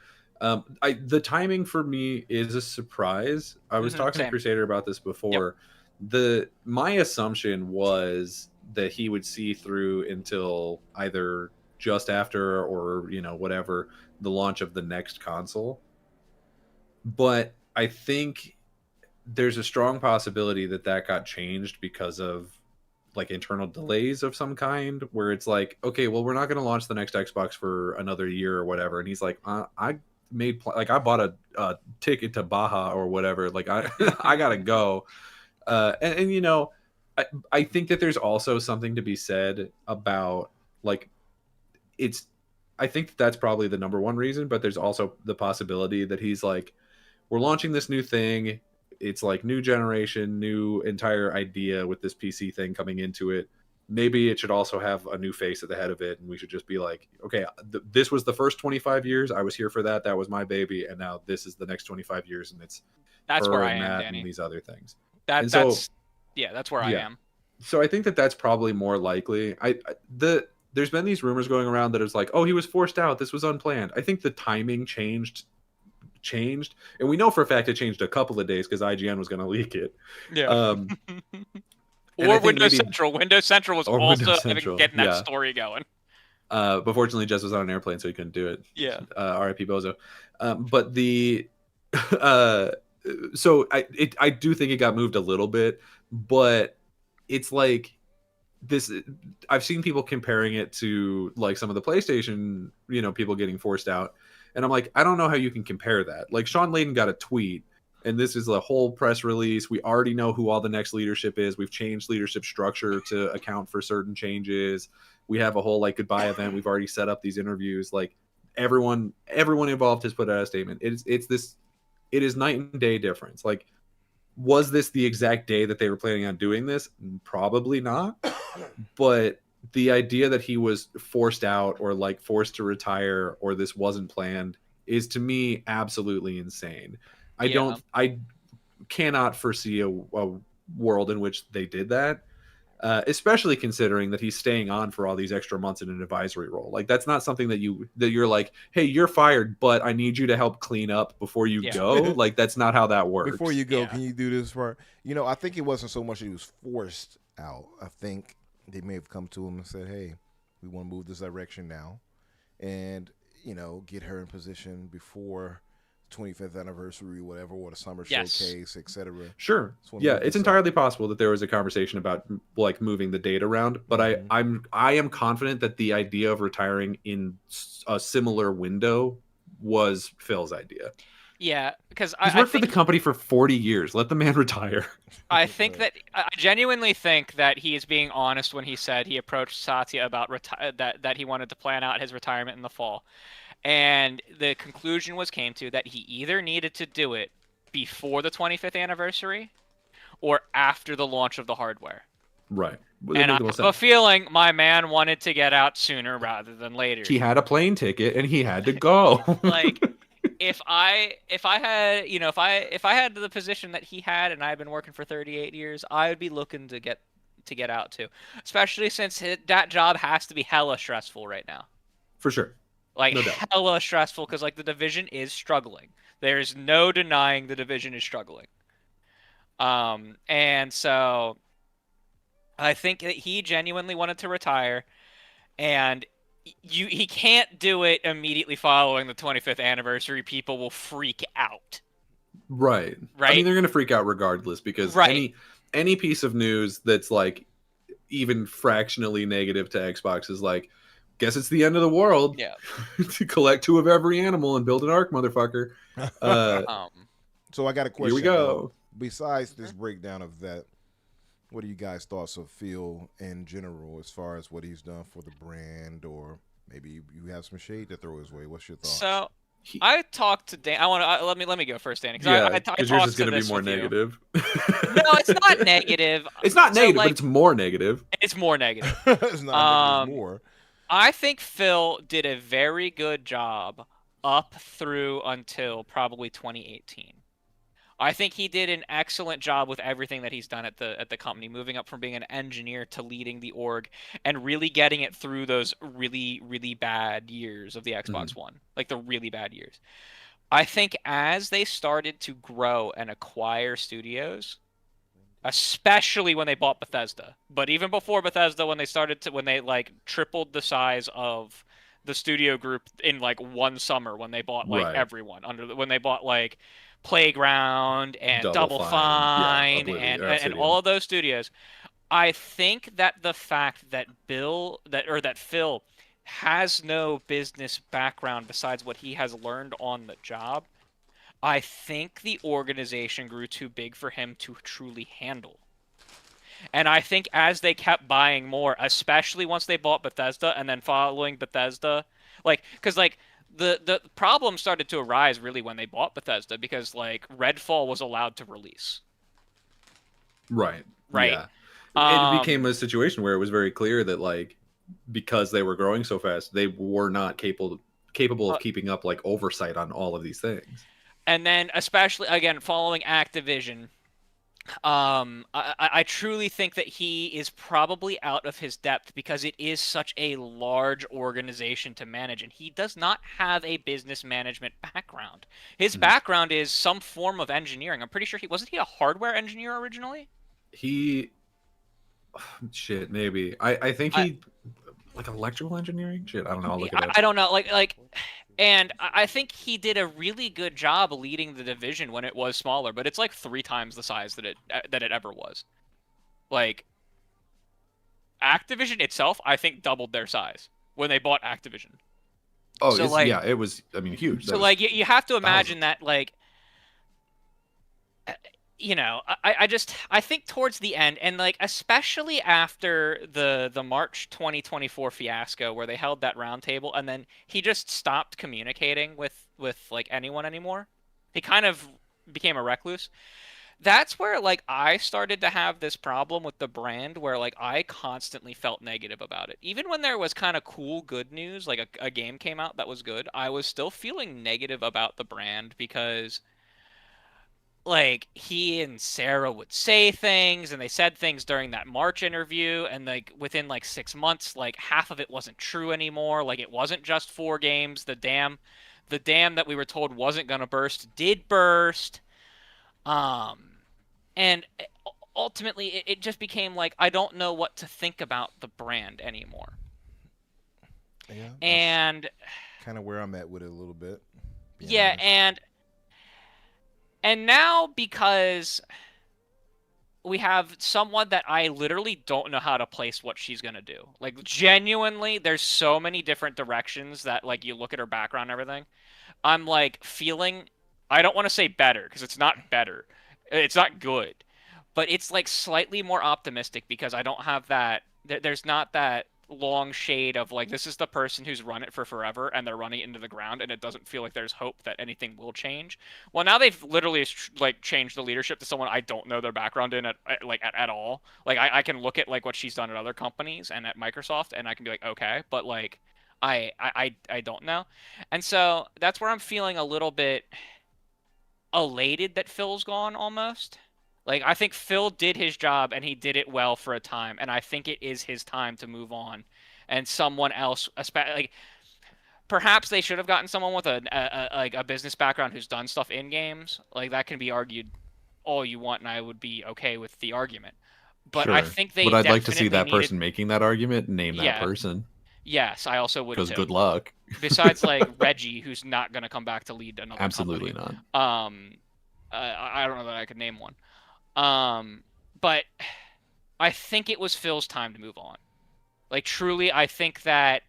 S5: The timing for me is a surprise. I was talking
S3: same.
S5: to Crusader about this before. My assumption was that he would see through until either just after or whatever the launch of the next console. But I think there's a strong possibility that got changed because of like internal delays of some kind, where it's like, okay, well, we're not going to launch the next Xbox for another year or whatever. And he's like, I bought a ticket to Baja or whatever. Like I gotta go. I think that there's also something to be said about like I think that's probably the number one reason, but there's also the possibility that he's like, we're launching this new thing. It's like new generation, new entire idea with this PC thing coming into it. Maybe it should also have a new face at the head of it. And we should just be like, okay, this was the first 25 years. I was here for that. That was my baby. And now this is the next 25 years. And
S3: That's
S5: her
S3: where I
S5: and
S3: am,
S5: Matt
S3: Danny.
S5: and these other things.
S3: That's where I am.
S5: So I think that that's probably more likely. There's been these rumors going around that it's like, oh, he was forced out. This was unplanned. I think the timing changed, and we know for a fact it changed a couple of days because IGN was going to leak it.
S3: Yeah.
S5: And I
S3: Or
S5: think
S3: Windows
S5: maybe-
S3: Central. Windows Central was
S5: Or
S3: also
S5: Windows Central,
S3: getting that
S5: yeah.
S3: story going.
S5: But fortunately, Jess was on an airplane, so he couldn't do it.
S3: Yeah.
S5: R.I.P. Bozo. But the so I do think it got moved a little bit, but it's like this. I've seen people comparing it to like some of the PlayStation, people getting forced out, and I'm like, I don't know how you can compare that. Like Sean Layden got a tweet, and this is a whole press release. We already know who all the next leadership is. We've changed leadership structure to account for certain changes. We have a whole like goodbye event. We've already set up these interviews. Like everyone involved has put out a statement. It is night and day difference. Like, was this the exact day that they were planning on doing this? Probably not. But the idea that he was forced out or like forced to retire or this wasn't planned is to me absolutely insane. I cannot foresee a world in which they did that. Especially considering that he's staying on for all these extra months in an advisory role. Like that's not something that you're like, hey, you're fired, but I need you to help clean up before you go. Like that's not how that works.
S2: Before you go, can you do this for? I think it wasn't so much that he was forced out. I think they may have come to him and said, hey, we want to move this direction now, and get her in position before 25th anniversary, whatever, or the summer showcase, etc.
S5: Sure. Yeah, it's entirely possible that there was a conversation about like moving the date around, but I am confident that the idea of retiring in a similar window was Phil's idea.
S3: Yeah, because
S5: he's worked for the company for 40 years. Let the man retire.
S3: I genuinely think that he is being honest when he said he approached Satya about that he wanted to plan out his retirement in the fall. And the conclusion came to that he either needed to do it before the 25th anniversary or after the launch of the hardware.
S5: Right.
S3: And I have a feeling my man wanted to get out sooner rather than later.
S5: He had a plane ticket and he had to go.
S3: Like if I had the position that he had and I've been working for 38 years, I would be looking to get out too. Especially since that job has to be hella stressful right now.
S5: For sure.
S3: Like, no hella stressful, because, like, the division is struggling. There's no denying the division is struggling. And so, I think that he genuinely wanted to retire, and he can't do it immediately following the 25th anniversary. People will freak out.
S5: Right. I mean, they're going to freak out regardless, because any piece of news that's, like, even fractionally negative to Xbox is, like, guess it's the end of the world.
S3: Yeah.
S5: To collect 2 of every animal and build an ark, motherfucker.
S2: So I got a question.
S5: Here we go.
S2: Besides this breakdown of that, what are you guys' thoughts of Phil in general as far as what he's done for the brand, or maybe you have some shade to throw his way? What's your thoughts?
S3: So I talked to Dan. Let me go first, Danny.
S5: Because yours is going to be more negative.
S3: No, it's not negative.
S5: It's not negative, but it's more negative.
S3: It's more negative.
S2: It's not negative, more.
S3: I think Phil did a very good job up through until probably 2018. I think he did an excellent job with everything that he's done at the company, moving up from being an engineer to leading the org and really getting it through those really, really bad years of the Xbox One, like the really bad years. I think as they started to grow and acquire studios, especially when they bought Bethesda, but even before Bethesda, when they like tripled the size of the studio group in like one summer, when they bought like everyone when they bought like Playground and Double Fine and all of those studios, I think that the fact that Phil has no business background besides what he has learned on the job, I think the organization grew too big for him to truly handle. And I think as they kept buying more, especially once they bought Bethesda and then following Bethesda, because the problem started to arise really when they bought Bethesda, because like Redfall was allowed to release.
S5: Right.
S3: Yeah.
S5: It became a situation where it was very clear that like, because they were growing so fast, they were not capable of keeping up like oversight on all of these things.
S3: And then, especially, again, following Activision, I truly think that he is probably out of his depth because it is such a large organization to manage, and he does not have a business management background. His background is some form of engineering. I'm pretty sure wasn't he a hardware engineer originally?
S5: Maybe. I think like electrical engineering. Shit, I don't know. I'll look it up.
S3: I don't know, and I think he did a really good job leading the division when it was smaller, but it's like 3 times the size that it ever was. Like, Activision itself, I think, doubled their size when they bought Activision.
S5: Oh,
S3: so, like,
S5: yeah, it was. I mean, huge.
S3: So, like, you have to imagine that, like, you know, I think towards the end, and like especially after the March 2024 fiasco where they held that roundtable, and then he just stopped communicating with like anyone anymore. He kind of became a recluse. That's where like I started to have this problem with the brand, where like I constantly felt negative about it. Even when there was kind of cool, good news, like a game came out that was good, I was still feeling negative about the brand because, like, he and Sarah would say things, and they said things during that March interview, and like within like 6 months, like half of it wasn't true anymore. Like, it wasn't just 4 games. The dam that we were told wasn't gonna burst did burst. And ultimately it just became like I don't know what to think about the brand anymore.
S2: Yeah,
S3: and
S2: kind of where I'm at with it a little bit.
S3: Yeah,
S2: honest.
S3: and now, because we have someone that I literally don't know how to place what she's going to do. Like, genuinely, there's so many different directions that, like, you look at her background and everything. I'm, like, feeling... I don't want to say better, because it's not better. It's not good. But it's, like, slightly more optimistic, because I don't have that... There's not that long shade of, like, this is the person who's run it for forever, and they're running it into the ground, and it doesn't feel like there's hope that anything will change. Well, now they've literally, like, changed the leadership to someone I don't know their background in at all. Like, I can look at, like, what she's done at other companies and at Microsoft, and I can be like, okay, but, like, I don't know. And so that's where I'm feeling a little bit elated that Phil's gone, almost. Like, I think Phil did his job, and he did it well for a time, and I think it is his time to move on. And someone else, like, perhaps they should have gotten someone with a business background who's done stuff in games. Like, that can be argued all you want, and I would be okay with the argument. But
S5: sure.
S3: I think they
S5: But I'd like to see that
S3: needed...
S5: person making that argument. Name that person.
S3: Yes, I also would too.
S5: Because good luck.
S3: Besides, like, Reggie, who's not going to come back to lead another
S5: Absolutely
S3: company.
S5: not.
S3: I don't know that I could name one. But I think it was Phil's time to move on. Like, truly, I think that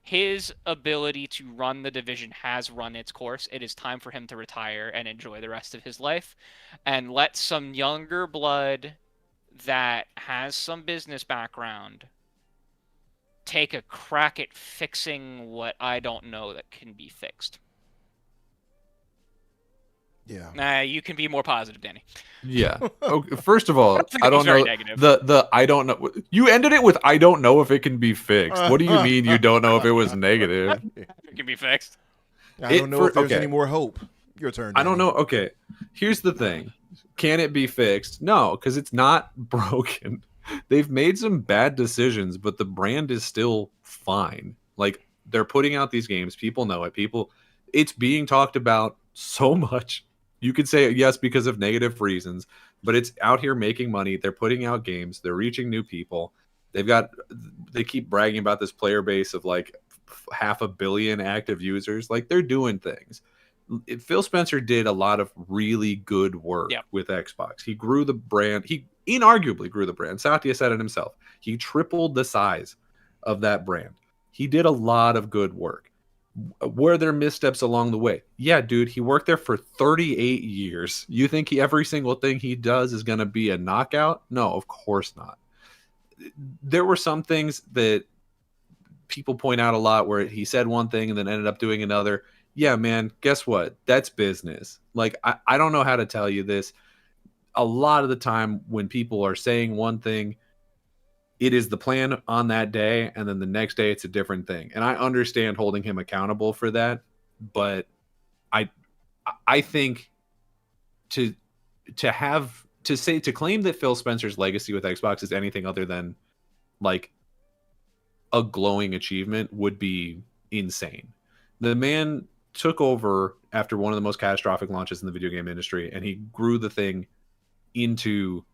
S3: his ability to run the division has run its course. It is time for him to retire and enjoy the rest of his life, and let some younger blood that has some business background take a crack at fixing what I don't know that can be fixed.
S2: Yeah.
S3: Nah, you can be more positive, Danny.
S5: Yeah. Okay, first of all, I don't know.
S3: Negative.
S5: The I don't know. You ended it with I don't know if it can be fixed. What do you mean you don't know if it was negative?
S3: It can be fixed.
S2: I don't know if there's any more hope. Your turn, Danny.
S5: I don't know. Okay. Here's the thing. Can it be fixed? No, because it's not broken. They've made some bad decisions, but the brand is still fine. Like, they're putting out these games. People know it. It's being talked about so much. You could say yes because of negative reasons, but it's out here making money. They're putting out games. They're reaching new people. They keep bragging about this player base of like 500 million active users. Like, they're doing things. Phil Spencer did a lot of really good work with Xbox. He grew the brand. He inarguably grew the brand. Satya said it himself. He tripled the size of that brand. He did a lot of good work. Were there missteps along the way? Yeah, dude, he worked there for 38 years. You think every single thing he does is going to be a knockout? No, of course not. There were some things that people point out a lot where he said one thing and then ended up doing another. Yeah, man, guess what? That's business. Like, I don't know how to tell you this. A lot of the time when people are saying one thing, it is the plan on that day, and then the next day it's a different thing. And I understand holding him accountable for that, but I think to claim that Phil Spencer's legacy with Xbox is anything other than like a glowing achievement would be insane. The man took over after one of the most catastrophic launches in the video game industry, and he grew the thing into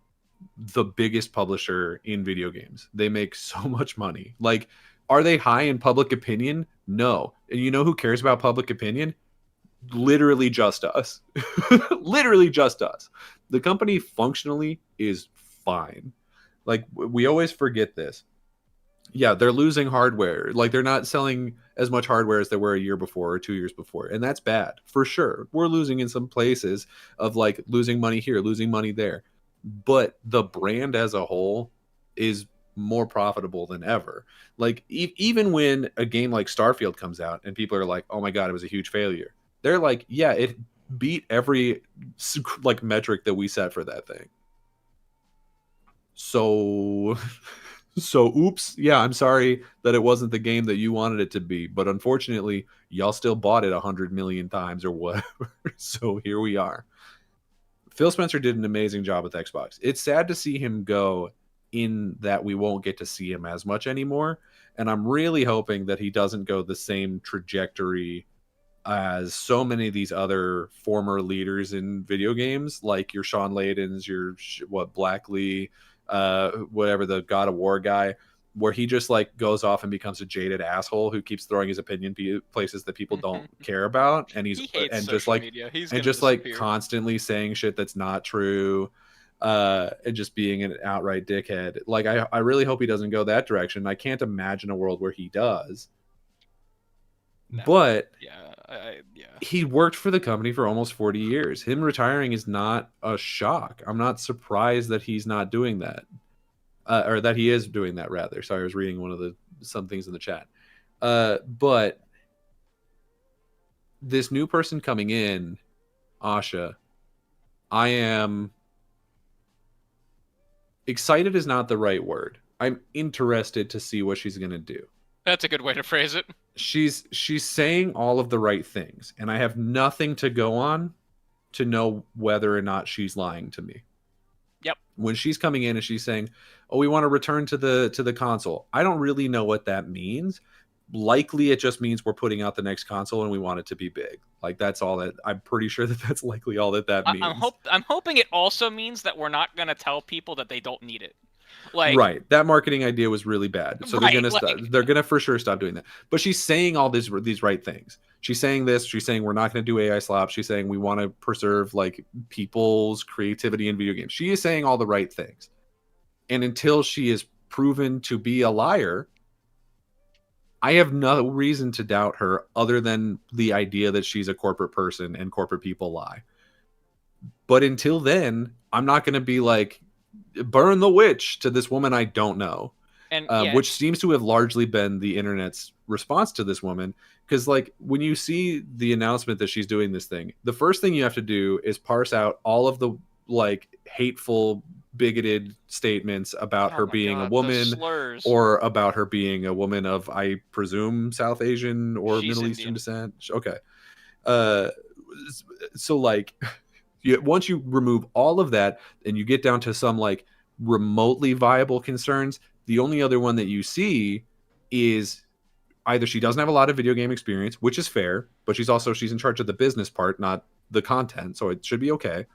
S5: the biggest publisher in video games. They make so much money. Like, Are they high in public opinion? No. And you know who cares about public opinion? Literally just us. Literally just us. The company functionally is fine. Like, we always forget this. Yeah, they're losing hardware. Like, they're not selling as much hardware as they were a year before or 2 years before. And that's bad, for sure. We're losing in some places of, like, losing money here, losing money there. But the brand as a whole is more profitable than ever. Like, even when a game like Starfield comes out and people are like, oh my God, it was a huge failure. They're like, yeah, it beat every, like, metric that we set for that thing. So oops. Yeah, I'm sorry that it wasn't the game that you wanted it to be, but unfortunately, y'all still bought it 100 million times or whatever. So here we are. Phil Spencer did an amazing job with Xbox. It's sad to see him go, in that we won't get to see him as much anymore. And I'm really hoping that he doesn't go the same trajectory as so many of these other former leaders in video games, like your Sean Layden's, your Blackley, whatever, the God of War guy, where he just like goes off and becomes a jaded asshole who keeps throwing his opinion places that people don't care about, and
S3: He hates
S5: and
S3: social
S5: just like
S3: media. He's
S5: and
S3: gonna
S5: just like
S3: disappear.
S5: constantly saying shit that's not true, and just being an outright dickhead. Like, I really hope he doesn't go that direction. I can't imagine a world where he does.
S3: No.
S5: But
S3: yeah.
S5: he worked for the company for almost 40 years. Him retiring is not a shock. I'm not surprised that he's not doing that. Or that he is doing that, rather. Sorry, I was reading some things in the chat. But this new person coming in, Asha, I am excited is not the right word. I'm interested to see what she's going to do.
S3: That's a good way to phrase it.
S5: She's saying all of the right things, and I have nothing to go on to know whether or not she's lying to me.
S3: Yep.
S5: When she's coming in and she's saying, "Oh, we want to return to the console," I don't really know what that means. Likely, it just means we're putting out the next console and we want it to be big. Like, that's all that. I'm pretty sure that's likely all that means.
S3: I'm hoping it also means that we're not gonna tell people that they don't need it. Like,
S5: right, that marketing idea was really bad, so
S3: right,
S5: they're gonna for sure stop doing that. But she's saying all these right things. She's saying this. She's saying we're not going to do AI slaps. She's saying we want to preserve like people's creativity in video games. She is saying all the right things, and until she is proven to be a liar, I have no reason to doubt her other than the idea that she's a corporate person and corporate people lie. But until then, I'm not going to be like, burn the witch to this woman I don't know.
S3: And
S5: which seems to have largely been the internet's response to this woman. Because, like, when you see the announcement that she's doing this thing, the first thing you have to do is parse out all of the, like, hateful, bigoted statements about her being a woman, or about her being a woman of, I presume, South Asian or Middle Eastern descent. Okay. So, like, once you remove all of that and you get down to some, like, remotely viable concerns, the only other one that you see is either she doesn't have a lot of video game experience, which is fair, but she's in charge of the business part, not the content, so it should be okay.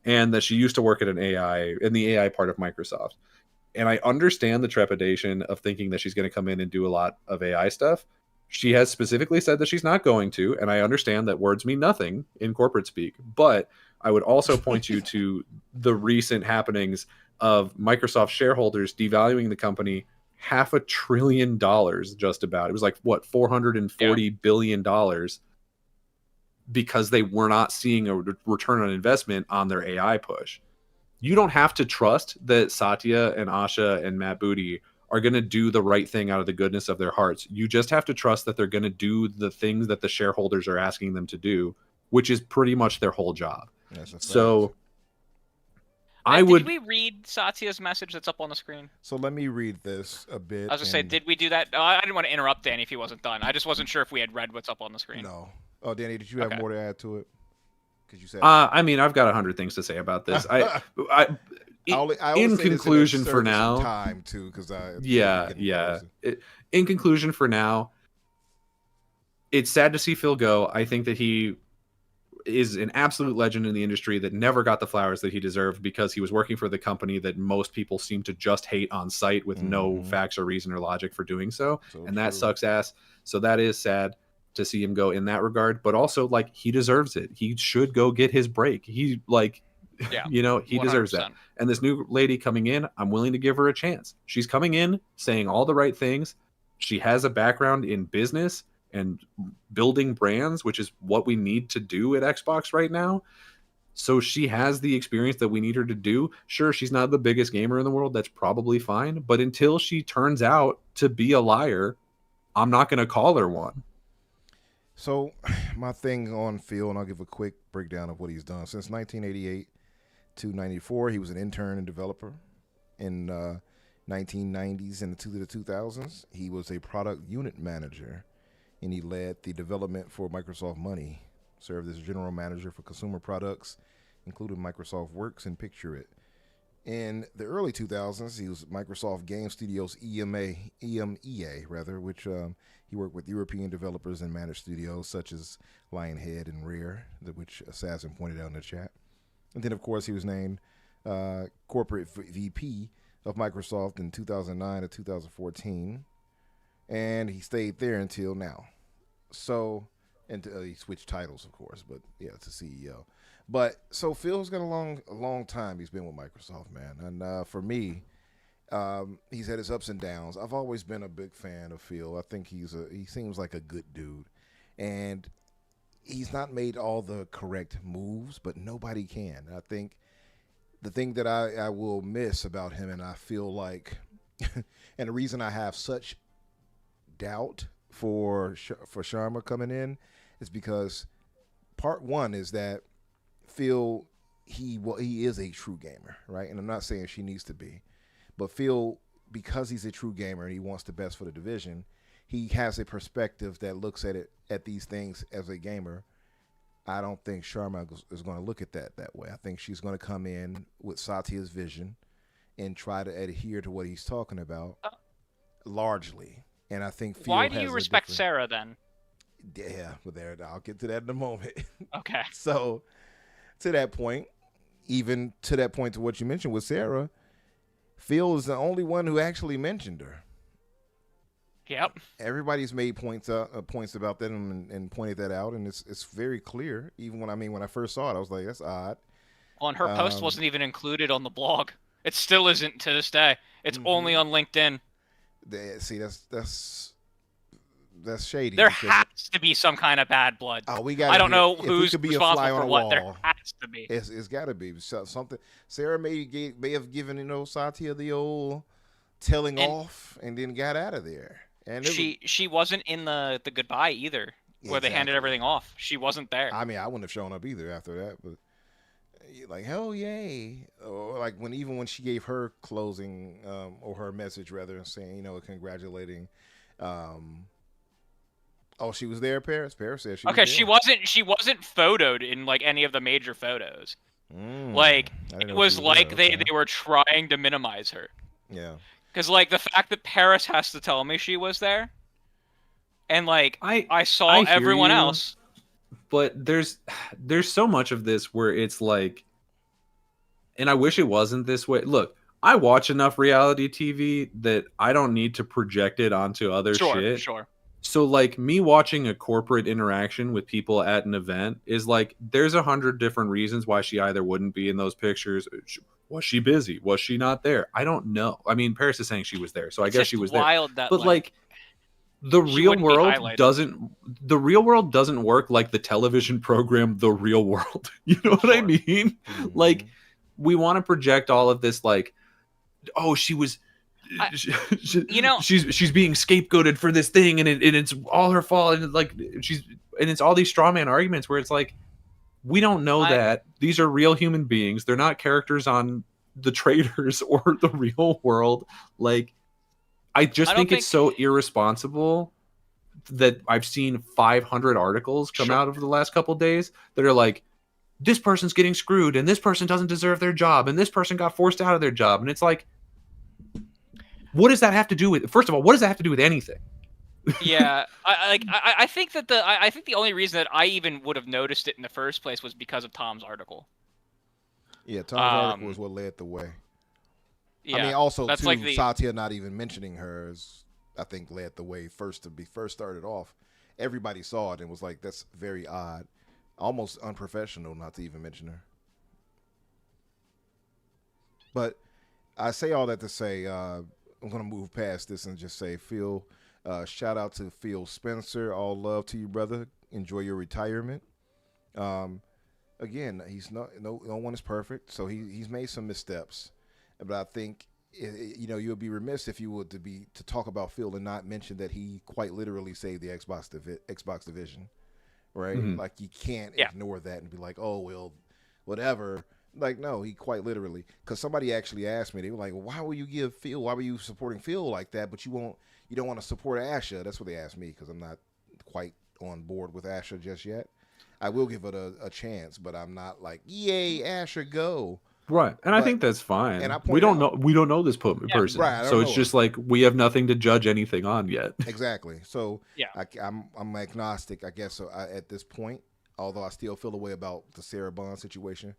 S5: And that she used to work at in the AI part of Microsoft. And I understand the trepidation of thinking that she's going to come in and do a lot of AI stuff. She has specifically said that she's not going to, and I understand that words mean nothing in corporate speak, but I would also point you to the recent happenings of Microsoft shareholders devaluing the company $500 billion, just about. It was like, what, $440 billion, because they were not seeing a return on investment on their AI push. You don't have to trust that Satya and Asha and Matt Booty are going to do the right thing out of the goodness of their hearts. You just have to trust that they're going to do the things that the shareholders are asking them to do, which is pretty much their whole job. So
S3: did we read Satya's message that's up on the screen?
S2: So let me read this a bit.
S3: I was gonna say, did we do that? I didn't want to interrupt Danny if he wasn't done. I just wasn't sure if we had read what's up on the screen.
S2: No. Oh, Danny, did you have more to add to it? Because you said.
S5: I mean, I've got 100 things to say about this. In conclusion, for now.
S2: Time too, because
S5: in conclusion, for now, it's sad to see Phil go. I think that he is an absolute legend in the industry that never got the flowers that he deserved because he was working for the company that most people seem to just hate on sight with no facts or reason or logic for doing so. And that sucks ass. So that is sad to see him go in that regard, but also like he deserves it. He should go get his break. He like, you know, he 100%. Deserves that. And this new lady coming in, I'm willing to give her a chance. She's coming in saying all the right things. She has a background in business and building brands, which is what we need to do at Xbox right now. So she has the experience that we need her to do. Sure, she's not the biggest gamer in the world. That's probably fine. But until she turns out to be a liar, I'm not going to call her one.
S2: So my thing on Phil, and I'll give a quick breakdown of what he's done. Since 1988 to 94, he was an intern and developer. In 1990s and to the 2000s, he was a product unit manager, and he led the development for Microsoft Money, served as general manager for consumer products, including Microsoft Works and Picture It. In the early 2000s, he was Microsoft Game Studios EMEA, which he worked with European developers and managed studios such as Lionhead and Rare, which Assassin pointed out in the chat. And then, of course, he was named corporate VP of Microsoft in 2009 to 2014, and he stayed there until now. So, and he switched titles, of course, but yeah, to CEO. But so Phil's got a long time he's been with Microsoft, man. And for me, he's had his ups and downs. I've always been a big fan of Phil. I think he seems like a good dude, and he's not made all the correct moves, but nobody can. I think the thing that I will miss about him, and I feel like, and the reason I have such doubt for Sharma coming in is because part one is that Phil, he is a true gamer, right? And I'm not saying she needs to be, but Phil, because he's a true gamer and he wants the best for the division, he has a perspective that looks at these things as a gamer. I don't think Sharma is going to look at that way. I think she's going to come in with Satya's vision and try to adhere to what he's talking about largely. And I think Phil
S3: why do you respect Sarah then?
S2: Yeah, but I'll get to that in a moment.
S3: Okay.
S2: So to that point, even to that point to what you mentioned with Sarah, Phil is the only one who actually mentioned her.
S3: Yep.
S2: Everybody's made points about that and pointed that out, and it's very clear. Even when I first saw it, I was like, that's odd.
S3: Well, and her post wasn't even included on the blog. It still isn't to this day. It's only on LinkedIn.
S2: See, that's shady.
S3: There has to be some kind of bad blood.
S2: Oh, we got.
S3: I don't know who's responsible for what. There has to be.
S2: It's got to be something. Sarah may have given Satya the old telling off, and then got out of there. And
S3: she wasn't in the goodbye either, where they handed everything off. She wasn't there.
S2: I mean, I wouldn't have shown up either after that, but like, hell yay. Or like when she gave her closing or her message rather, saying, congratulating she was there, Paris said she was there.
S3: She wasn't photoed in like any of the major photos. It was like they were trying to minimize her.
S2: Yeah.
S3: Because, like, the fact that Paris has to tell me she was there, and, like, I saw everyone else.
S5: But there's so much of this where it's like, and I wish it wasn't this way. Look, I watch enough reality TV that I don't need to project it onto other shit.
S3: Sure.
S5: So, like, me watching a corporate interaction with people at an event is like, there's 100 different reasons why she either wouldn't be in those pictures. Was she busy? Was she not there? I don't know. I mean, Paris is saying she was there, so I guess she was there. But like the real world doesn't work like the television program The Real World. You know what I mean? Mm-hmm. Like, we want to project all of this like, oh, she was she's being scapegoated for this thing, and it's all her fault, and like it's all these straw man arguments where it's like, we don't know that. These are real human beings. They're not characters on The Traitors or The Real World. Like, I think it's so irresponsible that I've seen 500 articles come out of the last couple of days that are like, this person's getting screwed, and this person doesn't deserve their job, and this person got forced out of their job. And it's like, what does that have to do with, first of all, what does that have to do with anything?
S3: Yeah, I think that I think the only reason that I even would have noticed it in the first place was because of Tom's article.
S2: Yeah, Tom's article was what led the way.
S3: Yeah,
S2: I mean, also
S3: that's
S2: too,
S3: like the
S2: Satya not even mentioning her is, I think, led the way first started off. Everybody saw it and was like, "That's very odd, almost unprofessional not to even mention her." But I say all that to say, I'm gonna move past this and just say, Phil, shout out to Phil Spencer. All love to you, brother. Enjoy your retirement. Again, he's no one is perfect, so he's made some missteps. But I think you would be remiss if you were to talk about Phil and not mention that he quite literally saved the Xbox division, right?
S5: Mhm.
S2: Like you can't ignore that and be like, oh well, whatever. Like no, he quite literally, because somebody actually asked me, they were like, why will you give Phil? Why were you supporting Phil like that? But you don't want to support Asha. That's what they asked me because I'm not quite on board with Asha just yet. I will give it a chance, but I'm not like, yay, Asher, go.
S5: Right, and I
S2: But-
S5: think that's fine.
S2: and I
S5: We
S2: point
S5: don't know this person,
S2: right, I don't
S5: so it's
S2: know
S5: just
S2: him.
S5: like we have nothing to judge anything on yet.
S2: Exactly. So
S3: Yeah.
S2: I'm agnostic, I guess, at this point. Although I still feel a way about the Sarah Bond situation,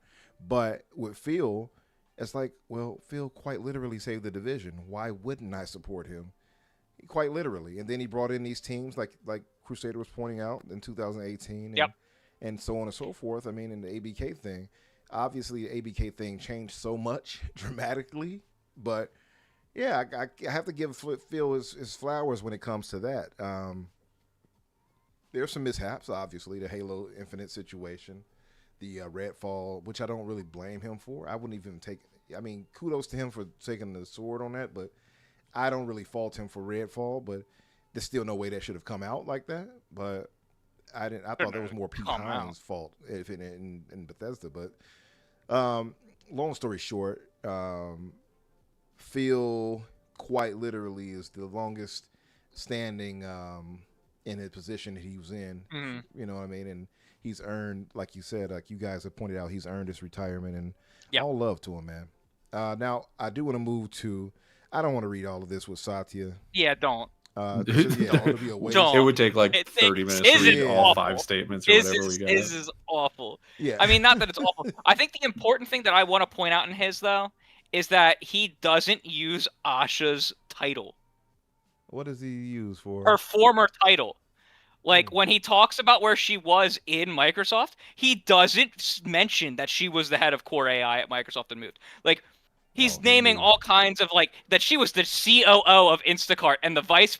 S2: but with Phil, it's like, well, Phil quite literally saved the division. Why wouldn't I support him? Quite literally, and then he brought in these teams like Crusader was pointing out in 2018. And,
S3: Yep.
S2: and so on and so forth. I mean, in the ABK thing, obviously the ABK thing changed so much dramatically, but yeah, I have to give Phil his flowers when it comes to that. There's some mishaps, obviously, the Halo Infinite situation, the Redfall, which I don't really blame him for. I wouldn't even I mean, kudos to him for taking the sword on that, but I don't really fault him for Redfall, but there's still no way that should have come out like that. But I thought that was more Pete Hines' fault if in Bethesda. But long story short, Phil quite literally is the longest standing in his position that he was in.
S3: Mm-hmm.
S2: You know what I mean? And he's earned, like you said, like you guys have pointed out, he's earned his retirement, and all love to him, man. Now I do want to move to. I don't want to read all of this with Satya.
S3: Yeah, don't.
S2: It'll be a waste.
S3: Don't.
S5: It would take like 30 minutes to read all 5 statements or whatever we got.
S3: His is awful.
S2: Yeah.
S3: I mean, not that it's awful. I think the important thing that I want to point out in his, though, is that he doesn't use Asha's title.
S2: What does he use for?
S3: Her former title. Like, when he talks about where she was in Microsoft, he doesn't mention that she was the head of core AI at Microsoft and moved. Like, he's naming all kinds of, like, that she was the COO of Instacart and a vice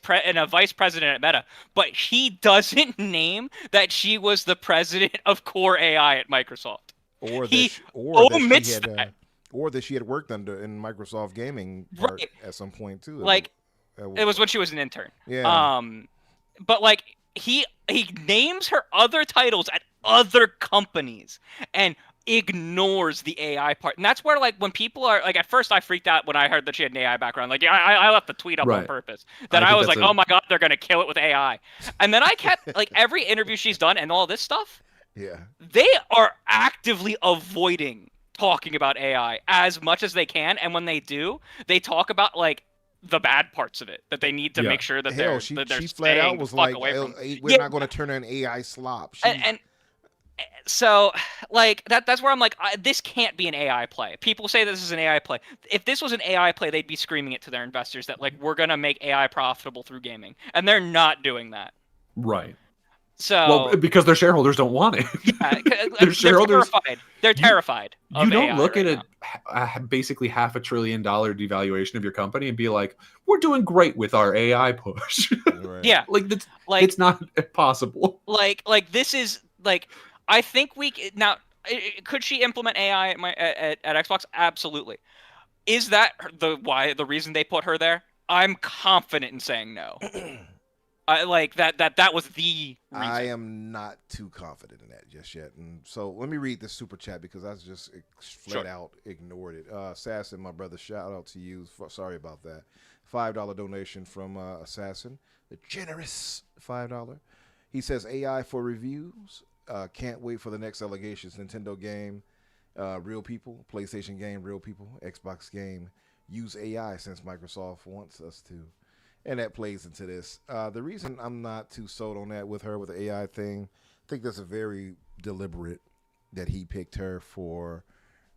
S3: president at Meta, but he doesn't name that she was the president of core AI at Microsoft.
S2: Or
S3: omits that.
S2: Or that she had worked in Microsoft gaming part at some point too.
S3: Like, it was when she was an intern.
S2: Yeah.
S3: But like he names her other titles at other companies and ignores the AI part. And that's where, like, when people are like, at first I freaked out when I heard that she had an AI background. Like, yeah, I left the tweet up on purpose. That I was like, oh my god, they're gonna kill it with AI. And then I kept like every interview she's done and all this stuff.
S2: Yeah.
S3: They are actively avoiding talking about AI as much as they can, and when they do, they talk about like the bad parts of it that they need to make sure that they're
S2: she
S3: staying
S2: flat out was
S3: the fuck
S2: like,
S3: away from.
S2: we're not going to turn her in AI slop.
S3: And so like that's where I'm like, this can't be an AI play. People say this is an AI play. If this was an AI play, they'd be screaming it to their investors that like, we're gonna make AI profitable through gaming, and they're not doing that.
S5: Right.
S3: So
S5: well, because their shareholders don't want it. Their shareholders.
S3: They're terrified.
S5: You don't
S3: AI
S5: look
S3: right
S5: at a basically $500 billion devaluation of your company and be like, "We're doing great with our AI push."
S2: Right.
S3: Yeah,
S5: it's not possible.
S3: Like this is like, I think now. Could she implement AI at Xbox? Absolutely. Is that the reason they put her there? I'm confident in saying no. Like that was the reason.
S2: I am not too confident in that just yet. And so let me read this super chat because I just flat out ignored it. Assassin, my brother, shout out to you. Sorry about that. $5 donation from Assassin. The generous $5. He says AI for reviews. Can't wait for the next allegations. Nintendo game, real people. PlayStation game, real people. Xbox game, use AI since Microsoft wants us to. and that plays into this. The reason I'm not too sold on that with her with the AI thing, I think that's a very deliberate that he picked her for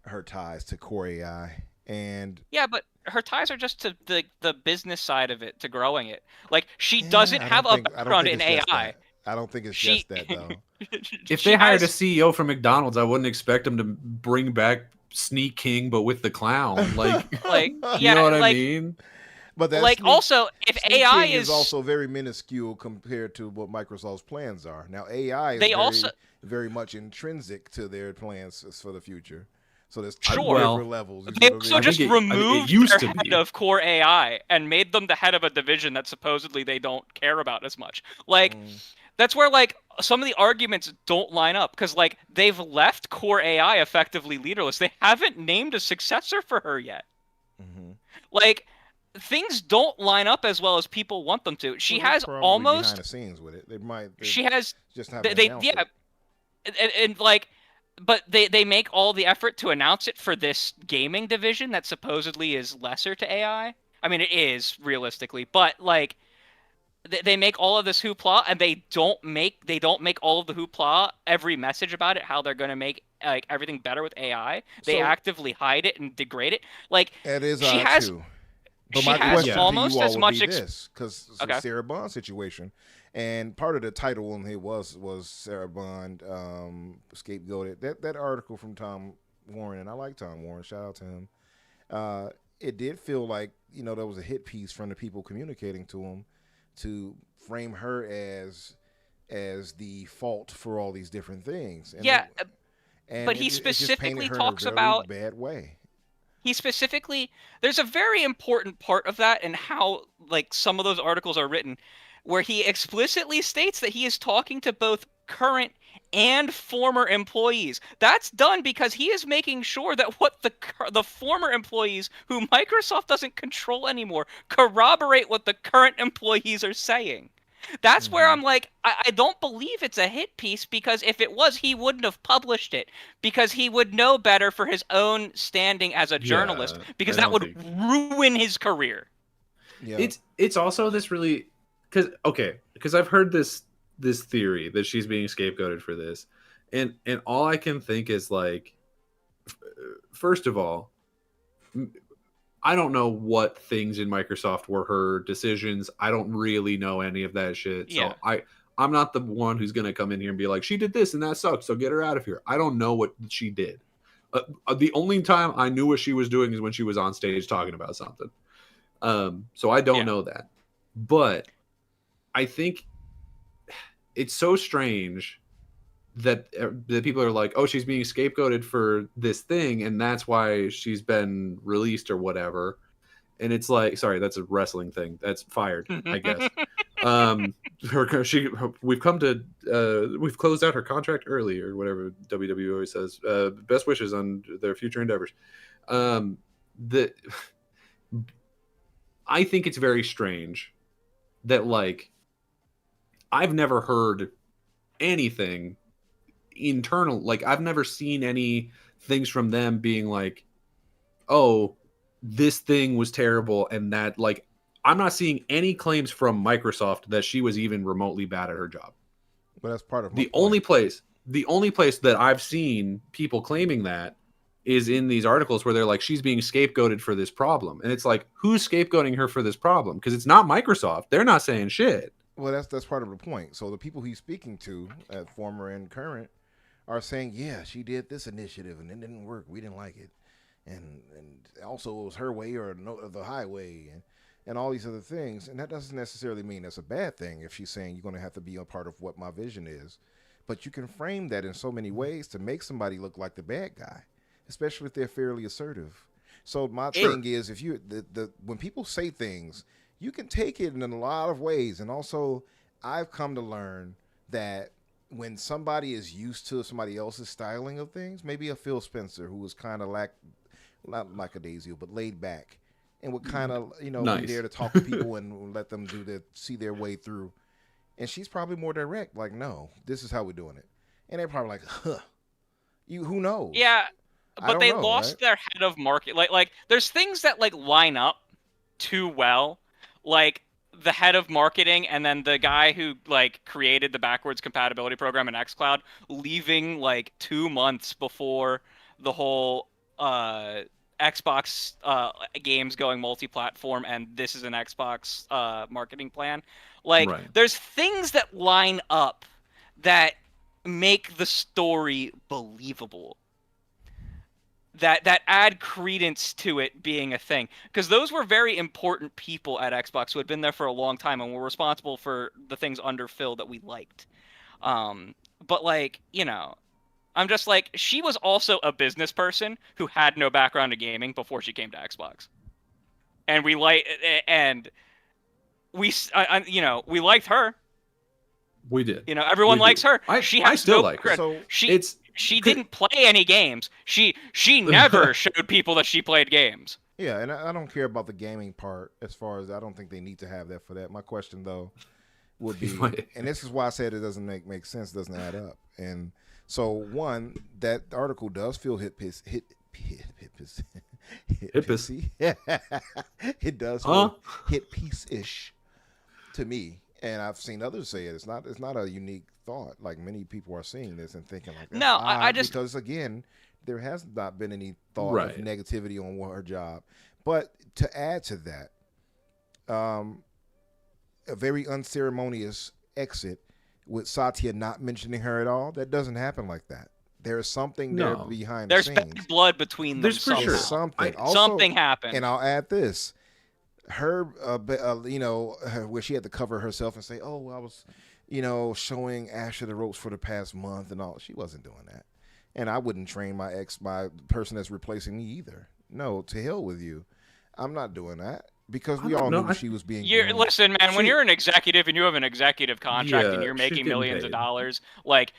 S2: her ties to core AI. And
S3: Yeah, but her ties are just to the business side of it, to growing it. Like, she doesn't
S2: yeah,
S3: have a
S2: I don't
S3: background
S2: think
S3: in
S2: it's just
S3: AI.
S2: that. I don't think it's
S3: She
S2: just that though.
S5: If
S3: she
S5: they hired a
S3: has
S5: CEO from McDonald's, I wouldn't expect him to bring back Sneak King, but with the clown. Like,
S3: like
S5: you know
S3: yeah,
S5: what I mean?
S2: But that
S3: like also if
S2: Sneak
S3: AI
S2: King is
S3: is
S2: also very minuscule compared to what Microsoft's plans are. Now AI is
S3: they also
S2: very much intrinsic to their plans for the future. So there's two
S3: Sure.
S2: different levels. You
S3: they
S2: see what I
S3: also
S2: mean?
S3: just
S5: it
S3: removed
S5: used
S3: their
S5: to
S3: head
S5: be.
S3: of core AI and made them the head of a division that supposedly they don't care about as much. Like that's where like some of the arguments don't line up because like they've left core AI effectively leaderless. They haven't named a successor for her yet.
S2: Mm-hmm.
S3: Like things don't line up as well as people want them to. She
S2: Well, they're
S3: has
S2: probably behind
S3: almost
S2: the scenes with it. They
S3: she has
S2: just haven't
S3: they
S2: announced
S3: yeah
S2: it.
S3: and like but they make all the effort to announce it for this gaming division that supposedly is lesser to AI. I mean, it is realistically, but like they make all of this hoopla and they don't make all of the hoopla every message about it how they're going to make like everything better with AI. They
S2: So
S3: actively hide it and degrade it. Like
S2: that is
S3: she
S2: odd
S3: has
S2: too. But
S3: she
S2: my
S3: has
S2: question to
S3: almost
S2: you all
S3: as
S2: would
S3: much
S2: be this, because it's
S3: okay.
S2: a Sarah Bond situation, and part of the title on here was Sarah Bond scapegoated. That article from Tom Warren, and I like Tom Warren. Shout out to him. It did feel like there was a hit piece from the people communicating to him to frame her as the fault for all these different things. And
S3: Yeah, but
S2: it
S3: he
S2: just painted
S3: specifically
S2: her
S3: talks
S2: in a very
S3: about
S2: bad way.
S3: there's a very important part of that and how like some of those articles are written where he explicitly states that he is talking to both current and former employees. That's done because he is making sure that what the former employees who Microsoft doesn't control anymore corroborate what the current employees are saying. That's where I'm like, I don't believe it's a hit piece because if it was, he wouldn't have published it because he would know better for his own standing as a journalist because
S5: I
S3: that
S5: don't
S3: would
S5: think
S3: ruin his career.
S2: Yeah.
S5: it's also this really because I've heard this theory that she's being scapegoated for this, and all I can think is like, first of all, I don't know what things in Microsoft were her decisions. I don't really know any of that shit.
S3: Yeah.
S5: So I'm not the one who's going to come in here and be like, she did this and that sucks, so get her out of here. I don't know what she did. The only time I knew what she was doing is when she was on stage talking about something. So I don't know that. But I think it's so strange that people are like, oh, she's being scapegoated for this thing, and that's why she's been released or whatever. And it's like, sorry, that's a wrestling thing. That's fired, I guess. We've closed out her contract early or whatever WWE always says. Best wishes on their future endeavors. I think it's very strange that like I've never heard anything internal, like I've never seen any things from them being like, oh, this thing was terrible, and that like I'm not seeing any claims from Microsoft that she was even remotely bad at her job.
S2: But that's part of
S5: the only place that I've seen people claiming that is in these articles where they're like, she's being scapegoated for this problem, and it's like, who's scapegoating her for this problem? Because it's not Microsoft. They're not saying shit.
S2: Well, that's part of the point. So the people he's speaking to, former and current, are saying, yeah, she did this initiative and it didn't work. We didn't like it, and also it was her way or the highway, and all these other things. And that doesn't necessarily mean that's a bad thing if she's saying you're going to have to be a part of what my vision is. But you can frame that in so many ways to make somebody look like the bad guy, especially if they're fairly assertive. So my thing is, if you when people say things, you can take it in a lot of ways. And also, I've come to learn that when somebody is used to somebody else's styling of things, maybe a Phil Spencer who was kind of not lackadaisical, but laid back, and would kind of be there to talk to people and let them see their way through. And she's probably more direct, like, no, this is how we're doing it. And they're probably like, huh, who knows?
S3: Yeah, but they lost their head of market. Like there's things that like line up too well. Like the head of marketing and then the guy who like created the backwards compatibility program in xCloud leaving like 2 months before the whole Xbox games going multi-platform and this is an Xbox marketing plan. Like
S5: Right.
S3: there's things that line up that make the story believable. That add credence to it being a thing, because those were very important people at Xbox who had been there for a long time and were responsible for the things under Phil that we liked. But like, you know, I'm just like, she was also a business person who had no background in gaming before she came to Xbox, and we you know, we liked her.
S5: We did.
S3: You know, everyone
S5: We
S3: likes
S5: do.
S3: her.
S5: I still like her.
S3: background.
S2: So
S3: She didn't play any games. She never showed people that she played games.
S2: yeah, and I don't care about the gaming part as far as I don't think they need to have that for that. My question though would be, and this is why I said it doesn't make sense, doesn't add up. And so one, that article does feel hit pissy. It does feel hit piece-ish to me. And I've seen others say it. It's not a unique thought. Like many people are seeing this and thinking like,
S3: no, I just
S2: because again, there has not been any thought
S5: Right.
S2: of negativity on her job. But to add to that, a very unceremonious exit with Satya not mentioning her at all. That doesn't happen like that. There is something there behind
S3: there's
S2: the scenes.
S3: bad blood between them.
S5: There's for sure.
S2: Something.
S3: Something happened.
S2: And I'll add this. Her, you know, where she had to cover herself and say, "Oh, I was, you know, showing Asha the ropes for the past month and all." She wasn't doing that, and I wouldn't train my person that's replacing me either. No, to hell with you. I'm not doing that because we all knew she was being.
S3: Listen, man. When you're an executive and you have an executive contract and you're making millions of dollars, like,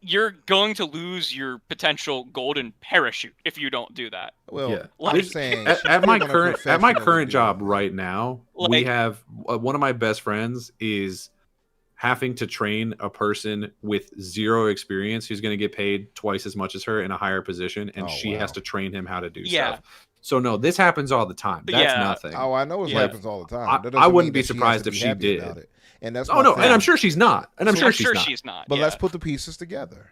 S3: you're going to lose your potential golden parachute if you don't do that.
S2: Well,
S5: yeah.
S2: I'm saying
S5: at my current job right now,
S3: like,
S5: we have one of my best friends is having to train a person with zero experience who's going to get paid twice as much as her in a higher position, and she has to train him how to do stuff. So no, this happens all the time. That's nothing.
S2: Oh, I know it happens all the time.
S5: I wouldn't be surprised if she did.
S2: And that's
S5: and I'm sure she's not. And I'm sure she's not.
S2: But let's put the pieces together.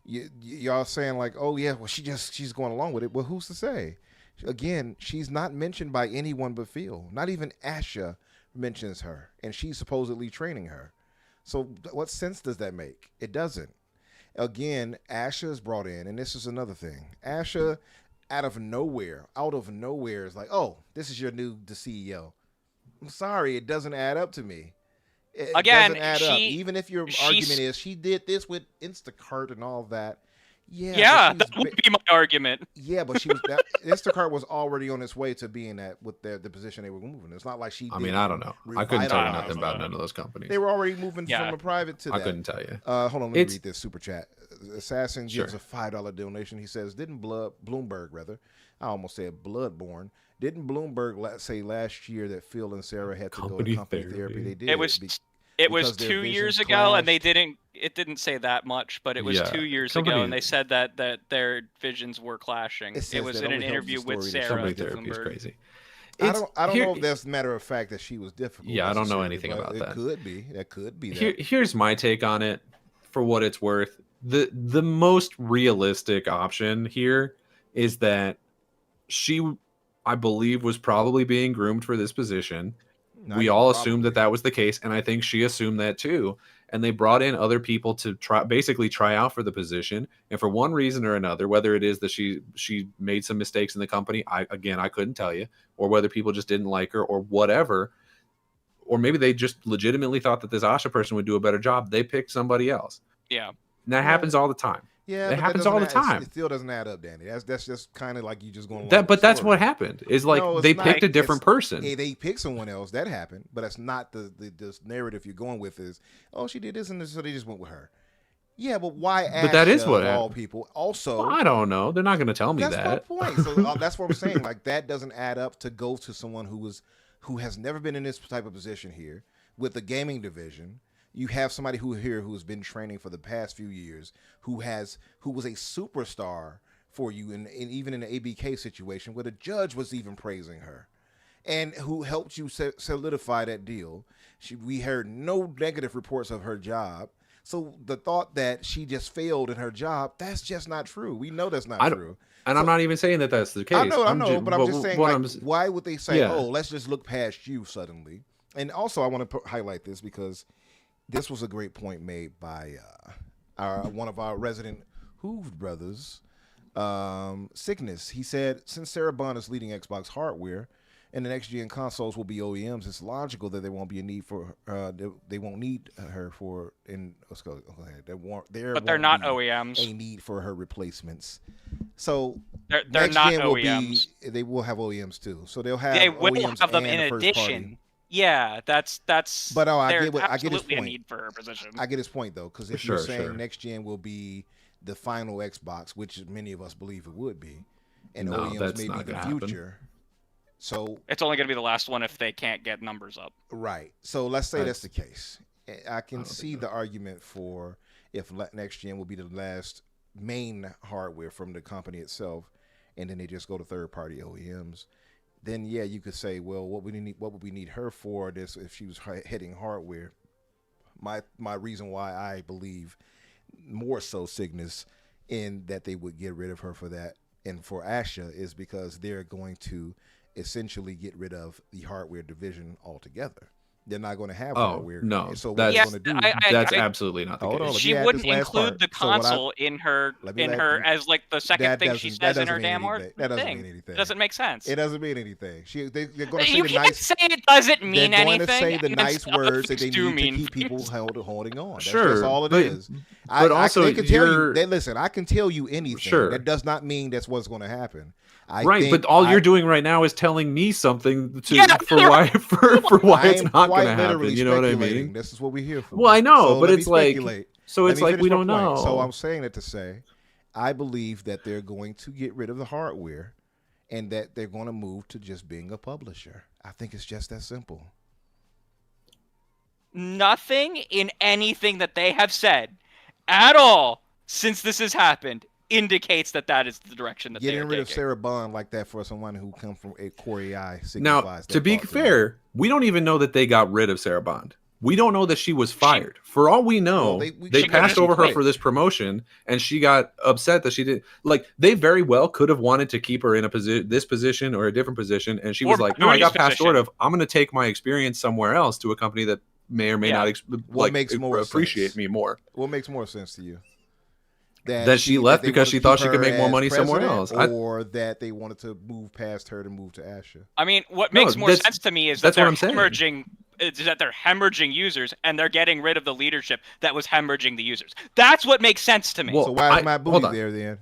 S2: Y'all saying like, oh yeah, well she's going along with it. Well, who's to say? Again, she's not mentioned by anyone but Phil. Not even Asha mentions her, and she's supposedly training her. So what sense does that make? It doesn't. Again, Asha is brought in, and this is another thing. Asha, out of nowhere, is like, oh, this is the CEO. I'm sorry, it doesn't add up to me. It doesn't add up. Even if your argument is she did this with Instacart and all that. Yeah,
S3: that would be my argument.
S2: Yeah, but Instacart was already on its way to being with the position they were moving. It's not like she.
S5: I mean, I don't know. I couldn't tell you nothing about none of those companies.
S2: They were already moving from a private to that.
S5: I couldn't tell you.
S2: Hold on, let me read this super chat. Assassin gives a $5 donation. He says, "Didn't Bloomberg I almost said Bloodborne. Didn't Bloomberg say last year that Phil and Sarah had to go to company therapy? They did.
S3: It was 2 years ago, and it didn't say that much, but it was 2 years ago, and they said that their visions were clashing. It was in an interview with Sarah.
S5: Company therapy is crazy.
S2: I don't know if that's a matter of fact that she was difficult.
S5: Yeah, I don't know anything about that.
S2: That could be.
S5: Here's my take on it, for what it's worth. The most realistic option here is that she, I believe, was probably being groomed for this position. We all assumed that was the case, and I think she assumed that too. And they brought in other people to try out for the position. And for one reason or another, whether it is that she made some mistakes in the company, I couldn't tell you, or whether people just didn't like her or whatever, or maybe they just legitimately thought that this Asha person would do a better job. They picked somebody else.
S3: Yeah,
S5: and that happens all the time.
S2: Yeah,
S5: it happens all the time.
S2: It still doesn't add up, Danny. That's just kind of like you just going.
S5: But that's what happened. Is like they picked a different person.
S2: They picked someone else. That happened, but that's not the narrative you're going with. Is she did this and this, so they just went with her. Yeah, but why?
S5: But that is what
S2: all people. Also,
S5: I don't know. They're not going to tell me that.
S2: That's my point. So that's what I'm saying. Like that doesn't add up to go to someone who has never been in this type of position here with the gaming division. You have somebody who's been training for the past few years, who was a superstar for you, and even in the ABK situation where the judge was even praising her. and who helped you solidify that deal. We heard no negative reports of her job. So the thought that she just failed in her job, that's just not true. We know that's not true.
S5: And I'm not even saying that that's the case.
S2: I know, but I'm just saying, like, why would they say,
S5: Yeah.
S2: oh, let's just look past you suddenly? And also, I want to highlight this because this was a great point made by one of our resident Hoove brothers, Sickness. He said, since Sarah Bond is leading Xbox hardware, and the next gen consoles will be OEMs, it's logical that there won't be a need for they won't need her for let's go ahead.
S3: But they're not OEMs.
S2: A need for her replacements. So
S3: they're
S2: next
S3: not
S2: gen
S3: OEMs.
S2: they will have OEMs too. So they'll have
S3: They will
S2: OEMs
S3: have them
S2: and
S3: in
S2: the first
S3: addition.
S2: party.
S3: Yeah, that's.
S2: But I
S3: there's
S2: get his
S3: absolutely a
S2: point.
S3: need for her position.
S2: I get his point though, because if
S5: Sure,
S2: you're saying
S5: sure.
S2: next gen will be the final Xbox, which many of us believe it would be, and
S5: No,
S2: OEMs
S5: that's
S2: may
S5: not
S2: be the
S5: gonna happen.
S2: future. So
S3: It's only going to be the last one if they can't get numbers up.
S2: right. So let's say that's the case. I can
S5: don't
S2: see
S5: think
S2: the argument for if next gen will be the last main hardware from the company itself, and then they just go to third party OEMs. Then yeah, you could say, well, what would we need her for this if she was heading hardware? My reason why I believe more so Cygnus in that they would get rid of her for that, and for Asha is because they're going to essentially get rid of the hardware division altogether. They're not going to have hardware.
S5: No,
S2: So what
S5: that's-
S2: they're going to do?
S5: That's absolutely not the
S2: Hold
S5: case.
S2: on, let
S3: She
S2: me add
S3: wouldn't
S2: this last
S3: include
S2: part.
S3: the
S2: So what I-
S3: console in her as like the second thing she says in her damn
S2: that doesn't
S3: thing.
S2: mean anything.
S3: It doesn't make sense.
S2: It doesn't mean anything. They're going to say
S3: You
S2: the
S3: can't
S2: nice.
S3: say it doesn't mean
S2: They're going
S3: anything.
S2: to say the
S3: and then
S2: nice
S3: other
S2: words that they
S3: things do
S2: need to
S3: mean
S2: keep people
S3: things.
S2: holding on. That's
S5: Sure,
S2: just all it
S5: but-
S2: is.
S5: but also
S2: they can tell you.
S5: you're-
S2: Listen, I can tell you anything.
S5: Sure.
S2: That does not mean that's what's going to happen.
S5: But all you're doing right now is telling me something
S3: Yeah,
S5: for why it's not going to happen.
S2: literally
S5: You know what I
S2: speculating.
S5: mean?
S2: This is what we're here for.
S5: Well, I know,
S2: So
S5: but
S2: let me
S5: it's like
S2: speculate.
S5: so
S2: Let
S5: it's
S2: me
S5: like
S2: finish
S5: we
S2: my
S5: don't
S2: point.
S5: know.
S2: So I'm saying that to say, I believe that they're going to get rid of the hardware, and that they're going to move to just being a publisher. I think it's just that simple.
S3: Nothing in anything that they have said at all since this has happened indicates that is the direction that
S2: Getting
S3: they're
S2: rid
S3: taking.
S2: of Sarah Bond like that for someone who comes from a Core AI
S5: Now,
S2: signifies
S5: to
S2: that
S5: be
S2: thought me.
S5: fair, we don't even know that they got rid of Sarah Bond. We don't know that she was fired. For all we know,
S2: Well,
S5: they
S2: she
S5: passed
S2: got-
S5: over her
S2: right.
S5: for this promotion, and she got upset that she did. Like, they very well could have wanted to keep her in this position or a different position, and she
S3: Or
S5: was like, "No, I got
S3: Moody's
S5: passed
S3: position.
S5: over. I'm going to take my experience somewhere else to a company that may or may
S3: Yeah.
S5: not
S2: makes more
S5: appreciate
S2: sense?
S5: me more."
S2: What makes more sense to you?
S5: That she left
S2: they
S5: because
S2: wanted
S5: she
S2: to
S5: thought
S2: keep
S5: she could
S2: her
S5: make more
S2: as
S5: money somewhere
S2: president,
S5: else.
S2: or that they wanted to move past her to move to Asha.
S3: I mean, what
S5: No,
S3: makes more
S5: that's-
S3: sense to me is
S5: that's
S3: that
S5: what
S3: they're
S5: I'm saying.
S3: hemorrhaging users and they're getting rid of the leadership that was hemorrhaging the users. That's what makes sense to me.
S5: Well,
S2: So why is Matt
S5: hold
S2: Booty
S5: on.
S2: there then?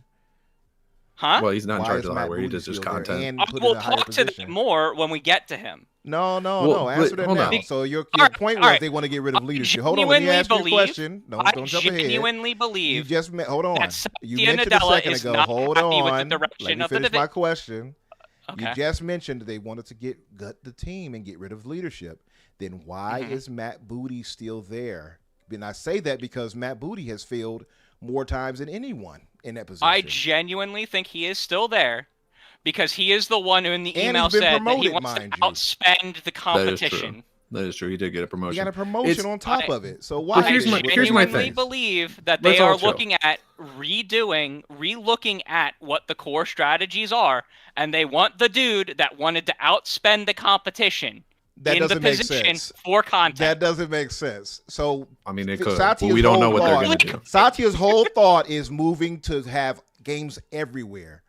S3: Huh?
S5: Well, he's not in
S2: Why
S5: charge
S2: is
S5: of the
S2: Matt
S5: hardware. He
S2: Booty
S5: does just
S2: still there
S5: content.
S2: and put
S3: We'll
S2: in a higher
S3: talk to
S2: position?
S3: that more when we get to him.
S2: No,
S5: Well,
S2: Answer that
S5: hold
S2: now.
S5: on.
S2: So your
S3: All right,
S2: point
S3: all
S2: was
S3: right.
S2: they want to get rid of
S3: I
S2: leadership. Hold on, let me
S3: genuinely
S2: ask you a
S3: believe-
S2: question.
S3: I
S2: Don't jump ahead.
S3: genuinely
S2: You
S3: believe
S2: just hold on.
S3: that
S2: You
S3: Satya
S2: mentioned a
S3: Nadella
S2: second
S3: is
S2: ago.
S3: not
S2: Hold
S3: happy with the
S2: on. Let
S3: direction
S2: me
S3: of the
S2: finish my
S3: division.
S2: question. You
S3: Okay.
S2: just mentioned they wanted to gut the team and get rid of leadership. Then why
S3: Mhm.
S2: is Matt Booty still there? And I say that because Matt Booty has failed more times than anyone in that position.
S3: I genuinely think he is still there because he is the one who in the
S2: And
S3: email
S2: he's been
S3: said that he
S2: promoted,
S3: wants to
S2: mind you.
S3: outspend the
S5: That is
S3: competition.
S5: true. That is true. He did get a
S2: He
S5: promotion.
S2: got a promotion
S5: It's-
S2: on top
S3: I-
S2: of it. So why?
S5: But here's
S2: is
S5: my
S2: it-
S3: genuinely
S5: thing.
S3: believe that
S5: Let's
S3: they
S5: all
S3: are
S5: chill.
S3: looking at relooking at what the core strategies are, and they want the dude that wanted to outspend the competition
S2: That
S3: in the
S2: doesn't make
S3: position
S2: sense.
S3: for content.
S2: That doesn't make sense. So
S5: I mean, it could.
S2: Satya's
S5: But we don't know
S2: whole
S5: what they're
S2: thought-
S5: going to do.
S2: Satya's whole thought is moving to have games everywhere.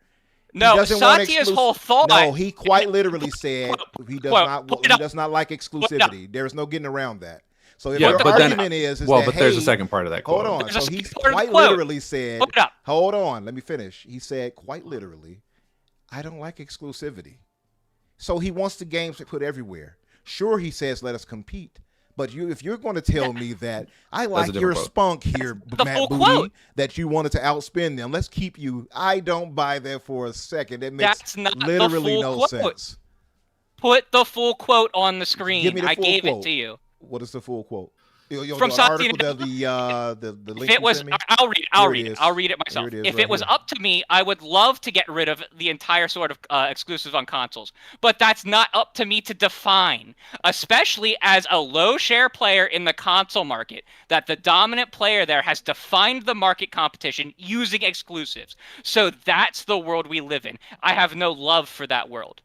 S2: He
S3: No,
S2: doesn't want
S3: Satya's
S2: exclus-
S3: whole thought.
S2: No, he quite literally said he does
S3: quote,
S2: not.
S3: quote,
S2: He
S3: no.
S2: does not like exclusivity. There's no getting around that. So if
S5: Yeah,
S2: your
S5: but then-
S2: argument is
S5: well,
S2: that,
S5: but there's a
S2: hey,
S5: second part of that quote.
S2: Hold on.
S3: There's a
S2: So he
S3: second part of the
S2: quite
S3: quote.
S2: literally said,
S3: Hold up.
S2: hold on, let me finish. He said quite literally, I don't like exclusivity. So he wants the games to put everywhere. Sure, he says let us compete. But if you're going to tell me that I like
S5: different
S2: your
S5: quote.
S2: spunk here,
S3: the
S2: Matt
S3: full
S2: Booty,
S3: quote.
S2: that you wanted to outspin them, let's keep you. I don't buy that for a second. It makes
S3: That's not the
S2: literally
S3: full
S2: no
S3: quote.
S2: sense.
S3: Put the full quote on the screen.
S2: Give me the
S3: I
S2: full
S3: gave
S2: quote.
S3: it to you.
S2: What is the full quote?
S3: From
S2: the
S3: Satya
S2: article,
S3: Nadella.
S2: the link
S3: If it
S2: you
S3: was,
S2: sent me?
S3: I'll read it.
S2: Here
S3: I'll
S2: it
S3: read it.
S2: is.
S3: I'll read it myself.
S2: Here it is
S3: If
S2: right
S3: it was
S2: here.
S3: up to me, I would love to get rid of the entire sort of exclusives on consoles. But that's not up to me to define, especially as a low share player in the console market, that the dominant player there has defined the market competition using exclusives. So that's the world we live in. I have no love for that world.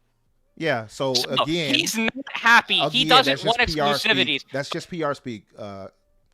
S2: Yeah. So
S3: So
S2: again,
S3: he's not happy. He
S2: again,
S3: doesn't
S2: that's just
S3: want
S2: PR speak.
S3: exclusivities.
S2: That's just PR speak,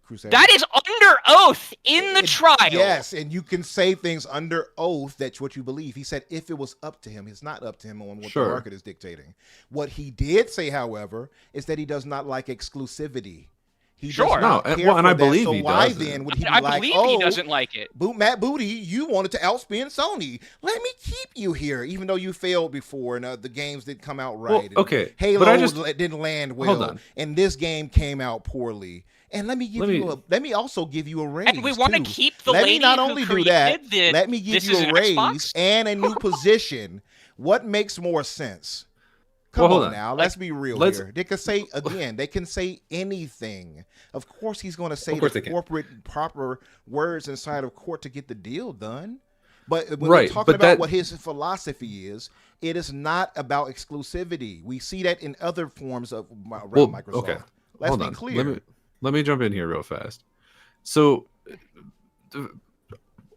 S2: Crusader.
S3: That is under oath in the trial.
S2: Yes, and you can say things under oath that's what you believe. He said if it was up to him, it's not up to him on what
S5: Sure.
S2: the market is dictating. What he did say, however, is that he does not like exclusivity. He does
S3: Sure.
S2: not
S5: No,
S2: care
S5: well, and
S2: for
S5: I
S2: that.
S5: believe
S2: so
S5: he
S2: why
S5: doesn't.
S2: then would he be
S3: I
S2: like,
S3: believe
S2: oh,
S3: he doesn't like it.
S2: Matt Booty, you wanted to outspend Sony. Let me keep you here, even though you failed before and the games didn't come out right. And
S5: okay,
S2: Halo
S5: but I just-
S2: didn't land well,
S5: Hold on.
S2: and this game came out poorly. And let me also give you a raise.
S3: And we want to
S2: too.
S3: keep the
S2: Let
S3: lady
S2: me not
S3: who
S2: only do
S3: created
S2: that.
S3: the,
S2: Let me give
S3: this
S2: you
S3: is
S2: a
S3: an
S2: raise
S3: Xbox?
S2: and a new position. What makes more sense? Come
S5: Well, hold
S2: on
S5: on.
S2: now, let's be real
S5: let's-
S2: here. They can say again. They can say anything. Of course, he's going to say
S5: Of course
S2: the
S5: they can.
S2: corporate proper words inside of court to get the deal done. But when
S5: Right,
S2: we're talking
S5: but
S2: about
S5: that-
S2: what his philosophy is, it is not about exclusivity. We see that in other forms of around Microsoft.
S5: Okay.
S2: Let's
S5: Hold
S2: be
S5: on.
S2: clear.
S5: Let me jump in here real fast. So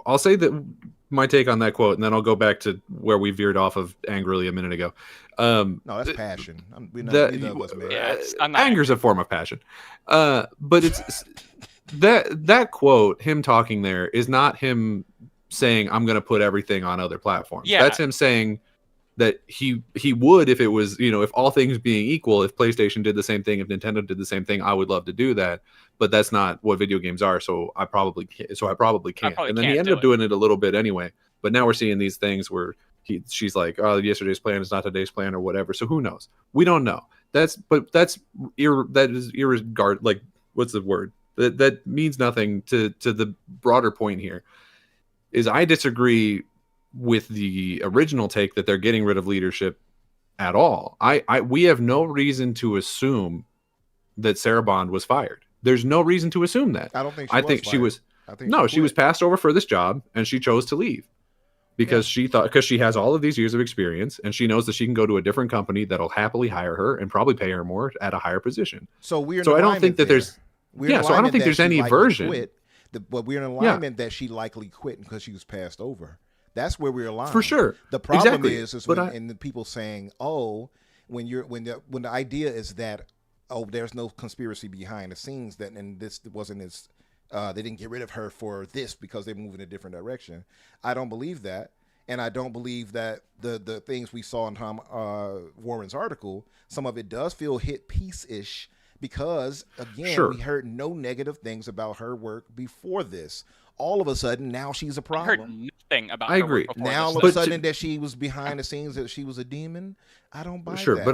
S5: I'll say that my take on that quote, and then I'll go back to where we veered off of angrily a minute ago.
S2: No, that's passion.
S5: That-
S2: Neither of us, man.
S3: Yeah, I'm not
S5: Anger is a form of passion, but it's that quote. Him talking there is not him saying I'm going to put everything on other platforms.
S3: Yeah.
S5: That's him saying that he would if it was, if all things being equal, if PlayStation did the same thing, if Nintendo did the same thing, I would love to do that. But that's not what video games are, so I probably can't. And then he ended up doing it a little bit anyway. But now we're seeing these things where she's like, "Oh, yesterday's plan is not today's plan," or whatever. So who knows? We don't know. That is irregard. Like, what's the word? That means nothing to the broader point here. Is I disagree with the original take that they're getting rid of leadership at all. We have no reason to assume that Sarah Bond was fired. There's no reason to assume that.
S2: I don't think
S5: she was. She was
S2: quit.
S5: passed over for this job and she chose to leave because she has all of these years of experience and she knows that she can go to a different company that'll happily hire her and probably pay her more at a higher position.
S2: So we're in
S5: So I don't
S2: alignment
S5: think that
S2: there.
S5: there's
S2: We're in
S5: so I don't
S2: alignment
S5: think
S2: that
S5: there's
S2: she
S5: any
S2: likely
S5: version.
S2: quit, but we're in alignment that she likely quit because she was passed over. That's where we're aligned.
S5: For sure.
S2: The problem
S5: Exactly.
S2: is
S5: But
S2: when
S5: I-
S2: and the people saying, "Oh, when the idea is that there's no conspiracy behind the scenes and this wasn't as they didn't get rid of her for this because they move in a different direction." I don't believe that, and I don't believe that the things we saw in Tom Warren's article, some of it does feel hit piece-ish because again
S5: Sure.
S2: we heard no negative things about her work before this. All of a sudden now she's a
S3: I heard
S2: problem.
S3: nothing about
S5: I
S3: her work
S5: agree.
S3: before
S2: Now all
S3: this.
S2: of
S5: But
S2: a sudden that she was behind the scenes, that she was a demon. I don't buy
S5: Sure,
S2: that.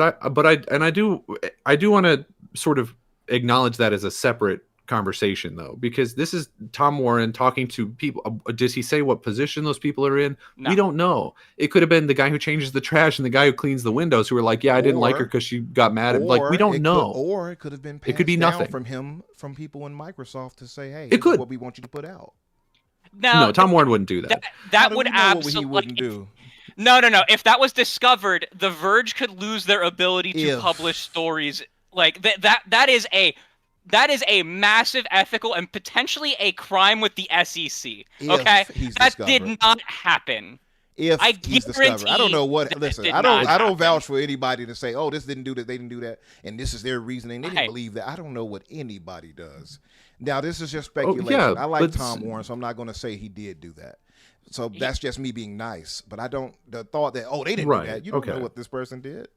S5: I do want to sort of acknowledge that as a separate conversation though, because this is Tom Warren talking to people. Does he say what position those people are in?
S3: No.
S5: We don't know. It could have been the guy who changes the trash and the guy who cleans the windows who were like, "Yeah, I didn't like her
S2: Or-
S5: because she got mad." Like, we don't know.
S2: Or it could have been
S5: It could be
S2: passed down
S5: nothing.
S2: from people in Microsoft to say, "Hey,
S5: It
S2: this is
S5: could.
S2: what we want you to put out."
S5: No, Tom Warren wouldn't do that.
S2: How
S3: That
S2: do
S3: would
S2: we know what
S3: absolutely
S2: he wouldn't do.
S3: No. If that was discovered, The Verge could lose their ability to
S2: If.
S3: publish stories. Like that is a massive ethical and potentially a crime with the SEC.
S2: If
S3: Okay,
S2: he's
S3: that
S2: discovered.
S3: did not happen.
S2: If
S3: I
S2: he's discovered, I don't know what.
S3: guarantee
S2: Listen,
S3: that
S2: I
S3: did
S2: don't
S3: not happen.
S2: vouch for anybody to say, "Oh, this didn't do that, they didn't do that," and this is their reasoning. They didn't
S3: Right.
S2: believe that. I don't know what anybody does. Now, this is just
S5: Oh,
S2: speculation.
S5: yeah,
S2: I like
S5: but-
S2: Tom Warren, so I'm not going to say he did do that. So that's just me being nice. But I don't. The thought that they didn't
S5: Right,
S2: do that. You don't know
S5: okay.
S2: what this person did.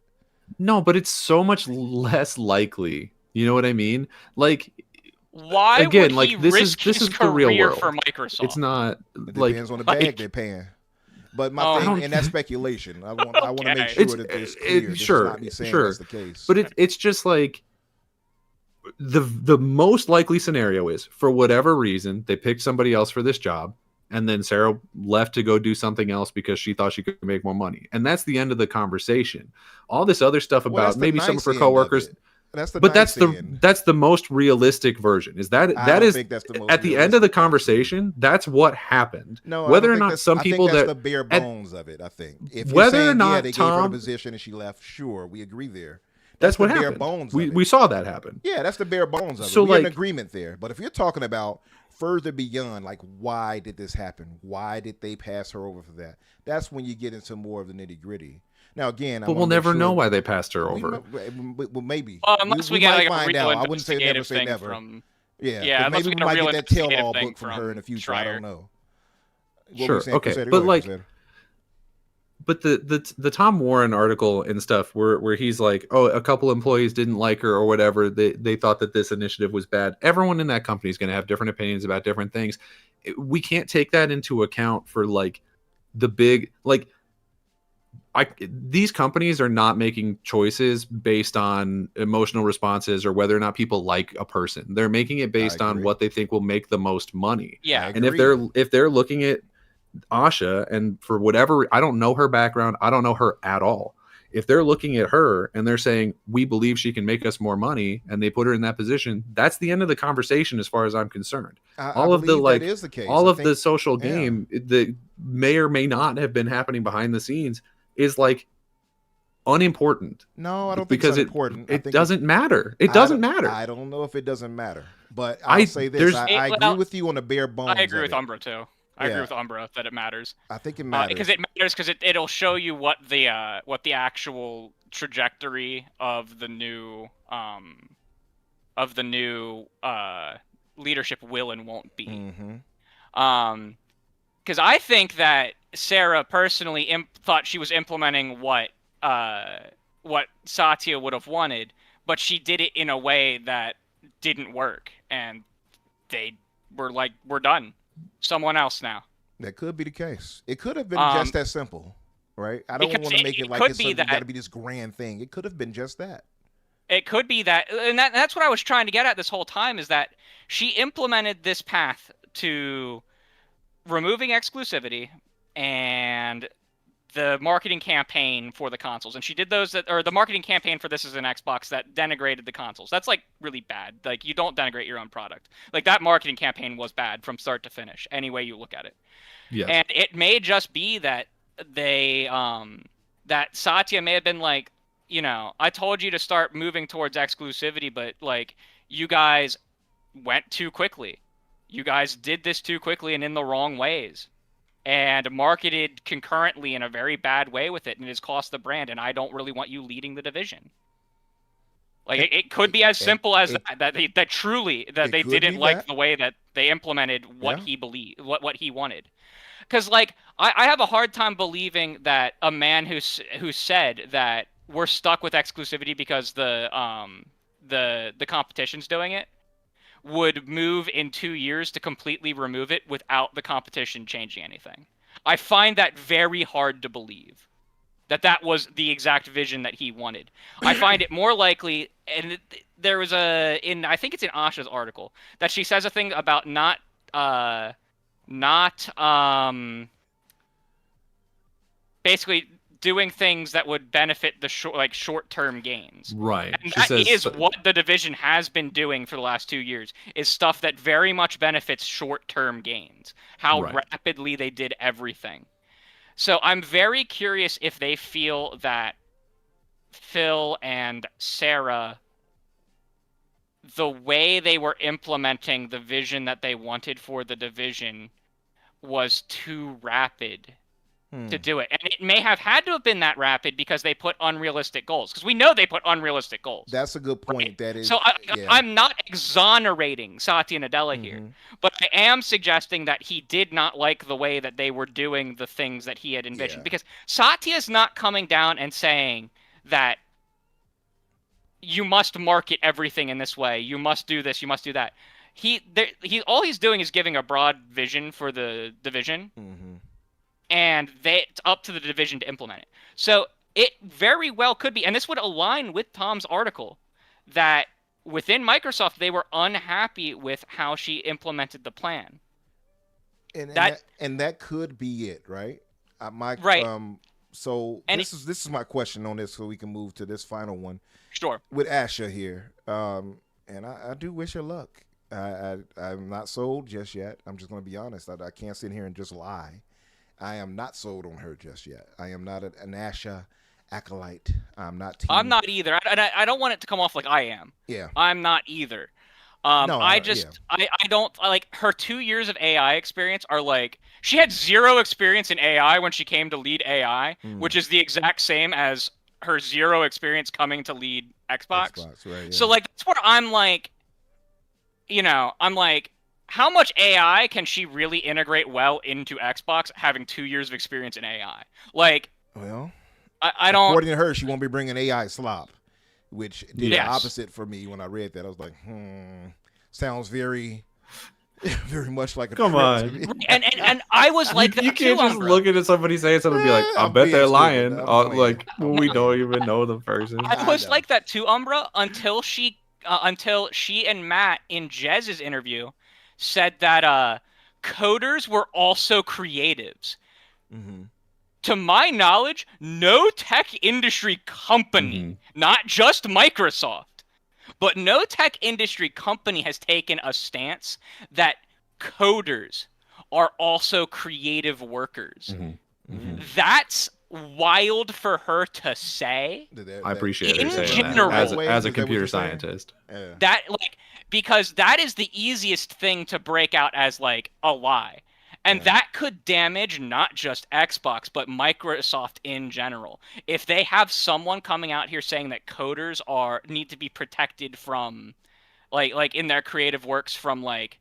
S5: No, but it's so much less likely. You know what I mean? Like,
S3: Why
S5: Again,
S3: would
S5: like,
S3: he
S5: this
S3: risk
S5: is
S3: his
S5: the real
S3: career
S5: world.
S3: for Microsoft?
S5: it's not
S2: It
S5: like
S2: depends on the bag
S3: like-
S2: they're paying. But my
S3: Oh,
S2: thing,
S5: I
S2: and that's speculation. I want to make
S3: Okay.
S2: sure
S5: It's-
S2: that it's
S5: it-
S2: clear. This is
S5: sure,
S2: not me saying
S5: sure.
S2: that's the case.
S5: But it's just like the most likely scenario is, for whatever reason, they picked somebody else for this job, and then Sarah left to go do something else because she thought she could make more money, and that's the end of the conversation. All this other stuff
S2: Well,
S5: about
S2: that's the
S5: maybe some of
S2: nice
S5: her
S2: end
S5: coworkers.
S2: it. That's the
S5: But
S2: nice end.
S5: that's the most realistic version. Is that
S2: I
S5: that
S2: don't
S5: is
S2: think that's the most
S5: at the end of the
S2: realistic,
S5: conversation? That's what happened.
S2: No,
S5: Whether or
S2: I don't think
S5: not
S2: that's,
S5: some
S2: I think
S5: people
S2: that's
S5: that
S2: the bare
S5: at-
S2: bones of it. I think if you're
S5: whether or
S2: saying
S5: not
S2: they gave her the
S5: Tom,
S2: position and she left, sure, we agree there.
S5: that's
S2: the
S5: what
S2: bare
S5: happened.
S2: bones.
S5: We saw that happen.
S2: Yeah, that's the bare bones of
S5: So,
S2: it. We're in
S5: like-
S2: agreement there. But if you're talking about further beyond, like why did this happen? Why did they pass her over for that? That's when you get into more of the nitty gritty. Now, again,
S5: But we'll never know why they passed her over.
S2: Well, maybe.
S3: Unless we get
S2: might
S3: like a
S2: find
S3: real
S2: out. I wouldn't say never
S3: investigative
S2: say
S3: thing
S2: never.
S3: from.
S2: Yeah,
S3: Yeah,
S2: 'cause
S3: unless
S2: maybe
S3: we
S2: we
S3: get a
S2: might
S3: real
S2: get that tell-all
S3: investigative thing
S2: book from her in the future. I
S3: Schreier.
S2: don't know. What
S5: Sure,
S2: were you saying,
S5: okay,
S2: Crusader?
S5: but
S2: Go ahead,
S5: like-
S2: Crusader.
S5: But the Tom Warren article and stuff where he's like, oh, a couple employees didn't like her or whatever, they thought that this initiative was bad. Everyone in that company is going to have different opinions about different things. We can't take that into account for like the big like these companies are not making choices based on emotional responses or whether or not people like a person. They're making it based on
S2: agree.
S5: what they think will make the most money.
S3: Yeah,
S5: And if they're looking at Asha, and for whatever, I don't know her background, I don't know her at all. If they're looking at her and they're saying we believe she can make us more money, and they put her in that position, that's the end of the conversation as far as I'm concerned.
S2: All of the like, that is the case.
S5: All
S2: I
S5: of
S2: think,
S5: the social game that may or may not have been happening behind the scenes is like unimportant.
S2: No, I don't think
S5: because
S2: it's important.
S5: It doesn't matter. It doesn't matter.
S2: I don't know if it doesn't matter, but I'll say this: I agree with you on the bare bones.
S3: I agree with
S2: it.
S3: Umbra too. I agree with Umbra that it matters.
S2: I think it matters
S3: because it matters because it'll show you what the actual trajectory of the new leadership will and won't be.
S2: Mm-hmm.
S3: Because I think that Sarah personally thought she was implementing what Satya would have wanted, but she did it in a way that didn't work, and they were like, "We're done. Someone else now."
S2: That could be the case. It could have been just that simple, right? I don't want to make it like it's got to be this grand thing. It could have been just that.
S3: It could be that, and that's what I was trying to get at this whole time, is that she implemented this path to removing exclusivity and the marketing campaign for the consoles. And she did those the marketing campaign for This Is an Xbox that denigrated the consoles. That's like really bad. Like, you don't denigrate your own product. Like, that marketing campaign was bad from start to finish, any way you look at it.
S5: Yes.
S3: And it may just be that they that Satya may have been like, you know, I told you to start moving towards exclusivity, but like, you guys went too quickly. You guys did this too quickly and in the wrong ways, and marketed concurrently in a very bad way with it, and it has cost the brand, and I don't really want you leading the division. Like, it could be as simple as that they didn't like the way that they implemented what he believed, what he wanted. Because, like, I have a hard time believing that a man who said that we're stuck with exclusivity because the competition's doing it would move in 2 years to completely remove it without the competition changing anything. I find that very hard to believe, that was the exact vision that he wanted. I find it more likely, and there was I think it's in Asha's article, that she says a thing about not basically doing things that would benefit the short-term gains.
S5: Right.
S3: And that is what the division has been doing for the last 2 years, is stuff that very much benefits short-term gains. How rapidly they did everything. So I'm very curious if they feel that Phil and Sarah, the way they were implementing the vision that they wanted for the division, was too rapid to do it. And it may have had to have been that rapid because they put unrealistic goals. Because we know they put unrealistic goals.
S2: That's a good point.
S3: Right?
S2: That is.
S3: So I'm not exonerating Satya Nadella here, but I am suggesting that he did not like the way that they were doing the things that he had envisioned. Because Satya's not coming down and saying that you must market everything in this way. You must do this. You must do that. All he's doing is giving a broad vision for the division. And it's up to the division to implement it. So it very well could be, and this would align with Tom's article, that within Microsoft they were unhappy with how she implemented the plan.
S2: And that could be it, right? So
S3: And
S2: this is my question on this, so we can move to this final one
S3: Sure.
S2: with Asha here. And I do wish her luck. I'm not sold just yet. I'm just going to be honest. I can't sit here and just lie. I am not sold on her just yet. I am not an Asha acolyte. I'm not.
S3: I'm not either. I don't want it to come off like I am.
S2: Yeah.
S3: I'm not either.
S2: No,
S3: I don't like her 2 years of AI experience are like she had 0 experience in AI when she came to lead AI, which is the exact same as her 0 experience coming to lead Xbox.
S2: Right, yeah.
S3: So like that's where I'm like, I'm like, how much AI can she really integrate well into Xbox having 2 years of experience in AI? Like,
S2: well,
S3: I don't.
S2: According to her, she won't be bringing AI slop, which did the
S3: Yes.
S2: opposite for me when I read that. I was like, sounds very, very much like a
S5: Come
S2: threat
S5: on.
S2: to me.
S3: And I was like that
S5: you can't
S3: too,
S5: just
S3: Umbra.
S5: look at somebody saying something and be like, I
S2: I'm
S5: bet
S2: being
S5: they're
S2: stupid.
S5: lying.
S2: I'm playing.
S5: Like, when we don't even know the person.
S3: I was like that too, Umbra, until she and Matt in Jez's interview said that coders were also creatives.
S2: Mm-hmm.
S3: To my knowledge, no tech industry company, not just Microsoft, but no tech industry company has taken a stance that coders are also creative workers. That's wild for her to say.
S5: I appreciate
S3: In
S5: her saying
S3: general-
S5: that as a
S2: Is that
S5: computer
S2: what you're saying?
S5: scientist.
S2: Yeah.
S3: That because that is the easiest thing to break out as like a lie. And that could damage not just Xbox, but Microsoft in general. If they have someone coming out here saying that coders need to be protected from, like in their creative works from like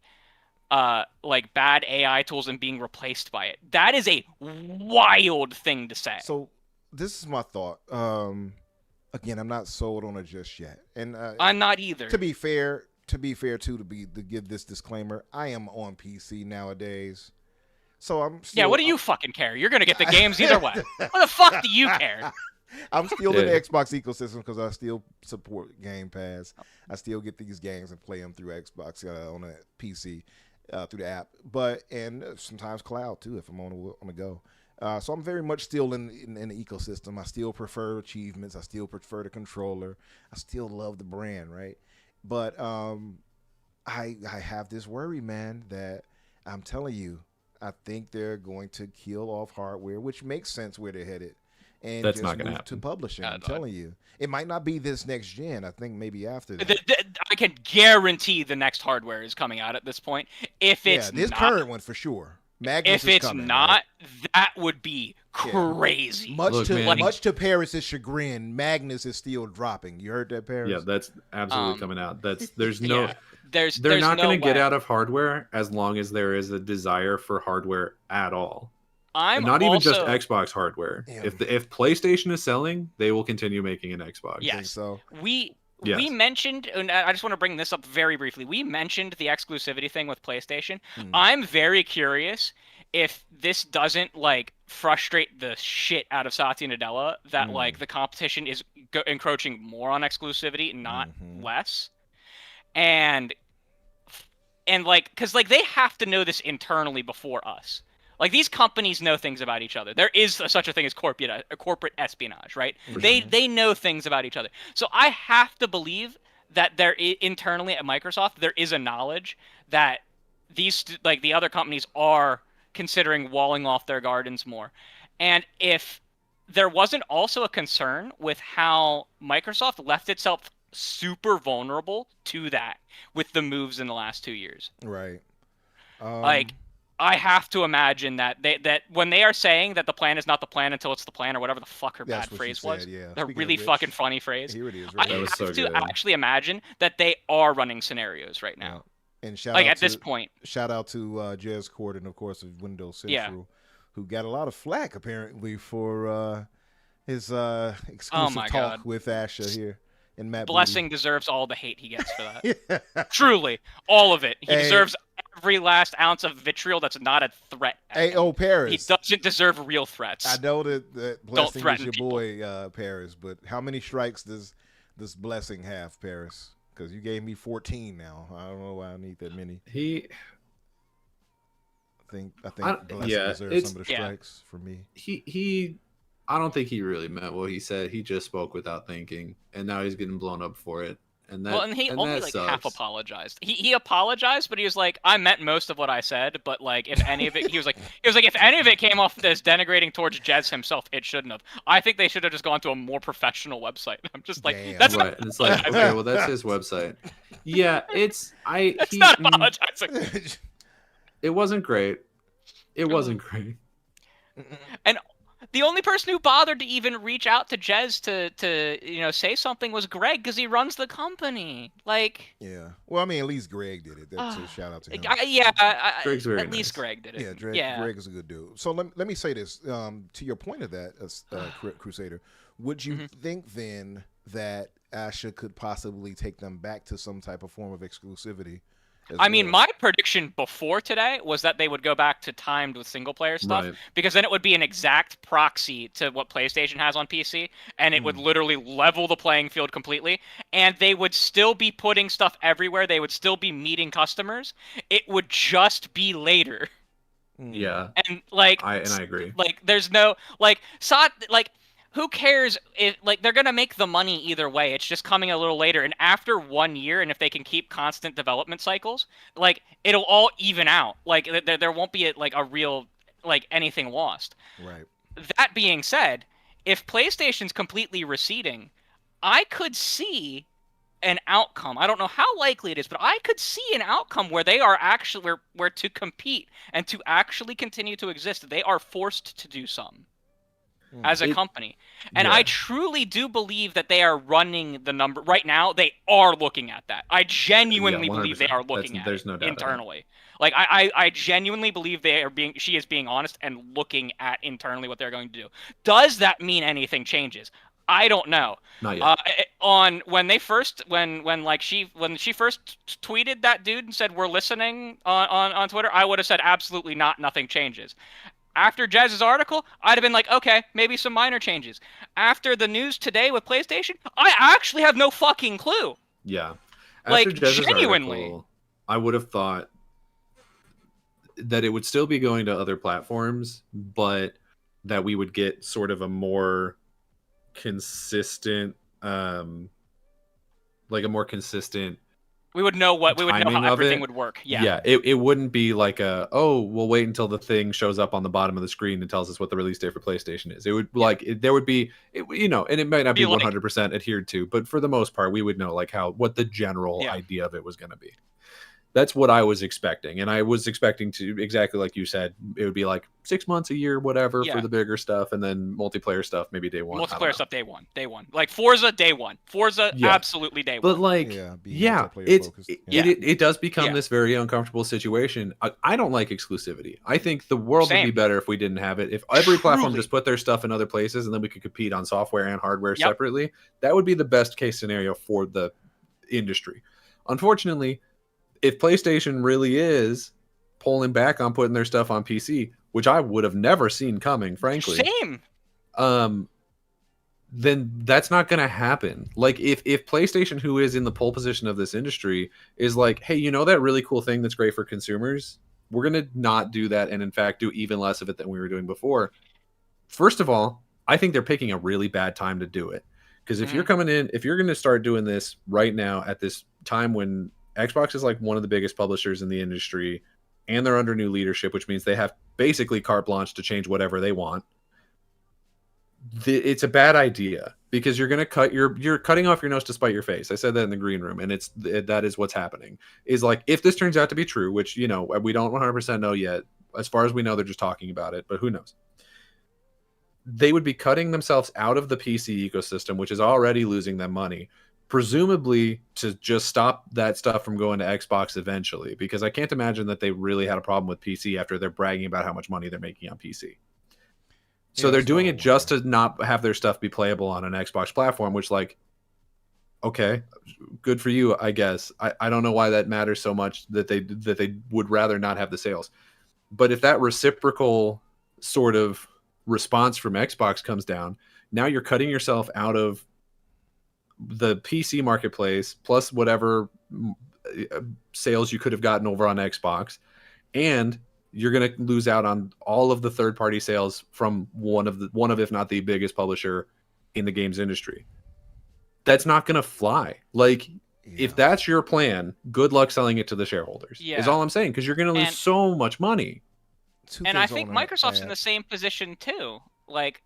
S3: bad AI tools and being replaced by it, that is a wild thing to say.
S2: So this is my thought. Again, I'm not sold on it just yet, and
S3: I'm not either.
S2: To be fair, to give this disclaimer, I am on PC nowadays. So I'm still,
S3: what do you fucking care? You're gonna get the games either way. What the fuck do you care?
S2: I'm still in the Xbox ecosystem because I still support Game Pass. I still get these games and play them through Xbox on a PC through the app, and sometimes cloud too if I'm on the go. So I'm very much still in the ecosystem. I still prefer achievements. I still prefer the controller. I still love the brand, right? But I have this worry, man, that I'm telling you, I think they're going to kill off hardware, which makes sense where they're headed. And
S5: That's
S2: just
S5: not gonna
S2: move
S5: happen.
S2: to publishing. I'm telling you. It might not be this next gen. I think maybe after that.
S3: I can guarantee the next hardware is coming out at this point. If it's
S2: this
S3: not,
S2: current one for sure. Magnus
S3: if
S2: is
S3: it's
S2: coming,
S3: not,
S2: right?
S3: that would be crazy.
S2: Much
S5: man.
S2: to Paris' chagrin, Magnus is still dropping. You heard that, Paris?
S5: Yeah, that's absolutely coming out. There's no
S3: Yeah, there's
S5: not
S3: no
S5: going to get
S3: way.
S5: out of hardware as long as there is a desire for hardware at all.
S3: I'm
S5: And not even
S3: also,
S5: just Xbox hardware.
S2: Yeah.
S5: If PlayStation is selling, they will continue making an Xbox.
S3: Yes.
S2: Think so?
S3: We
S5: Yes.
S3: mentioned, and I just want to bring this up very briefly. We mentioned the exclusivity thing with PlayStation.
S2: Hmm.
S3: I'm very curious if this doesn't like frustrate the shit out of Satya Nadella that like the competition is encroaching more on exclusivity, not less. And like, because like they have to know this internally before us. Like these companies know things about each other. There is such a thing as corporate espionage, right? They know things about each other. So I have to believe that internally at Microsoft there is a knowledge that these like the other companies are considering walling off their gardens more. And if there wasn't also a concern with how Microsoft left itself super vulnerable to that with the moves in the last 2 years.
S2: Right.
S3: Like, I have to imagine that when they are saying that the plan is not the plan until it's the plan, or whatever the fuck her
S2: That's
S3: bad
S2: what
S3: phrase
S2: she
S3: was.
S2: said, yeah.
S3: A
S2: Speaking
S3: really
S2: of which,
S3: fucking funny phrase.
S2: Here it is.
S3: I
S2: Right
S5: That was
S3: have
S5: so
S3: to
S5: good.
S3: actually imagine that they are running scenarios right now.
S2: And shout
S3: Like
S2: out
S3: at this point.
S2: Shout out to Jez Corden, of course, of Windows Central, who got a lot of flack apparently for his exclusive
S3: my
S2: talk
S3: God.
S2: with Asha here and Matt
S3: Blessing deserves all the hate he gets for that.
S2: Booty.
S3: Truly, all of it. He
S2: Hey.
S3: deserves every last ounce of vitriol that's not a threat. at
S2: Hey,
S3: him. He
S2: Paris.
S3: doesn't deserve real threats.
S2: I know that Blessing is
S3: threaten
S2: your
S3: people.
S2: boy, Paris, but how many strikes does this Blessing have, Paris? Because you gave me 14 now. I don't know why I need that many. I think Blessing deserves some of the strikes for me.
S5: He I don't think he really meant what he said. He just spoke without thinking, and now he's getting blown up for it. And that,
S3: Well, and he only
S5: that
S3: like
S5: sucks.
S3: half apologized. He apologized, but he was like, I meant most of what I said, but like if any of it, he was like if any of it came off as denigrating towards Jez himself, it shouldn't have. I think they should have just gone to a more professional website. I'm just like,
S2: Damn.
S3: that's
S5: Right, and it's like, okay, well, that's his website. Yeah,
S3: that's not apologizing.
S5: It wasn't great. It wasn't great.
S3: And the only person who bothered to even reach out to Jez to say something was Greg, because he runs the company. Like,
S2: Yeah. Well, I mean, at least Greg did it. That's a shout out to him.
S5: Greg's very
S3: at least
S5: nice.
S3: Greg did it.
S2: Yeah, Greg is a good dude. So let me say this. To your point of that, Crusader, would you think then that Asha could possibly take them back to some type of form of exclusivity?
S3: I mean, my prediction before today was that they would go back to timed with single player stuff,
S5: Right.
S3: because then it would be an exact proxy to what PlayStation has on PC, and it would literally level the playing field completely, and they would still be putting stuff everywhere. They would still be meeting customers. It would just be later.
S5: Yeah,
S3: And like,
S5: I agree.
S3: like, there's no who cares if they're gonna make the money either way. It's just coming a little later, and after 1 year, and if they can keep constant development cycles, like, it'll all even out. Like, there won't be a real anything lost.
S2: Right.
S3: That being said, if PlayStation's completely receding, I could see an outcome. I don't know how likely it is, but I could see an outcome where they are actually where to compete and to actually continue to exist, they are forced to do some as a company. And I truly do believe that they are running the number right now. They are looking at that. I genuinely believe they are looking at
S5: there's
S3: it
S5: no doubt
S3: internally. Like, I genuinely believe she is being honest and looking at internally what they're going to do. Does that mean anything changes? I don't know.
S5: Not yet.
S3: When she first tweeted that dude and said we're listening on Twitter, I would have said absolutely not, nothing changes. After Jazz's article, I'd have been like, okay, maybe some minor changes. After the news today with PlayStation, I actually have no fucking clue.
S5: Yeah.
S3: Like,
S5: After Jazz's
S3: genuinely.
S5: article, I would have thought that it would still be going to other platforms, but that we would get sort of a more consistent,
S3: We would know how
S5: timing of
S3: everything
S5: it.
S3: would work.
S5: Yeah, it wouldn't be like we'll wait until the thing shows up on the bottom of the screen and tells us what the release date for PlayStation is. It would there would be, and it might not be 100% adhered to, but for the most part, we would know what the general idea of it was going to be. That's what I was expecting, and I was expecting to, exactly like you said, it would be like 6 months, a year, whatever, for the bigger stuff, and then multiplayer stuff maybe day one.
S3: Multiplayer stuff day one. Like Forza day one. Forza absolutely day one.
S5: But it does become this very uncomfortable situation. I don't like exclusivity. I think the world would be better if we didn't have it. If every platform just put their stuff in other places, and then we could compete on software and hardware separately, that would be the best case scenario for the industry. Unfortunately, if PlayStation really is pulling back on putting their stuff on PC, which I would have never seen coming, frankly.
S3: Same.
S5: Then that's not going to happen. Like, if PlayStation, who is in the pole position of this industry, is like, hey, that really cool thing that's great for consumers, we're going to not do that, and in fact do even less of it than we were doing before. First of all, I think they're picking a really bad time to do it. Because if you're coming in, if you're going to start doing this right now at this time when Xbox is like one of the biggest publishers in the industry, and they're under new leadership, which means they have basically carte blanche to change whatever they want. It's a bad idea, because you're going to you're cutting off your nose to spite your face. I said that in the green room, and that is what's happening. Is like, if this turns out to be true, which we don't 100% know yet. As far as we know, they're just talking about it, but who knows? They would be cutting themselves out of the PC ecosystem, which is already losing them money, presumably to just stop that stuff from going to Xbox eventually, because I can't imagine that they really had a problem with PC after they're bragging about how much money they're making on PC. So they're doing it just to not have their stuff be playable on an Xbox platform, which, like, okay, good for you, I guess. I don't know why that matters so much that they would rather not have the sales. But if that reciprocal sort of response from Xbox comes down, now you're cutting yourself out of the PC marketplace, plus whatever sales you could have gotten over on Xbox, and you're going to lose out on all of the third-party sales from one of if not the biggest publisher in the games industry. That's not going to fly. Like, if that's your plan, good luck selling it to the shareholders. Is all I'm saying, because you're going to lose so much money.
S3: And I think Microsoft's in the same position too. Like,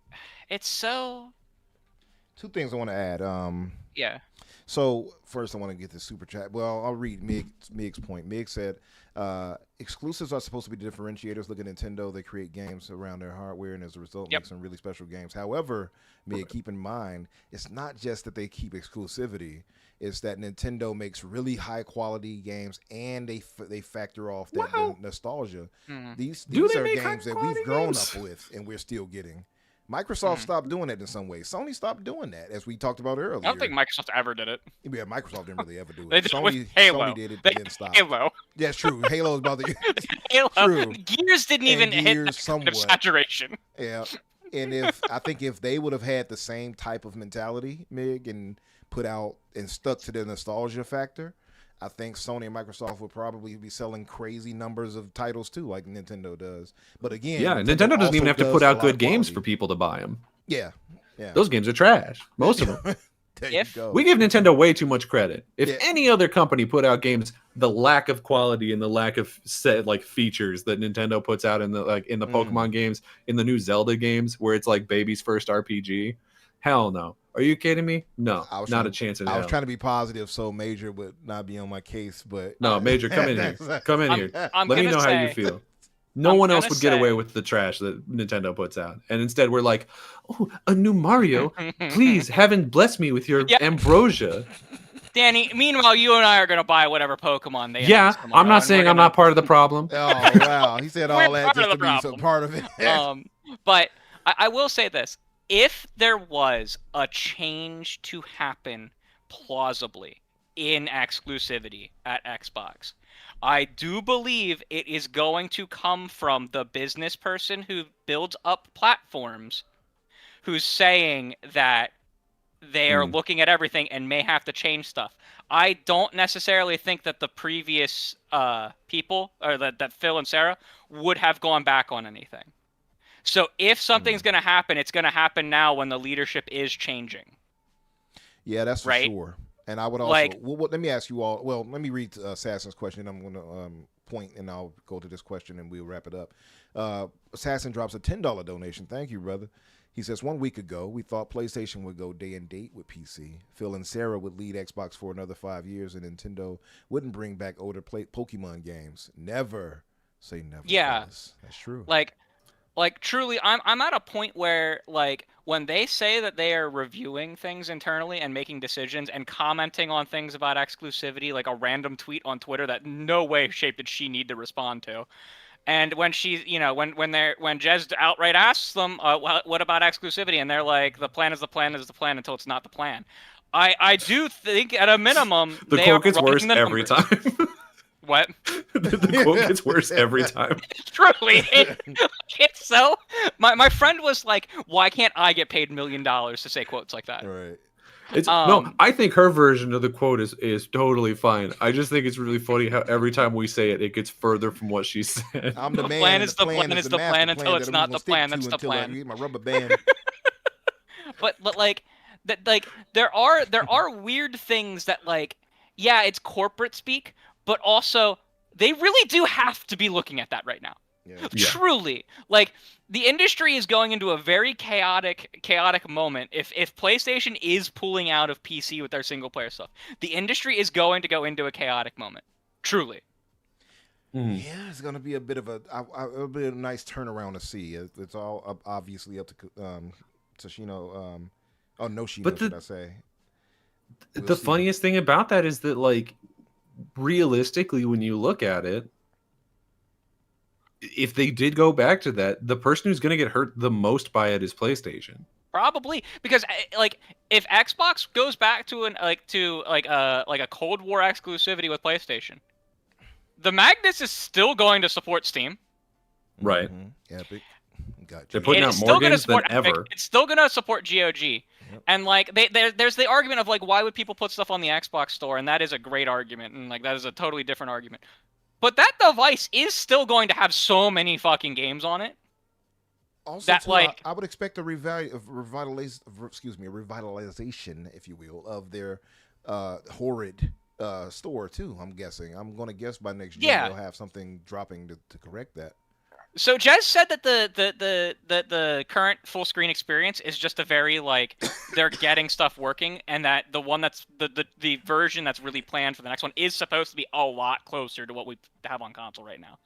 S3: it's so.
S2: Two things I want to add.
S3: Yeah.
S2: So first, I want to get the super chat. Well, I'll read Mig's point. Mig said, exclusives are supposed to be differentiators. Look at Nintendo; they create games around their hardware, and as a result, make some really special games. However, Mig, keep in mind, it's not just that they keep exclusivity; it's that Nintendo makes really high quality games, and they factor off that nostalgia. These are games that we've grown up with, and we're still getting. Microsoft stopped doing that in some ways. Sony stopped doing that, as we talked about earlier.
S3: I don't think Microsoft ever did it.
S2: Yeah, Microsoft didn't really ever do it.
S3: They did it with Halo.
S2: Sony did it, but then stopped.
S3: Halo.
S2: Yeah, it's true. Halo is about the
S3: Halo.
S2: True.
S3: Gears didn't even hit that kind of saturation.
S2: Yeah, and I think if they would have had the same type of mentality, Mig, and put out and stuck to the nostalgia factor, I think Sony and Microsoft would probably be selling crazy numbers of titles too, like Nintendo does. But again,
S5: Nintendo doesn't even have to put out good games for people to buy them.
S2: Yeah.
S5: Those games are trash, most of them.
S2: There you go.
S5: We give Nintendo way too much credit. If any other company put out games, the lack of quality and the lack of features that Nintendo puts out in the Pokemon games, in the new Zelda games, where it's like baby's first RPG, hell no. Are you kidding me? No, not a chance in hell.
S2: I was trying to be positive, so Major would not be on my case, but
S5: no, Major, come in here. Come in here.
S3: Let
S5: me know how you feel. No one else would get away with the trash that Nintendo puts out, and instead we're like, "Oh, a new Mario! Please, heaven bless me with your ambrosia."
S3: Danny, meanwhile, you and I are gonna buy whatever Pokemon they.
S5: Yeah, I'm not saying I'm not part of the problem.
S2: Oh wow, he said all that just to be some part of it.
S3: But I will say this. If there was a change to happen plausibly in exclusivity at Xbox, I do believe it is going to come from the business person who builds up platforms, who's saying that they are looking at everything and may have to change stuff. I don't necessarily think that the previous people, or that Phil and Sarah, would have gone back on anything. So if something's going to happen, it's going to happen now when the leadership is changing.
S2: Yeah, that's for sure. And I would also let me ask you all. Well, let me read Assassin's question. I'm going to point, and I'll go to this question, and we'll wrap it up. Assassin drops a $10 donation. Thank you, brother. He says, 1 week ago, we thought PlayStation would go day and date with PC. Phil and Sarah would lead Xbox for another 5 years, and Nintendo wouldn't bring back older Pokemon games. Never say never.
S3: Yeah,
S2: that's true.
S3: Like truly, I'm at a point where, like, when they say that they are reviewing things internally and making decisions and commenting on things about exclusivity, like a random tweet on Twitter that no way, shape did she need to respond to, and when she, when Jez outright asks them, what about exclusivity, and they're like, the plan is the plan until it's not the plan. I do think at a minimum
S5: the quote gets worse every time.
S3: What?
S5: The quote gets worse every time.
S3: Truly. It's so... My friend was like, why can't I get paid $1 million to say quotes like that?
S2: Right.
S5: No, I think her version of the quote is totally fine. I just think it's really funny how every time we say it, it gets further from what she said.
S2: I'm the man.
S3: Plan is the plan is the plan until it's not the plan. That's the plan.
S2: I use my rubber band.
S3: But like that, like there are weird things that, like, yeah, it's corporate speak, but also they really do have to be looking at that right now.
S2: Yeah.
S3: Truly, like, the industry is going into a very chaotic moment. If PlayStation is pulling out of PC with their single player stuff, the industry is going to go into a chaotic moment. Truly.
S2: Yeah, it's going to be a bit of it'll be a nice turnaround to see. It's all obviously up to Toshino. Noshino, should I say?
S5: The funniest thing about that is that, like, realistically, when you look at it, if they did go back to that, the person who's going to get hurt the most by it is PlayStation.
S3: Probably, because, like, if Xbox goes back to a Cold War exclusivity with PlayStation, the Magnus is still going to support Steam.
S5: Right.
S2: Epic. Gotcha.
S5: They're putting out more games than ever.
S3: It's still going to support GOG. Yep. And, like, there's the argument of, like, why would people put stuff on the Xbox store? And that is a great argument. And, like, that is a totally different argument. But that device is still going to have so many fucking games on it.
S2: Also,
S3: That,
S2: too,
S3: like-
S2: I would expect a revitalization, if you will, of their horrid store too. I'm guessing. I'm going to guess by next June
S3: Yeah.
S2: they'll have something dropping to correct that.
S3: So Jez said that the current full screen experience is just a very like they're getting stuff working, and that the one that's the version that's really planned for the next one is supposed to be a lot closer to what we have on console right now.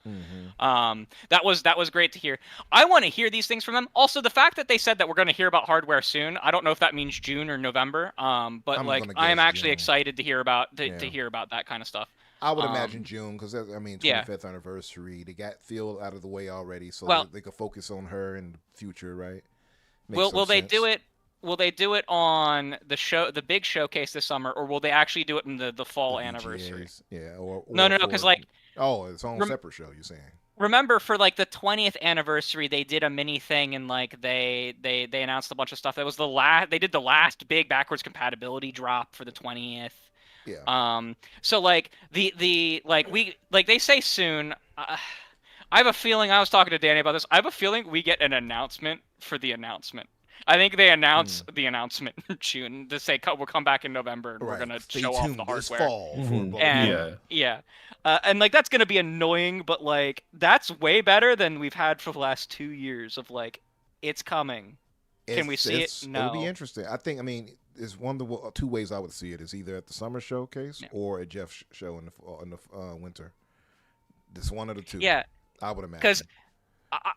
S3: That was great to hear. I want to hear these things from them. Also, the fact that they said that we're going to hear about hardware soon, I don't know if that means June or November. But
S2: I'm
S3: like
S2: gonna
S3: I'm
S2: guess
S3: actually
S2: June.
S3: excited to hear about
S2: Yeah.
S3: to hear about that kind of stuff.
S2: I would imagine June because I mean 25th
S3: Yeah.
S2: anniversary. They got Phil out of the way already, so
S3: Well-
S2: they could focus on her in the future, right?
S3: Will they do it? Will they do it on the big showcase this summer, or will they actually do it in the fall anniversary?
S2: Yeah.
S3: No, because like
S2: it's on separate show. You're saying?
S3: remember for like the 20th anniversary, they did a mini thing and like they announced a bunch of stuff. That was they did the last big backwards compatibility drop for the 20th.
S2: Yeah.
S3: So like the like they say soon. I have a feeling. I was talking to Danny about this. I have a feeling we get an announcement for the announcement. I think they announce the announcement in June to say we'll come back in November and we're gonna
S2: Stay
S3: show off
S2: tuned
S3: the
S2: this
S3: hardware.
S2: fall
S5: Mhm.
S2: for
S3: And and like that's gonna be annoying, but like that's way better than we've had for the last 2 years of like it's coming. Can we see it?
S2: It'll be
S3: No.
S2: interesting. I think. I mean, there's two ways I would see it. Is either at the summer showcase or at Jeff's show in the winter. This one of the two.
S3: Yeah,
S2: I would imagine.
S3: because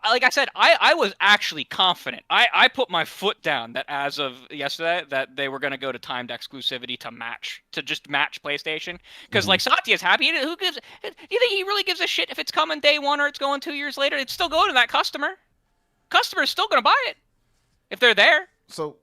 S3: like I said, I was actually confident. I put my foot down that as of yesterday that they were going to go to timed exclusivity to just match PlayStation. Because like Satya's happy. Who gives? Do you think he really gives a shit if it's coming day one or it's going 2 years later? It's still going to that customer. Customer's still going to buy it if they're there.
S2: So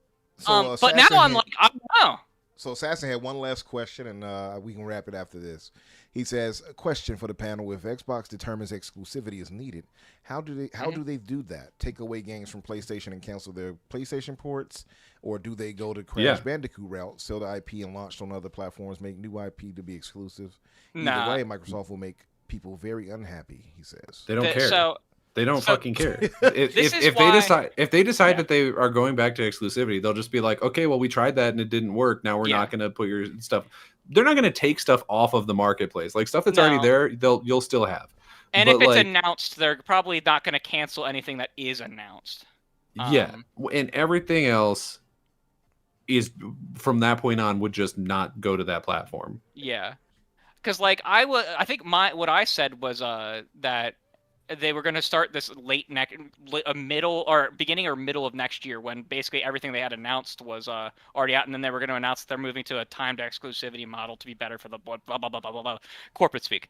S3: But now I'm like, I don't know.
S2: So Assassin had one last question, and we can wrap it after this. He says, a question for the panel: if Xbox determines exclusivity is needed, how do they do that? Take away games from PlayStation and cancel their PlayStation ports, or do they go the Crash Bandicoot route, sell the IP and launch on other platforms, make new IP to be exclusive? Either way, Microsoft will make people very unhappy. He says
S5: They don't care.
S3: So
S5: They don't fucking care.
S3: This is
S5: If
S3: why-
S5: they decide that they are going back to exclusivity, they'll just be like, okay, well, we tried that and it didn't work. Now we're not going to put your stuff. They're not going to take stuff off of the marketplace. Like stuff that's already there, you'll still have.
S3: And
S5: But
S3: if it's
S5: like,
S3: announced, they're probably not going to cancel anything that is announced.
S5: yeah, and everything else is from that point on would just not go to that platform.
S3: Yeah, because like I think what I said was that they were going to start this middle or beginning or middle of next year, when basically everything they had announced was already out, and then they were going to announce that they're moving to a timed exclusivity model to be better for the blah blah blah blah blah, blah corporate speak.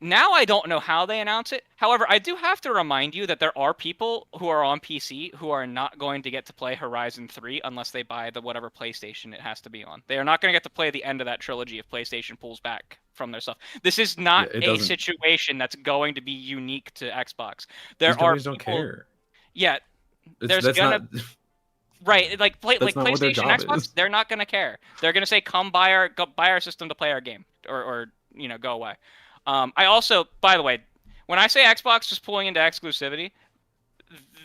S3: Now I don't know how they announce it. However, I do have to remind you that there are people who are on PC who are not going to get to play Horizon 3 unless they buy the whatever PlayStation it has to be on. They are not going to get to play the end of that trilogy if PlayStation pulls back from their stuff. This is not a situation that's going to be unique to Xbox. There
S5: These
S3: are
S5: companies
S3: people,
S5: don't care.
S3: Yeah,
S5: That's
S3: there's gonna
S5: not,
S3: right like
S5: not what their
S3: PlayStation,
S5: job
S3: Xbox.
S5: is.
S3: They're not going to care. They're going to say, "Come buy our system to play our game," or go away. I also, by the way, when I say Xbox is pulling into exclusivity,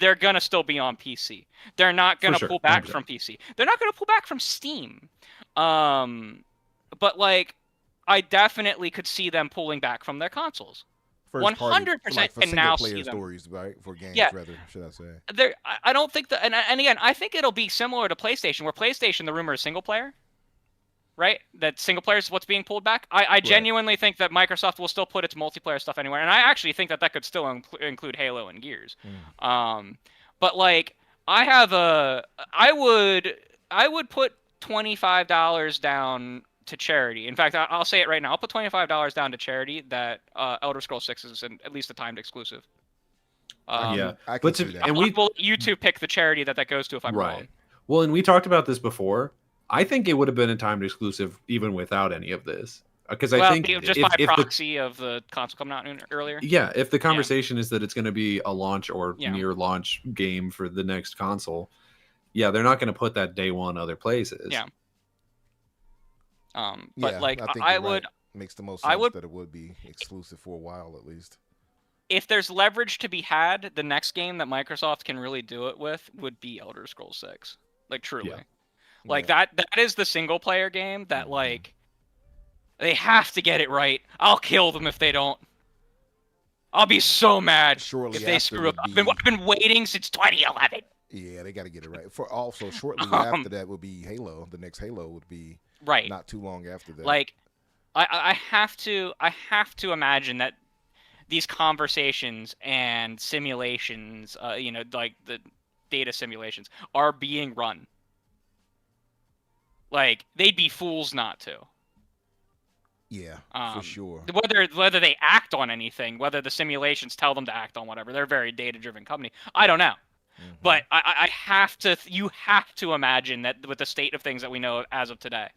S3: they're gonna still be on PC. They're not gonna pull back
S5: 100%.
S3: from PC. They're not gonna pull back from Steam. But like, I definitely could see them pulling back from their consoles. 100%
S2: for
S3: can now see
S2: single-player
S3: them.
S2: stories, right? For games,
S3: Yeah.
S2: rather, should I say?
S3: I don't think that, and again, I think it'll be similar to PlayStation, where PlayStation, the rumor is single player. Right? That single player is what's being pulled back. I genuinely think that Microsoft will still put its multiplayer stuff anywhere, and I actually think that could still include Halo and Gears. But like, I would put $25 down to charity. In fact, I'll say it right now. I'll put $25 down to charity that Elder Scrolls 6 is at least a timed exclusive.
S5: yeah,
S2: I can
S5: but
S2: see that.
S5: and
S3: we will you two pick the charity that goes to if I'm wrong.
S5: Well, and we talked about this before. I think it would have been a timed exclusive even without any of this, because I think
S3: just by proxy of the console coming out earlier.
S5: Yeah, if the conversation is that it's going to be a launch or
S3: Yeah.
S5: near launch game for the next console, yeah, they're not going to put that day one other places.
S3: Yeah. But
S2: Yeah,
S3: like
S2: I think
S3: I
S2: you're
S3: would,
S2: right. Makes the most
S3: I
S2: sense
S3: would-
S2: that it would be exclusive for a while at least.
S3: If there's leverage to be had, the next game that Microsoft can really do it with would be Elder Scrolls 6. Like truly.
S5: Yeah.
S3: Like
S2: Yeah.
S3: that is the single player game that
S2: Mhm.
S3: like they have to get it right. I'll kill them if they don't. I'll be so mad
S2: Shortly
S3: if they
S2: after
S3: screw up.
S2: would
S3: I've been waiting since 2011.
S2: Yeah, they got to get it right. For also shortly
S3: Um,
S2: after that would be Halo. The next Halo would be
S3: Right.
S2: not too long after that.
S3: Like I have to imagine that these conversations and simulations, like the data simulations, are being run. Like they'd be fools not to.
S2: yeah, for sure.
S3: Whether they act on anything, whether the simulations tell them to act on whatever, they're a very data-driven company. I don't know,
S2: Mhm.
S3: but I have to. You have to imagine that with the state of things that we know as of today,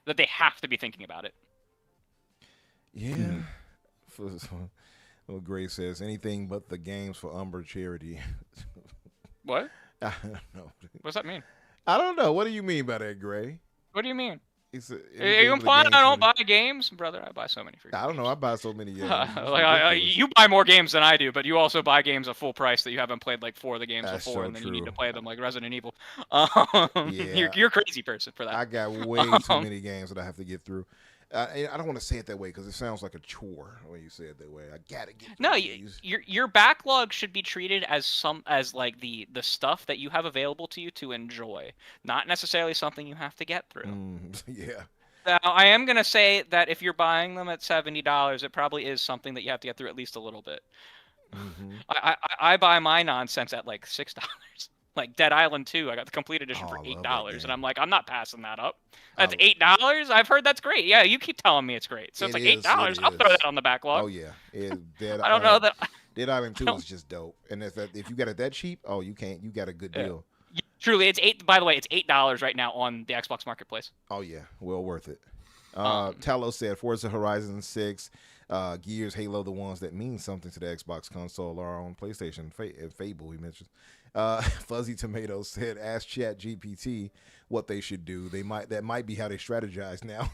S3: that they have to be thinking about it.
S2: Yeah. Well, Gray says anything but the games for Umbra charity.
S3: What?
S2: I don't know.
S3: What's that mean?
S2: I don't know. What do you mean by that, Gray?
S3: What do you mean?
S2: It's
S3: Are you implying I don't buy games, brother? I buy so many free.
S2: I don't know. I buy so many.
S3: You buy more games than I do, but you also buy games at full price that you haven't played like 4 of the games
S2: That's
S3: before,
S2: so
S3: and then you need to
S2: true.
S3: play them like Resident Evil.
S2: Yeah.
S3: You're a crazy person for that.
S2: I got way too many games that I have to get through. I don't want to say it that way because it sounds like a chore when you say it that way. I gotta get.
S3: No,
S2: through these.
S3: your backlog should be treated as like the stuff that you have available to you to enjoy, not necessarily something you have to get through.
S2: Yeah.
S3: Now, I am gonna say that if you're buying them at $70, it probably is something that you have to get through at least a little bit.
S2: Mm-hmm.
S3: I buy my nonsense at like $6. Like Dead Island 2, I got the complete edition
S2: Oh,
S3: for
S2: I love
S3: $8,
S2: that
S3: and
S2: game.
S3: I'm like, I'm not passing that up. That's
S2: Oh.
S3: $8. I've heard that's great. Yeah, you keep telling me it's great. So it's like $8. I'll throw that on the backlog.
S2: Oh yeah.
S3: I don't know that.
S2: Dead Island 2 is just dope. And if you got it that cheap, oh you can't. You got a good deal.
S3: Truly, it's $8. By the way, it's $8 right now on the Xbox Marketplace.
S2: Oh yeah, well worth it. Talos said Forza Horizon 6, Gears, Halo, the ones that mean something to the Xbox console are on PlayStation. Fable, he mentions. Fuzzy Tomato said, ask Chat GPT what they should do. That might be how they strategize now.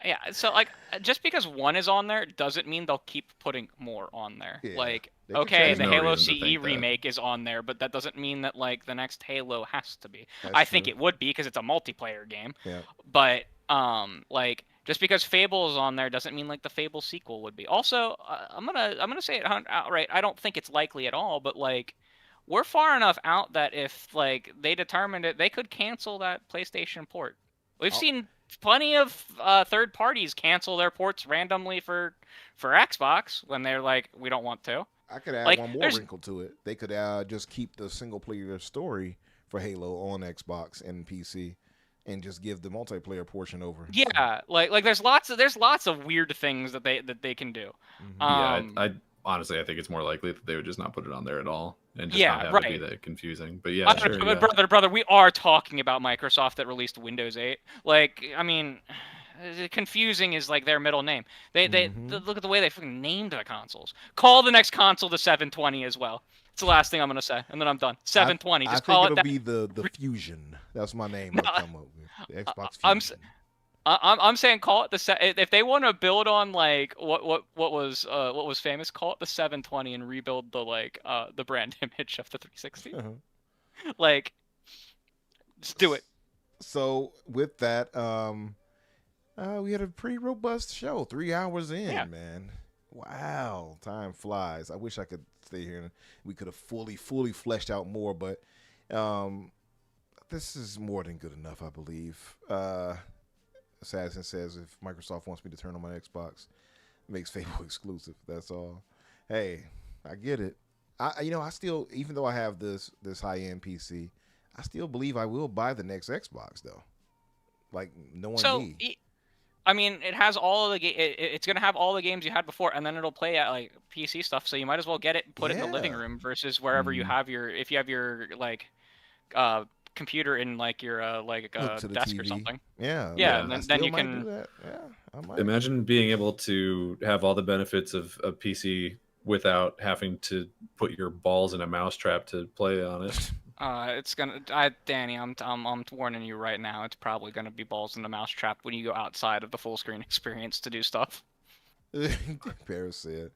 S3: Yeah, so like just because one is on there doesn't mean they'll keep putting more on there.
S2: Yeah,
S3: Like,
S2: they can
S3: okay,
S2: change
S3: the
S5: no
S3: Halo
S5: reason to
S3: CE
S5: think that.
S3: remake is on there, but that doesn't mean that like the next Halo has to be.
S2: That's
S3: I think
S2: true.
S3: it would be because it's a multiplayer game.
S2: Yeah.
S3: But like just because Fable is on there doesn't mean like the Fable sequel would be. Also, I'm gonna say it outright. I don't think it's likely at all, but like we're far enough out that if like they determined it, they could cancel that PlayStation port. We've seen plenty of third parties cancel their ports randomly for Xbox when they're like, we don't want to.
S2: I could add
S3: Like,
S2: one more
S3: there's-
S2: wrinkle to it. They could just keep the single player story for Halo on Xbox and PC, and just give the multiplayer portion over.
S3: Yeah, like there's lots of weird things that they can do.
S2: Mhm.
S5: I honestly, I think it's more likely that they would just not put it on there at all and just
S3: Yeah,
S5: not have
S3: right.
S5: it be that confusing. But yeah,
S3: I don't
S5: sure.
S3: know,
S5: Yeah.
S3: brother, we are talking about Microsoft that released Windows 8. Like, I mean, confusing is like their middle name. They look at the way they fucking named the consoles. Call the next console the 720 as well. It's the last thing I'm gonna say, and then I'm done. 720.
S2: I
S3: Just
S2: think
S3: call
S2: it'll
S3: it that.
S2: be the Fusion. That's my name.
S3: No,
S2: I'll come up with the Xbox
S3: I'm
S2: Fusion.
S3: I'm saying call it if they want to build on like what was famous, call it the 720 and rebuild the like the brand image of the 360. Like, just do it.
S2: So with that, we had a pretty robust show. 3 hours in,
S3: Yeah.
S2: man. Wow, time flies. I wish I could stay here and we could have fully fleshed out more, but this is more than good enough, I believe. Assassin says if Microsoft wants me to turn on my Xbox, it makes Fable exclusive. That's all. Hey, I get it. I still, even though I have this high-end PC, I still believe I will buy the next Xbox though. Like knowing me.
S3: I mean, it has all of the it's gonna have all the games you had before, and then it'll play at like PC stuff. So you might as well get it and put it in the living
S2: Yeah.
S3: room versus wherever you have if you have your like computer in like your
S2: Hook to the
S3: desk
S2: TV.
S3: or something.
S2: Yeah.
S3: Yeah,
S2: I
S3: and then
S2: still
S3: you
S2: might
S3: can-
S2: do that. Yeah, I might.
S5: Imagine being able to have all the benefits of a PC without having to put your balls in a mousetrap to play on it.
S3: It's gonna. Danny, I'm warning you right now. It's probably gonna be balls in the mousetrap when you go outside of the full screen experience to do stuff.
S2: Paris said.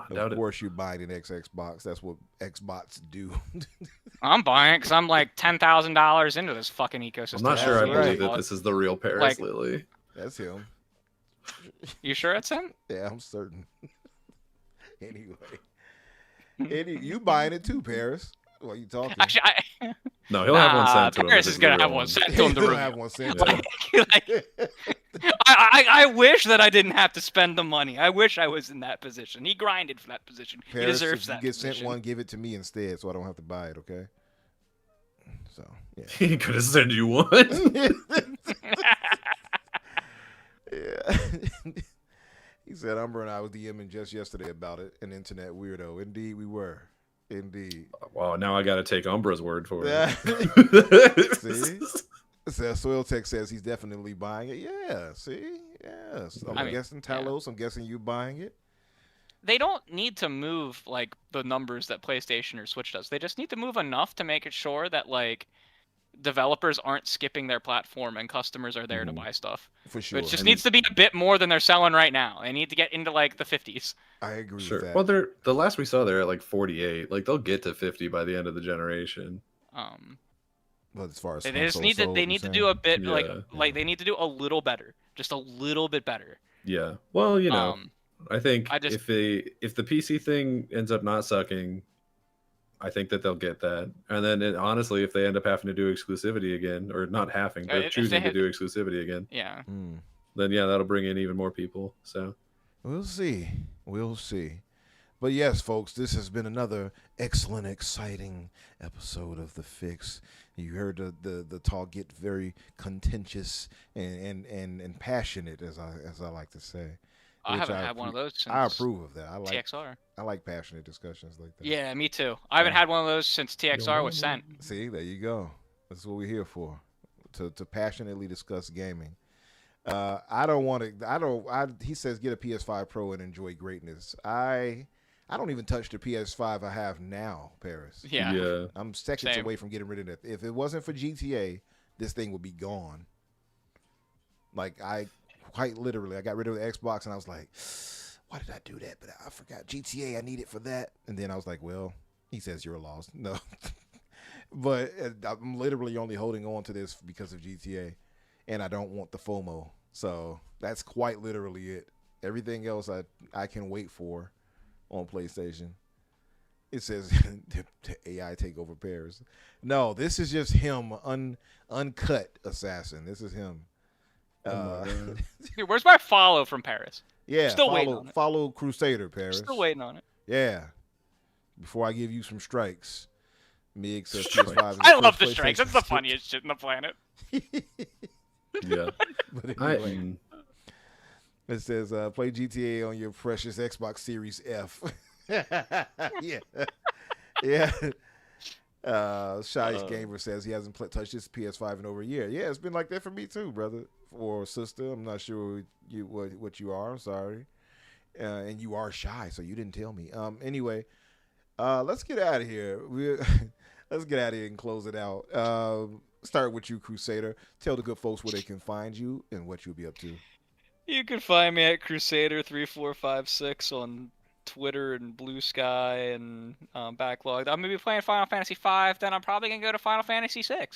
S4: I doubt
S2: Of
S4: it.
S2: course, you're buying an Xbox. That's what Xbots do.
S3: I'm buying it because I'm like $10,000 into this fucking ecosystem.
S5: I'm not sure I
S2: That's
S5: believe
S2: right.
S5: that this is the real Paris
S3: Like-
S5: Lily.
S2: That's him.
S3: You sure it's him?
S2: Yeah, I'm certain. Anyway, you buying it too, Paris? What are you talking?
S3: Actually,
S5: No, he'll have one sent to him.
S3: Paris
S5: if
S3: is
S5: it's
S3: gonna
S5: the
S3: have
S5: real
S3: one sent to him to
S2: He'll
S3: review.
S2: have one sent.
S5: Yeah.
S2: to
S3: I wish that I didn't have to spend the money. I wish I was in that position. He grinded for that position.
S2: Paris,
S3: He deserves
S2: if
S3: that
S2: you get
S3: position.
S2: sent one, give it to me instead, so I don't have to buy it. Okay. So yeah.
S5: He could have sent you one.
S2: Yeah. He said Umbra and I was DMing just yesterday about it. An internet weirdo. Indeed, we were. Indeed.
S5: Wow, now I got to take Umbra's word for
S2: Yeah.
S5: it.
S2: See? So Soil Tech says he's definitely buying it. Yeah. See. Yes. I'm
S3: I mean,
S2: guessing Talos. I'm guessing you buying it.
S3: They don't need to move like the numbers that PlayStation or Switch does. They just need to move enough to make it sure that like developers aren't skipping their platform and customers are there to buy stuff.
S2: For sure.
S3: It just needs to be a bit more than they're selling right now. They need to get into like the 50s.
S2: I agree
S5: Sure.
S2: with that.
S5: Well, the last we saw, they're at like 48. Like they'll get to 50 by the end of the generation.
S2: But as far as
S3: They just
S2: console
S3: need to
S2: sold,
S3: they
S2: you're
S3: need to
S2: saying?
S3: do a bit
S5: Yeah.
S3: like they need to do a little better, just a little bit better.
S5: Yeah. Well, you know, I think
S3: I just-
S5: if the PC thing ends up not sucking, I think that they'll get that. And then honestly, if they end up having to do exclusivity again, or not having, but
S3: If
S5: choosing
S3: they
S5: to do exclusivity again,
S3: Yeah.
S5: then yeah, that'll bring in even more people. So
S2: We'll see. We'll see. But yes, folks, this has been another excellent, exciting episode of The Fix. You heard the talk get very contentious and passionate, as I like to say.
S3: I
S2: which
S3: haven't had one of those since
S2: I approve of that.
S3: TXR.
S2: I like passionate discussions like that.
S3: Yeah, me too. I haven't had one of those since TXR was sent.
S2: See, there you go. That's what we're here for, to passionately discuss gaming. I don't want to. He says get a PS5 Pro and enjoy greatness. I don't even touch the PS5 I have now, Paris.
S3: Yeah.
S2: I'm seconds
S3: Same.
S2: away from getting rid of that. If it wasn't for GTA, this thing would be gone. Like I got rid of the Xbox and I was like, why did I do that? But I forgot GTA. I need it for that. And then I was like, well, he says you're lost. No, but I'm literally only holding on to this because of GTA, and I don't want the FOMO. So that's quite literally it. Everything else I can wait for on PlayStation. It says the AI take over Paris. No, this is just him, uncut assassin. This is him.
S3: Here, where's my follow from Paris?
S2: Yeah,
S3: Still waiting on it.
S2: follow Crusader, Paris.
S3: Still waiting on it.
S2: Yeah. Before I give you some strikes. Mig says
S5: Strikes.
S2: PS5 is
S3: I
S2: the
S3: love
S2: first
S3: the strikes. That's the
S2: PlayStation
S3: funniest shit in the planet.
S5: Yeah.
S2: But
S5: I,
S2: anyway, it says play GTA on your precious Xbox Series F. Yeah. Yeah. Shy's Gamer says he hasn't touched his PS5 in over a year. Yeah, it's been like that for me too, brother or sister. I'm not sure what you are. I'm sorry. And you are shy, so you didn't tell me. Anyway, let's get out of here. Let's get out of here and close it out. Start with you, Crusader. Tell the good folks where they can find you and what you'll be up to.
S3: You can find me at Crusader3456 on Twitter and Bluesky and Backlogged. I'm gonna be playing Final Fantasy V. Then I'm probably gonna go to Final Fantasy VI.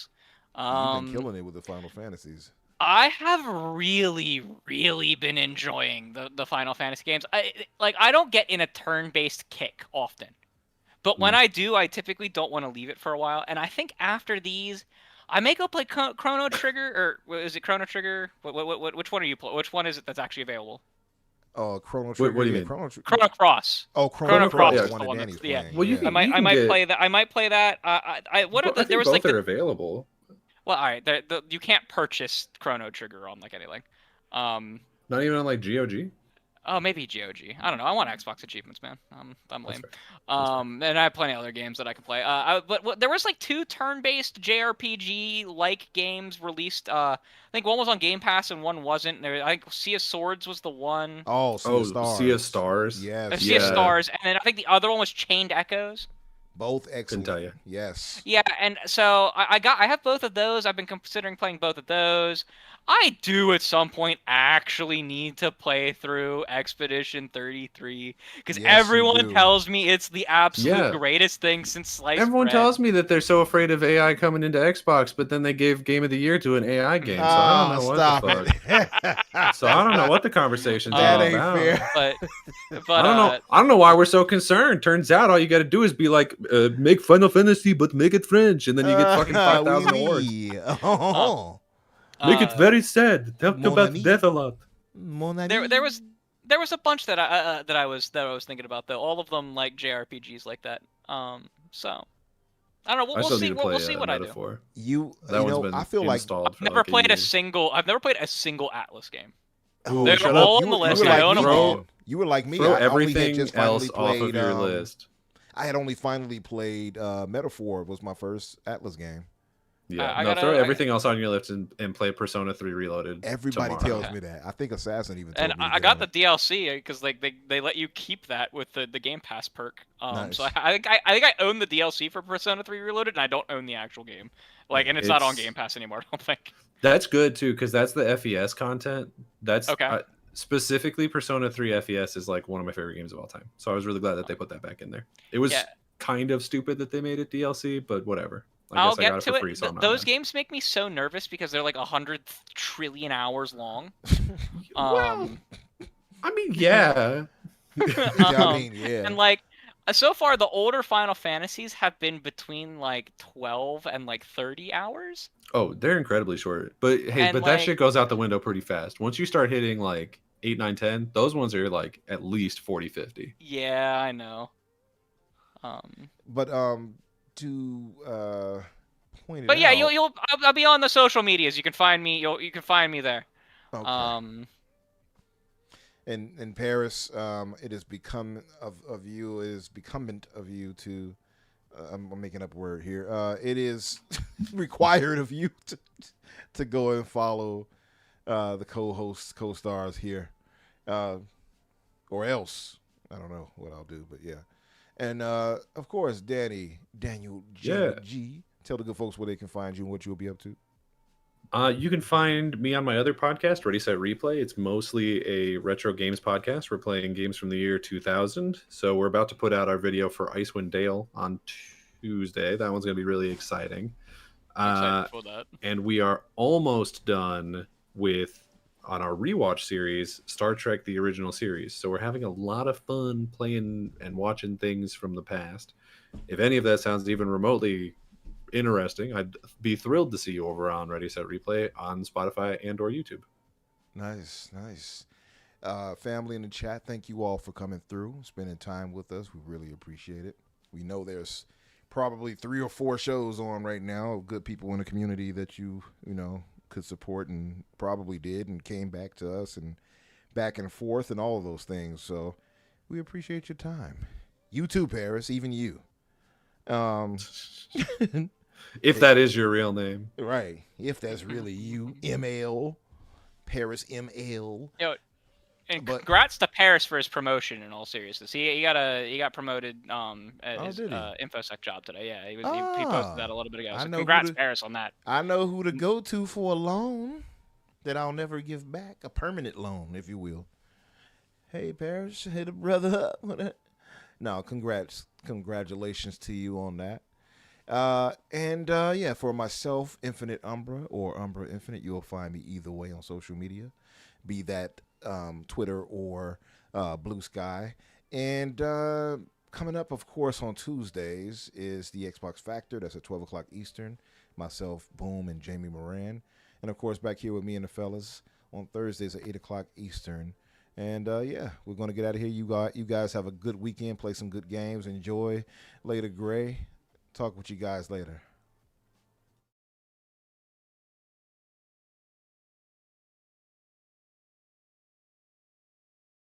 S2: You've been killing it with the Final Fantasies.
S3: I have really, really been enjoying the Final Fantasy games. I don't get in a turn-based kick often, but when I do, I typically don't want to leave it for a while. And I think after these, I may go play Chrono Trigger, or is it Chrono Trigger? Which one are you playing? Which one is it that's actually available?
S2: Chrono Trigger.
S5: what do you mean?
S2: Chrono
S3: Cross.
S2: Oh,
S3: Chrono Cross
S2: is
S3: is
S2: the
S3: the
S2: one
S3: one
S2: that
S3: that's
S2: Danny's playing.
S5: Well, you
S2: yeah.
S5: can-
S3: I might
S5: get-
S3: play that. I might play that. What are
S5: I
S3: the? There
S5: think
S3: was like
S5: both are available.
S3: well, all right. You can't purchase Chrono Trigger on like anything.
S5: Not even on like GOG.
S3: Oh, maybe GOG. I don't know. I want Xbox achievements, man. I'm lame.
S5: fair.
S3: And I have plenty of other games that I can play. But there was like 2 turn-based JRPG-like games released. I think one was on Game Pass and one wasn't. I think Sea of Swords was the one.
S2: Oh, Sea of Stars.
S5: Sea of Stars.
S2: Yes.
S3: Sea of
S5: Yeah.
S3: Stars, and then I think the other one was Chained Echoes.
S2: Both excellent.
S5: tell you.
S2: Yes.
S3: Yeah, and so I have both of those. I've been considering playing both of those. I do at some point actually need to play through Expedition 33 because
S2: Yes, you
S3: everyone
S2: do.
S3: tells me it's the absolute
S5: Yeah.
S3: greatest thing since sliced
S5: Everyone
S3: bread.
S5: tells me that they're so afraid of AI coming into Xbox, but then they gave Game of the Year to an AI game. So I don't know what
S2: Stop
S5: the fuck.
S2: it.
S5: So I don't know what the conversation's
S2: That
S5: all
S2: ain't
S5: about.
S2: fair.
S3: But
S5: I don't know. I don't know why we're so concerned. Turns out all you got to do is be like, make Final Fantasy, but make it French, and then you get fucking 5,000 awards. Make it very sad. Talk
S2: Mon
S5: about
S2: ami.
S5: death a lot.
S3: there was a bunch that I was thinking about though. All of them like JRPGs like that. So I don't know.
S5: I
S3: We'll
S5: still
S3: see.
S5: need to play
S3: We'll see what I do.
S5: Metaphor.
S2: You
S5: That one's
S2: know,
S5: been
S2: I feel like
S5: installed for
S3: Never
S5: like
S3: played
S5: a year.
S3: I've never played a single Atlas game.
S2: Oh,
S3: They're
S2: shut
S3: all
S2: up.
S3: on the
S2: You
S3: list.
S2: were
S3: I
S2: like
S3: own
S2: me,
S3: them all.
S2: man. You were like me.
S5: Throw
S2: I only had
S5: everything
S2: just finally
S5: else off of
S2: played,
S5: your list.
S2: I had only finally played Metaphor was my first Atlas game.
S5: Yeah,
S3: I
S5: no,
S3: gotta-
S5: throw
S3: I-
S5: everything else on your list and play Persona 3 Reloaded.
S2: Everybody
S5: tomorrow.
S2: tells me that. I think Assassin even told
S3: And
S2: me.
S3: I got the DLC because like they let you keep that with the Game Pass perk.
S2: Nice.
S3: So I think I own the DLC for Persona 3 Reloaded, and I don't own the actual game. Like, and it's not on
S5: It's-
S3: Game Pass anymore. I don't think.
S5: That's good too, because that's the FES content. That's
S3: Okay.
S5: Specifically Persona 3 FES is like one of my favorite games of all time. So I was really glad that they put that back in there. It was
S3: Yeah.
S5: kind of stupid that they made it DLC, but whatever.
S3: I'll
S5: I
S3: get
S5: got
S3: to
S5: for
S3: it.
S5: free, so I'm not
S3: Those
S5: mad.
S3: games make me so nervous because they're like 100 trillion hours long.
S5: Well, I mean, yeah.
S2: I mean, yeah.
S3: And like so far the older Final Fantasies have been between like 12 and like 30 hours.
S5: Oh, they're incredibly short. But hey,
S3: And,
S5: but
S3: like-
S5: that shit goes out the window pretty fast. Once you start hitting like 8, 9, 10, those ones are like at least 40, 50.
S3: Yeah, I know.
S2: But to point it
S3: But yeah,
S2: out.
S3: I'll be on the social medias. You can find me. You can find me there.
S2: Okay. In Paris, it is become of you. It is incumbent of you to. I'm making up a word here. It is required of you to go and follow the co-hosts, co-stars here, or else I don't know what I'll do. But yeah, and of course, Daniel G. Tell the good folks where they can find you and what you'll be up to.
S5: You can find me on my other podcast, Ready Set Replay. It's mostly a retro games podcast. We're playing games from the year 2000. So we're about to put out our video for Icewind Dale on Tuesday. That one's going to be really exciting.
S3: I'm excited for that.
S5: And we are almost done with, on our rewatch series, Star Trek The Original Series. So we're having a lot of fun playing and watching things from the past. If any of that sounds even remotely interesting, I'd be thrilled to see you over on Ready Set Replay on Spotify and or YouTube.
S2: Nice. Family in the chat, thank you all for coming through, spending time with us. We really appreciate it. We know there's probably 3 or 4 shows on right now of good people in the community that you know could support and probably did and came back to us and back and forth and all of those things. So we appreciate your time. You too, Paris, even you.
S5: If that is your real name.
S2: Right. If that's really you, ML, Paris ML.
S3: Yo, and
S2: But-
S3: congrats to Paris for his promotion. In all seriousness, he got promoted at
S2: Oh,
S3: his
S2: did he?
S3: InfoSec job today. Yeah, he posted that a little bit ago.
S2: I
S3: So
S2: know
S3: congrats,
S2: who to-
S3: Paris, on that.
S2: I know who to go to for a loan that I'll never give back, a permanent loan, if you will. Hey, Paris, hit a brother up. No, congratulations to you on that. Yeah, for myself, Infinite Umbra or Umbra Infinite, you'll find me either way on social media, be that Twitter or Bluesky. And coming up, of course, on Tuesdays is the Xbox Factor. That's at 12 o'clock Eastern. Myself, Boom, and Jamie Moran. And, of course, back here with me and the fellas on Thursdays at 8 o'clock Eastern. And, yeah, we're going to get out of here. You guys have a good weekend. Play some good games. Enjoy. Later, Gray. Talk with you guys later.